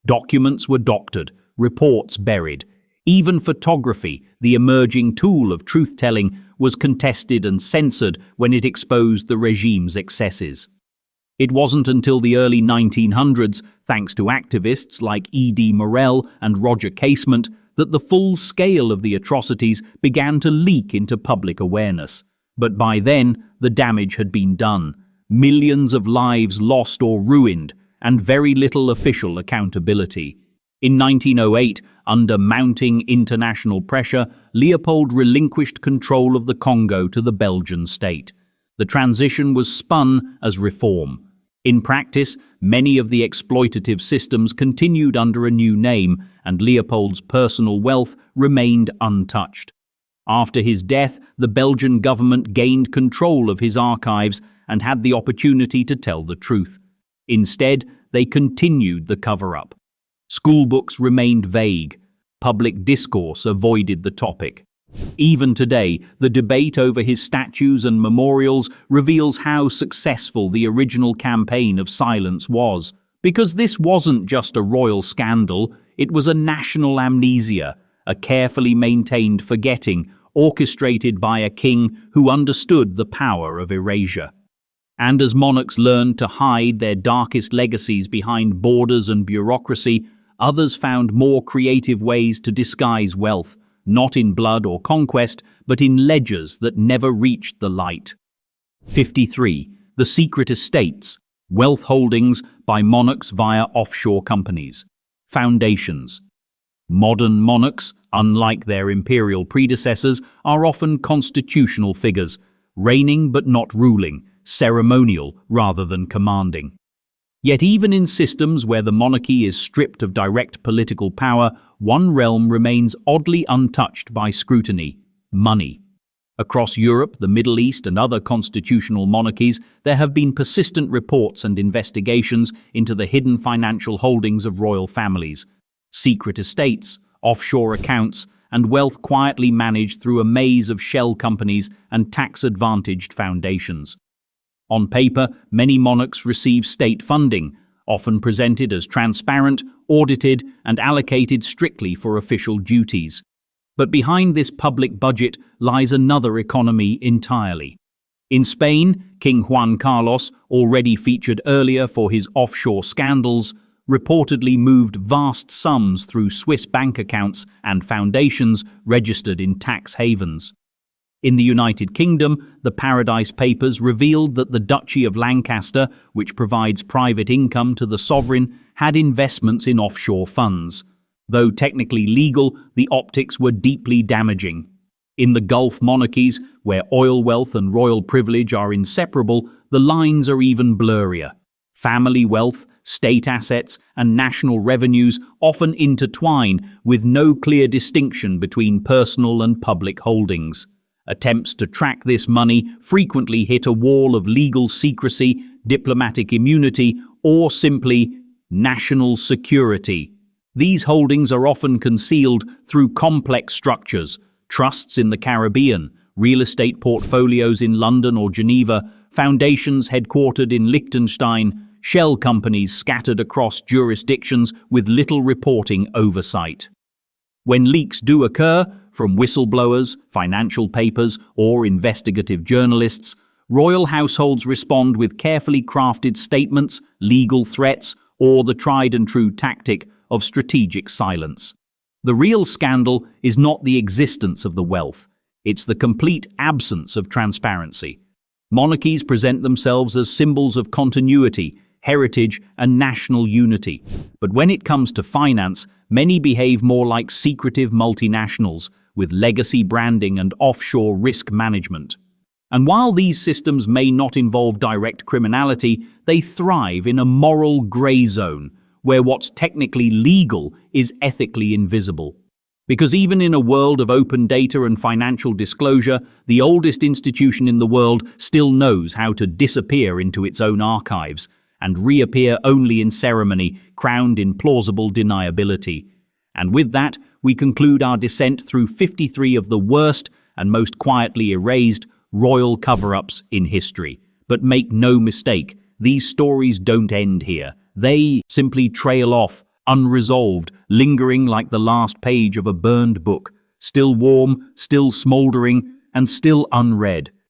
Documents were doctored, reports buried. Even photography, the emerging tool of truth-telling, was contested and censored when it exposed the regime's excesses. It wasn't until the early 1900s, thanks to activists like E.D. Morel and Roger Casement, that the full scale of the atrocities began to leak into public awareness. But by then, the damage had been done. Millions of lives lost or ruined, and very little official accountability. In 1908, under mounting international pressure, Leopold relinquished control of the Congo to the Belgian state. The transition was spun as reform. In practice, many of the exploitative systems continued under a new name, and Leopold's personal wealth remained untouched. After his death, the Belgian government gained control of his archives and had the opportunity to tell the truth. Instead, they continued the cover-up. Schoolbooks remained vague. Public discourse avoided the topic. Even today, the debate over his statues and memorials reveals how successful the original campaign of silence was. Because this wasn't just a royal scandal, it was a national amnesia, a carefully maintained forgetting, orchestrated by a king who understood the power of erasure. And as monarchs learned to hide their darkest legacies behind borders and bureaucracy, others found more creative ways to disguise wealth, not in blood or conquest, but in ledgers that never reached the light. 53. The secret estates, wealth holdings by monarchs via offshore companies. Foundations. Modern monarchs, unlike their imperial predecessors, are often constitutional figures, reigning but not ruling, ceremonial rather than commanding. Yet even in systems where the monarchy is stripped of direct political power, one realm remains oddly untouched by scrutiny: money. Across Europe, the Middle East, and other constitutional monarchies, there have been persistent reports and investigations into the hidden financial holdings of royal families. Secret estates, offshore accounts, and wealth quietly managed through a maze of shell companies and tax-advantaged foundations. On paper, many monarchs receive state funding, often presented as transparent, audited, and allocated strictly for official duties. But behind this public budget lies another economy entirely. In Spain, King Juan Carlos, already featured earlier for his offshore scandals, reportedly moved vast sums through Swiss bank accounts and foundations registered in tax havens. In the United Kingdom, the Paradise Papers revealed that the Duchy of Lancaster, which provides private income to the sovereign, had investments in offshore funds. Though technically legal, the optics were deeply damaging. In the Gulf monarchies, where oil wealth and royal privilege are inseparable, the lines are even blurrier. Family wealth, state assets, and national revenues often intertwine, with no clear distinction between personal and public holdings. Attempts to track this money frequently hit a wall of legal secrecy, diplomatic immunity, or simply national security. These holdings are often concealed through complex structures: trusts in the Caribbean, real estate portfolios in London or Geneva, foundations headquartered in Liechtenstein, shell companies scattered across jurisdictions with little reporting oversight. When leaks do occur, from whistleblowers, financial papers, or investigative journalists, royal households respond with carefully crafted statements, legal threats, or the tried-and-true tactic of strategic silence. The real scandal is not the existence of the wealth, it's the complete absence of transparency. Monarchies present themselves as symbols of continuity, heritage, and national unity. But when it comes to finance, many behave more like secretive multinationals, with legacy branding and offshore risk management. And while these systems may not involve direct criminality, they thrive in a moral grey zone, where what's technically legal is ethically invisible. Because even in a world of open data and financial disclosure, the oldest institution in the world still knows how to disappear into its own archives, and reappear only in ceremony, crowned in plausible deniability. And with that, we conclude our descent through 53 of the worst and most quietly erased royal cover-ups in history. But make no mistake, these stories don't end here. They simply trail off, unresolved, lingering like the last page of a burned book, still warm, still smouldering, and still unread.